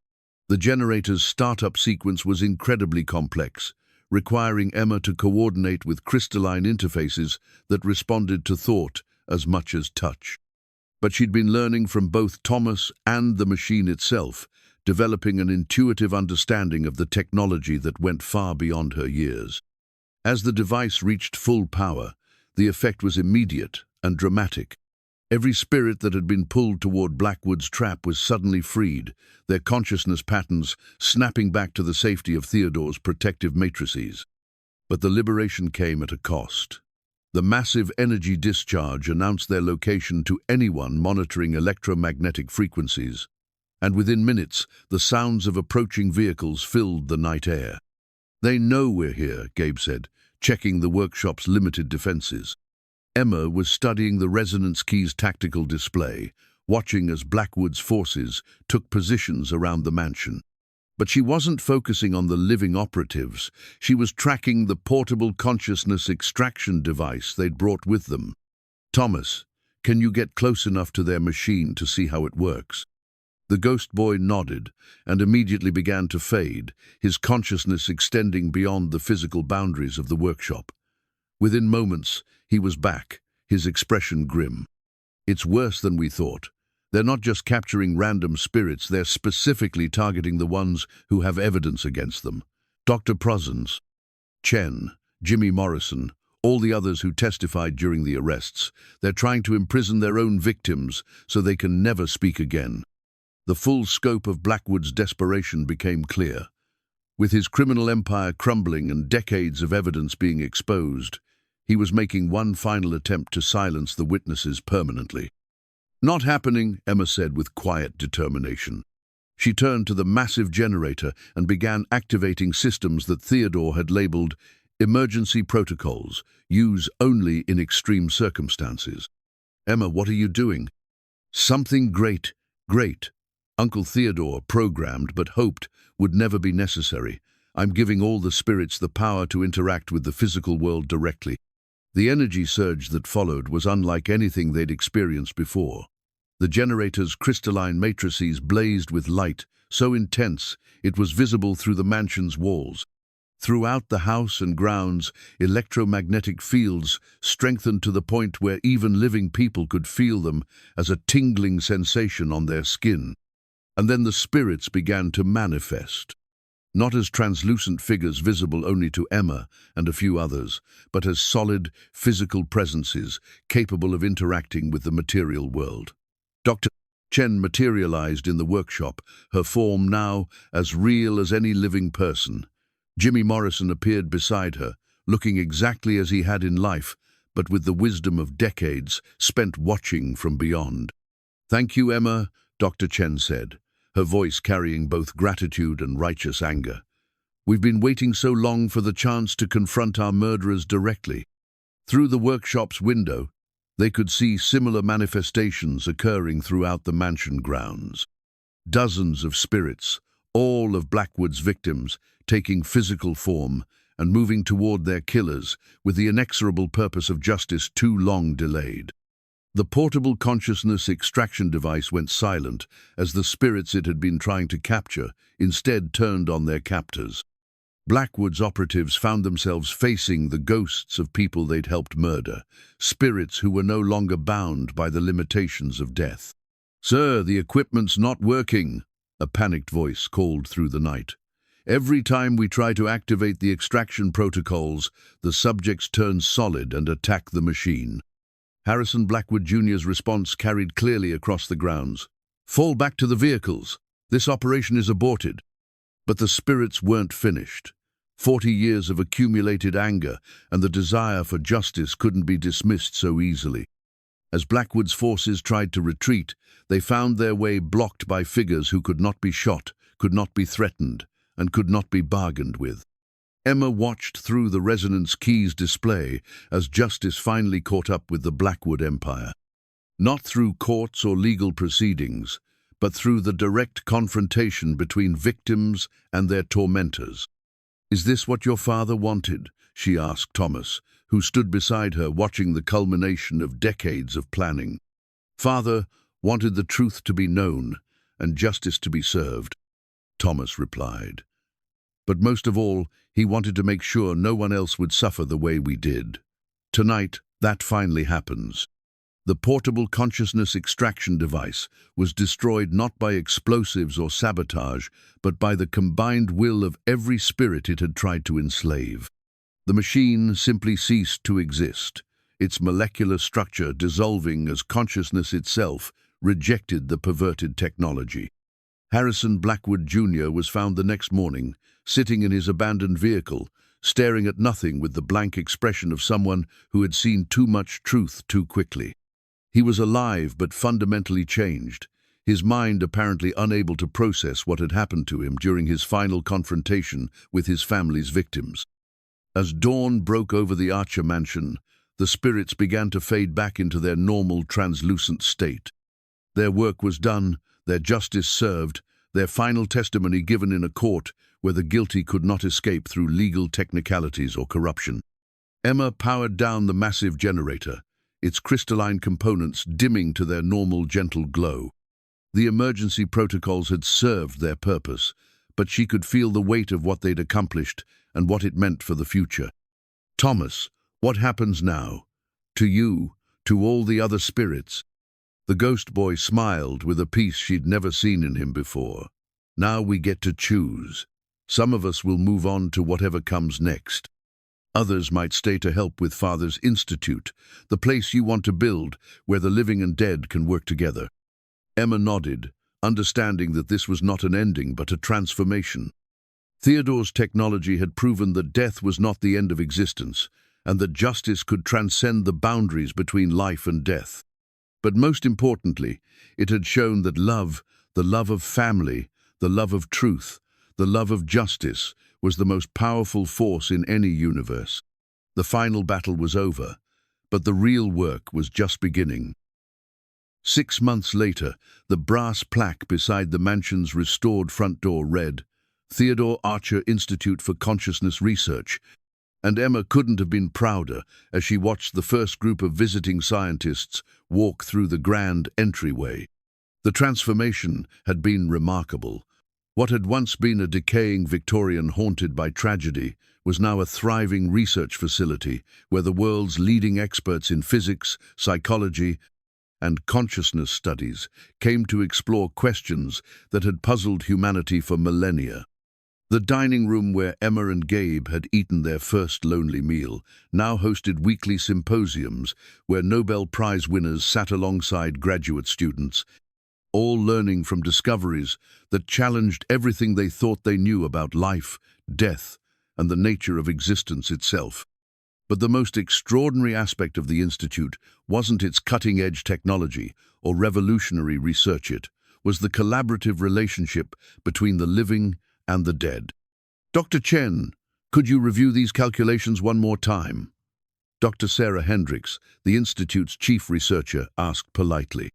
The generator's startup sequence was incredibly complex, requiring Emma to coordinate with crystalline interfaces that responded to thought as much as touch. But she'd been learning from both Thomas and the machine itself, developing an intuitive understanding of the technology that went far beyond her years. As the device reached full power, the effect was immediate and dramatic. Every spirit that had been pulled toward Blackwood's trap was suddenly freed, their consciousness patterns snapping back to the safety of Theodore's protective matrices. But the liberation came at a cost. The massive energy discharge announced their location to anyone monitoring electromagnetic frequencies, and within minutes, the sounds of approaching vehicles filled the night air. "They know we're here," Gabe said, checking the workshop's limited defenses. Emma was studying the resonance key's tactical display, watching as Blackwood's forces took positions around the mansion. But she wasn't focusing on the living operatives. She was tracking the portable consciousness extraction device they'd brought with them. "Thomas, can you get close enough to their machine to see how it works?" The ghost boy nodded and immediately began to fade, his consciousness extending beyond the physical boundaries of the workshop. Within moments, he was back, his expression grim. "It's worse than we thought. They're not just capturing random spirits, they're specifically targeting the ones who have evidence against them. Dr. Prozens, Chen, Jimmy Morrison, all the others who testified during the arrests. They're trying to imprison their own victims so they can never speak again." The full scope of Blackwood's desperation became clear. With his criminal empire crumbling and decades of evidence being exposed, he was making one final attempt to silence the witnesses permanently. "Not happening," Emma said with quiet determination. She turned to the massive generator and began activating systems that Theodore had labeled emergency protocols, use only in extreme circumstances. "Emma, what are you doing?" "Something great," Great. Uncle Theodore, programmed but hoped would never be necessary. I'm giving all the spirits the power to interact with the physical world directly. The energy surge that followed was unlike anything they'd experienced before. The generator's crystalline matrices blazed with light, so intense it was visible through the mansion's walls. Throughout the house and grounds, electromagnetic fields strengthened to the point where even living people could feel them as a tingling sensation on their skin. And then the spirits began to manifest. Not as translucent figures visible only to Emma and a few others, but as solid, physical presences capable of interacting with the material world. Dr. Chen materialized in the workshop, her form now as real as any living person. Jimmy Morrison appeared beside her, looking exactly as he had in life, but with the wisdom of decades spent watching from beyond. "Thank you, Emma," Dr. Chen said, her voice carrying both gratitude and righteous anger. "We've been waiting so long for the chance to confront our murderers directly." Through the workshop's window, they could see similar manifestations occurring throughout the mansion grounds. Dozens of spirits, all of Blackwood's victims, taking physical form and moving toward their killers with the inexorable purpose of justice too long delayed. The portable consciousness extraction device went silent as the spirits it had been trying to capture instead turned on their captors. Blackwood's operatives found themselves facing the ghosts of people they'd helped murder, spirits who were no longer bound by the limitations of death. "Sir, the equipment's not working," a panicked voice called through the night. "Every time we try to activate the extraction protocols, the subjects turn solid and attack the machine." Harrison Blackwood Jr.'s response carried clearly across the grounds. "Fall back to the vehicles. This operation is aborted." But the spirits weren't finished. 40 years of accumulated anger and the desire for justice couldn't be dismissed so easily. As Blackwood's forces tried to retreat, they found their way blocked by figures who could not be shot, could not be threatened, and could not be bargained with. Emma watched through the resonance keys display as justice finally caught up with the Blackwood Empire. Not through courts or legal proceedings, but through the direct confrontation between victims and their tormentors. "Is this what your father wanted?" she asked Thomas, who stood beside her watching the culmination of decades of planning. "Father wanted the truth to be known and justice to be served," Thomas replied. "But most of all, he wanted to make sure no one else would suffer the way we did. Tonight, that finally happens." The portable consciousness extraction device was destroyed not by explosives or sabotage, but by the combined will of every spirit it had tried to enslave. The machine simply ceased to exist, its molecular structure dissolving as consciousness itself rejected the perverted technology. Harrison Blackwood Jr. was found the next morning, sitting in his abandoned vehicle, staring at nothing with the blank expression of someone who had seen too much truth too quickly. He was alive but fundamentally changed, his mind apparently unable to process what had happened to him during his final confrontation with his family's victims. As dawn broke over the Archer mansion, the spirits began to fade back into their normal translucent state. Their work was done, their justice served, their final testimony given in a court where the guilty could not escape through legal technicalities or corruption. Emma powered down the massive generator, its crystalline components dimming to their normal gentle glow. The emergency protocols had served their purpose, but she could feel the weight of what they'd accomplished and what it meant for the future. "Thomas, what happens now? To you, to all the other spirits?" The ghost boy smiled with a peace she'd never seen in him before. "Now we get to choose. Some of us will move on to whatever comes next. Others might stay to help with Father's Institute, the place you want to build where the living and dead can work together." Emma nodded, understanding that this was not an ending but a transformation. Theodore's technology had proven that death was not the end of existence, and that justice could transcend the boundaries between life and death. But most importantly, it had shown that love, the love of family, the love of truth, the love of justice, was the most powerful force in any universe. The final battle was over, but the real work was just beginning. 6 months later, the brass plaque beside the mansion's restored front door read, Theodore Archer Institute for Consciousness Research, and Emma couldn't have been prouder as she watched the first group of visiting scientists walk through the grand entryway. The transformation had been remarkable. What had once been a decaying Victorian haunted by tragedy was now a thriving research facility where the world's leading experts in physics, psychology, and consciousness studies came to explore questions that had puzzled humanity for millennia. The dining room where Emma and Gabe had eaten their first lonely meal now hosted weekly symposiums where Nobel Prize winners sat alongside graduate students, all learning from discoveries that challenged everything they thought they knew about life, death, and the nature of existence itself. But the most extraordinary aspect of the Institute wasn't its cutting-edge technology or revolutionary research. It was the collaborative relationship between the living and the dead. Dr. Chen, could you review these calculations one more time? Dr. Sarah Hendricks, the Institute's chief researcher, asked politely.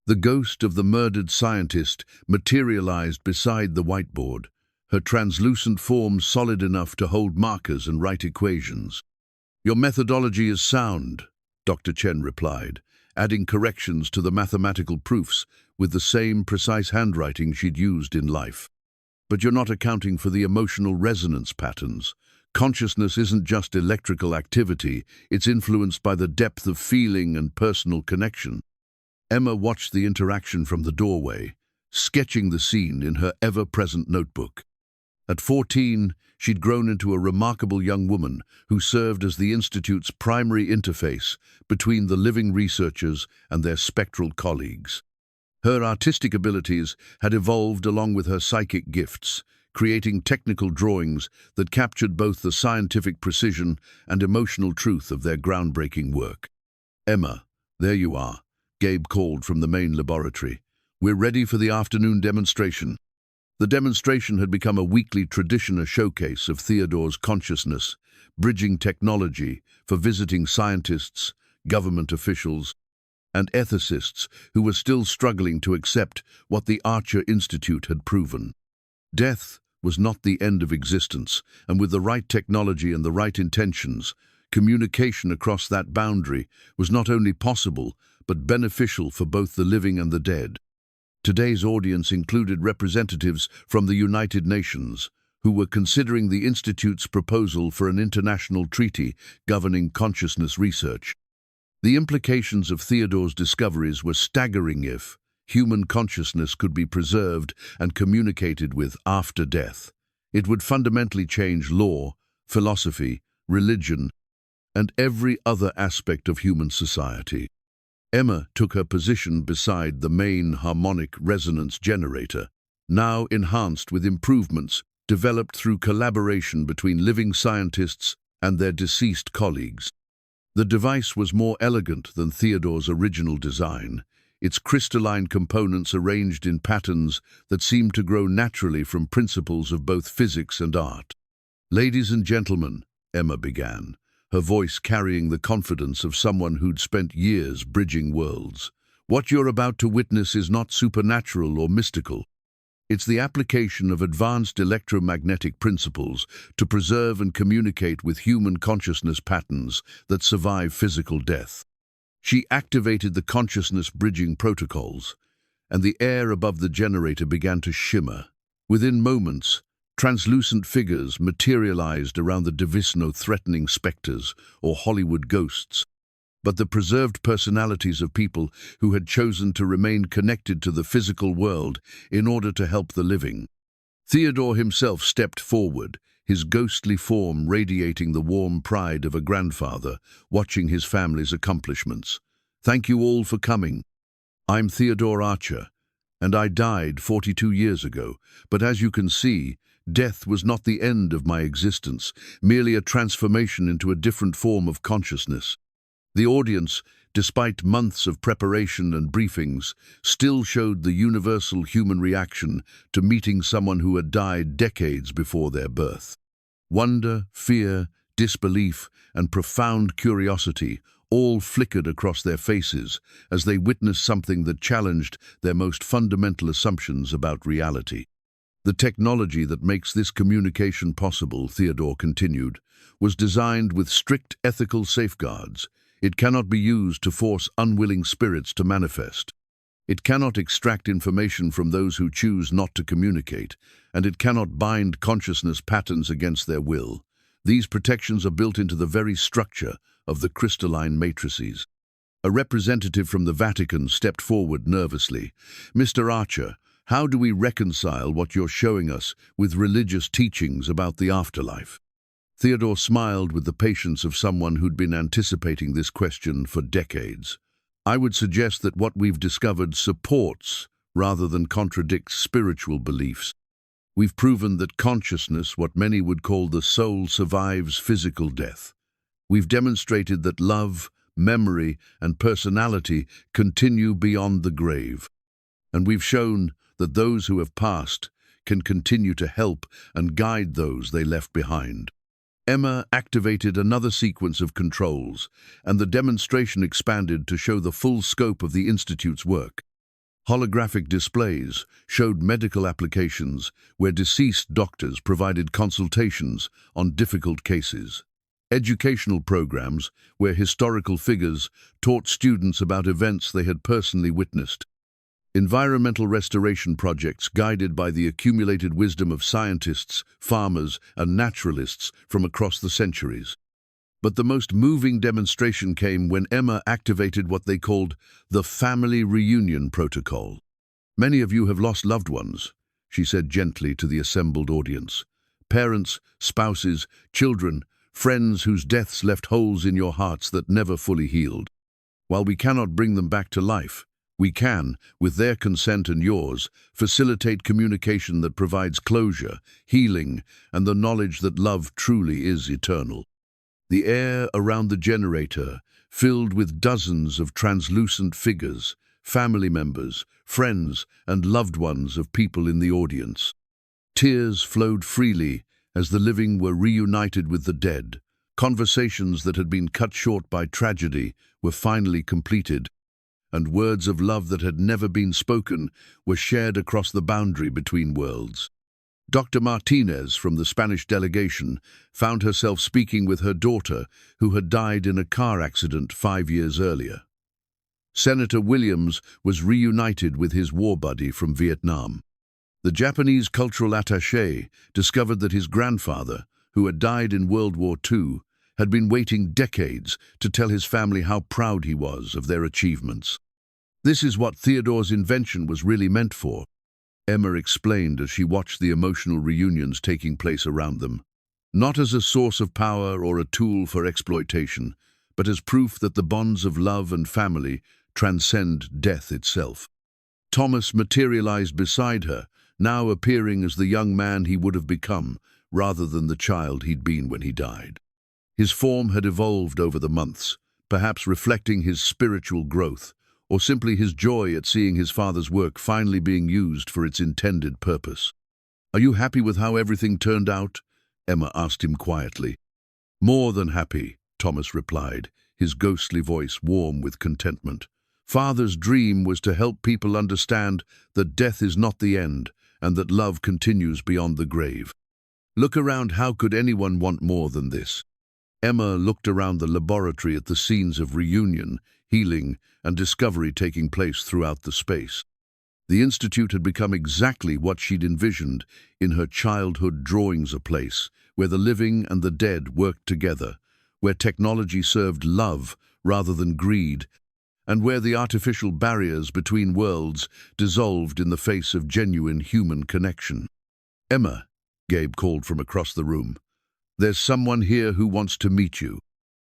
The ghost of the murdered scientist materialized beside the whiteboard, her translucent form solid enough to hold markers and write equations. Your methodology is sound, Dr. Chen replied, adding corrections to the mathematical proofs with the same precise handwriting she'd used in life. But you're not accounting for the emotional resonance patterns. Consciousness isn't just electrical activity, it's influenced by the depth of feeling and personal connection. Emma watched the interaction from the doorway, sketching the scene in her ever-present notebook. At 14, she'd grown into a remarkable young woman who served as the Institute's primary interface between the living researchers and their spectral colleagues. Her artistic abilities had evolved along with her psychic gifts, creating technical drawings that captured both the scientific precision and emotional truth of their groundbreaking work. Emma, there you are, Gabe called from the main laboratory. We're ready for the afternoon demonstration. The demonstration had become a weekly tradition, a showcase of Theodore's consciousness, bridging technology for visiting scientists, government officials, and ethicists who were still struggling to accept what the Archer Institute had proven. Death was not the end of existence, and with the right technology and the right intentions, communication across that boundary was not only possible, but beneficial for both the living and the dead. Today's audience included representatives from the United Nations, who were considering the Institute's proposal for an international treaty governing consciousness research. The implications of Theodore's discoveries were staggering. If human consciousness could be preserved and communicated with after death, it would fundamentally change law, philosophy, religion, and every other aspect of human society. Emma took her position beside the main harmonic resonance generator, now enhanced with improvements developed through collaboration between living scientists and their deceased colleagues. The device was more elegant than Theodore's original design, its crystalline components arranged in patterns that seemed to grow naturally from principles of both physics and art. Ladies and gentlemen, Emma began, her voice carrying the confidence of someone who'd spent years bridging worlds. What you're about to witness is not supernatural or mystical. It's the application of advanced electromagnetic principles to preserve and communicate with human consciousness patterns that survive physical death. She activated the consciousness bridging protocols, and the air above the generator began to shimmer. Within moments, translucent figures materialized around the threatening specters or Hollywood ghosts, but the preserved personalities of people who had chosen to remain connected to the physical world in order to help the living. Theodore himself stepped forward, his ghostly form radiating the warm pride of a grandfather watching his family's accomplishments. Thank you all for coming. I'm Theodore Archer, and I died 42 years ago, but as you can see, death was not the end of my existence, merely a transformation into a different form of consciousness. The audience, despite months of preparation and briefings, still showed the universal human reaction to meeting someone who had died decades before their birth. Wonder, fear, disbelief, and profound curiosity all flickered across their faces as they witnessed something that challenged their most fundamental assumptions about reality. The technology that makes this communication possible, Theodore continued, was designed with strict ethical safeguards. It cannot be used to force unwilling spirits to manifest. It cannot extract information from those who choose not to communicate, and it cannot bind consciousness patterns against their will. These protections are built into the very structure of the crystalline matrices. A representative from the Vatican stepped forward nervously. "Mr. Archer, how do we reconcile what you're showing us with religious teachings about the afterlife?" Theodore smiled with the patience of someone who'd been anticipating this question for decades. "I would suggest that what we've discovered supports rather than contradicts spiritual beliefs. We've proven that consciousness, what many would call the soul, survives physical death. We've demonstrated that love, memory, and personality continue beyond the grave. And we've shown that those who have passed can continue to help and guide those they left behind." Emma activated another sequence of controls, and the demonstration expanded to show the full scope of the Institute's work. Holographic displays showed medical applications where deceased doctors provided consultations on difficult cases. Educational programs where historical figures taught students about events they had personally witnessed. Environmental restoration projects guided by the accumulated wisdom of scientists, farmers, and naturalists from across the centuries. But the most moving demonstration came when Emma activated what they called the Family Reunion Protocol. "Many of you have lost loved ones," she said gently to the assembled audience. "Parents, spouses, children, friends whose deaths left holes in your hearts that never fully healed. While we cannot bring them back to life, we can, with their consent and yours, facilitate communication that provides closure, healing, and the knowledge that love truly is eternal." The air around the generator filled with dozens of translucent figures, family members, friends, and loved ones of people in the audience. Tears flowed freely as the living were reunited with the dead. Conversations that had been cut short by tragedy were finally completed, and words of love that had never been spoken were shared across the boundary between worlds. Dr. Martinez from the Spanish delegation found herself speaking with her daughter, who had died in a car accident 5 years earlier. Senator Williams was reunited with his war buddy from Vietnam. The Japanese cultural attaché discovered that his grandfather, who had died in World War II, had been waiting decades to tell his family how proud he was of their achievements. "This is what Theodore's invention was really meant for," Emma explained as she watched the emotional reunions taking place around them. "Not as a source of power or a tool for exploitation, but as proof that the bonds of love and family transcend death itself." Thomas materialized beside her, now appearing as the young man he would have become, rather than the child he'd been when he died. His form had evolved over the months, perhaps reflecting his spiritual growth, or simply his joy at seeing his father's work finally being used for its intended purpose. "Are you happy with how everything turned out?" Emma asked him quietly. "More than happy," Thomas replied, his ghostly voice warm with contentment. "Father's dream was to help people understand that death is not the end and that love continues beyond the grave. Look around, how could anyone want more than this?" Emma looked around the laboratory at the scenes of reunion, healing, and discovery taking place throughout the space. The Institute had become exactly what she'd envisioned in her childhood drawings, a place where the living and the dead worked together, where technology served love rather than greed, and where the artificial barriers between worlds dissolved in the face of genuine human connection. "Emma," Gabe called from across the room, "there's someone here who wants to meet you."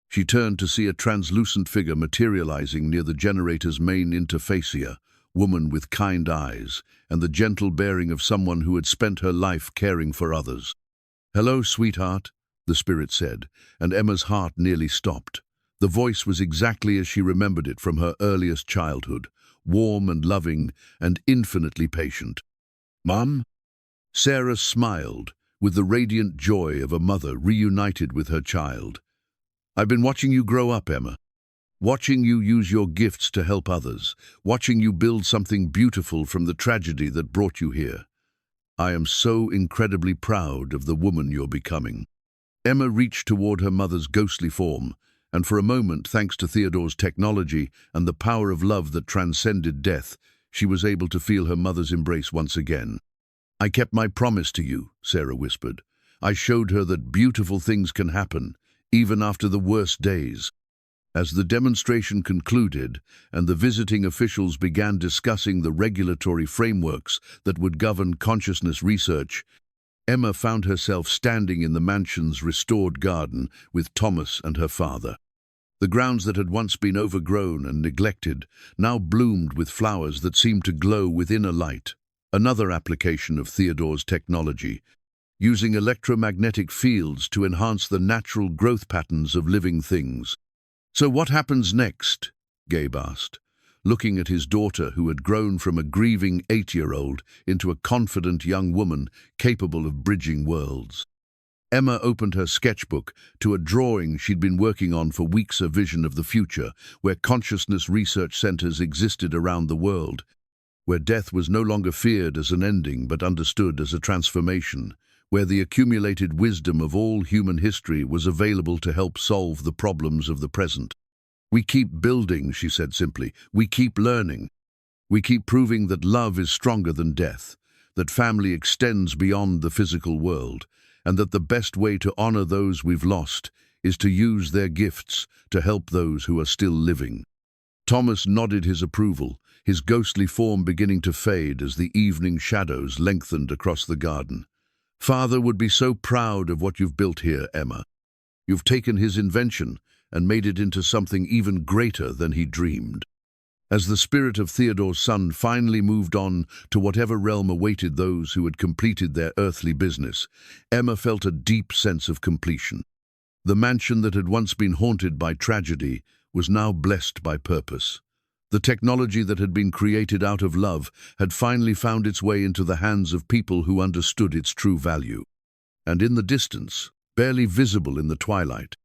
She turned to see a translucent figure materializing near the generator's main interfacia, woman with kind eyes and the gentle bearing of someone who had spent her life caring for others. "Hello, sweetheart," the spirit said, and Emma's heart nearly stopped. The voice was exactly as she remembered it from her earliest childhood, warm and loving and infinitely patient. "Mom?" Sarah smiled, with the radiant joy of a mother reunited with her child. "I've been watching you grow up, Emma. watching you use your gifts to help others, watching you build something beautiful from the tragedy that brought you here. I am so incredibly proud of the woman you're becoming." Emma reached toward her mother's ghostly form, and for a moment, thanks to Theodore's technology and the power of love that transcended death, she was able to feel her mother's embrace once again. "I kept my promise to you," Sarah whispered. "I showed her that beautiful things can happen, even after the worst days." As the demonstration concluded and the visiting officials began discussing the regulatory frameworks that would govern consciousness research, Emma found herself standing in the mansion's restored garden with Thomas and her father. The grounds that had once been overgrown and neglected now bloomed with flowers that seemed to glow with inner light. Another application of Theodore's technology, using electromagnetic fields to enhance the natural growth patterns of living things. "So what happens next?" Gabe asked, looking at his daughter who had grown from a grieving 8-year-old into a confident young woman capable of bridging worlds. Emma opened her sketchbook to a drawing she'd been working on for weeks, a vision of the future, where consciousness research centers existed around the world, where death was no longer feared as an ending but understood as a transformation, where the accumulated wisdom of all human history was available to help solve the problems of the present. "We keep building," she said simply. "We keep learning. We keep proving that love is stronger than death, that family extends beyond the physical world, and that the best way to honor those we've lost is to use their gifts to help those who are still living." Thomas nodded his approval, his ghostly form beginning to fade as the evening shadows lengthened across the garden. "Father would be so proud of what you've built here, Emma. You've taken his invention and made it into something even greater than he dreamed." As the spirit of Theodore's son finally moved on to whatever realm awaited those who had completed their earthly business, Emma felt a deep sense of completion. The mansion that had once been haunted by tragedy was now blessed by purpose. The technology that had been created out of love had finally found its way into the hands of people who understood its true value. And in the distance, barely visible in the twilight,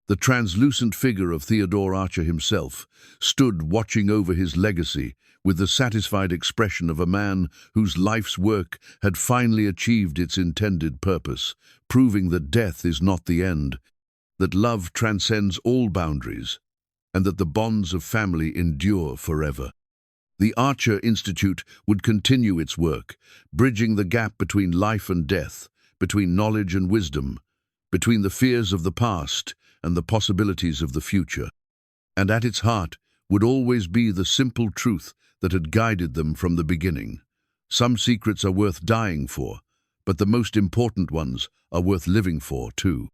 the translucent figure of Theodore Archer himself stood watching over his legacy with the satisfied expression of a man whose life's work had finally achieved its intended purpose, proving that death is not the end, that love transcends all boundaries, and that the bonds of family endure forever. The Archer Institute would continue its work, bridging the gap between life and death, between knowledge and wisdom, between the fears of the past and the possibilities of the future. And at its heart would always be the simple truth that had guided them from the beginning. Some secrets are worth dying for, but the most important ones are worth living for too.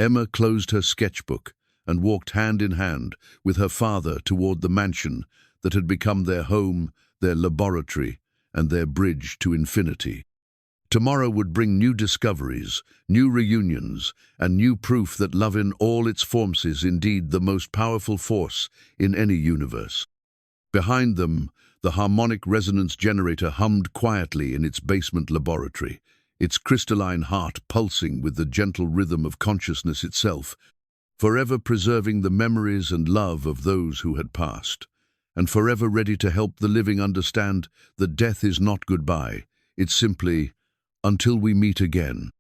Emma closed her sketchbook and walked hand in hand with her father toward the mansion that had become their home, their laboratory, and their bridge to infinity. Tomorrow would bring new discoveries, new reunions, and new proof that love in all its forms is indeed the most powerful force in any universe. Behind them, the harmonic resonance generator hummed quietly in its basement laboratory, its crystalline heart pulsing with the gentle rhythm of consciousness itself, forever preserving the memories and love of those who had passed, and forever ready to help the living understand that death is not goodbye, it's simply until we meet again.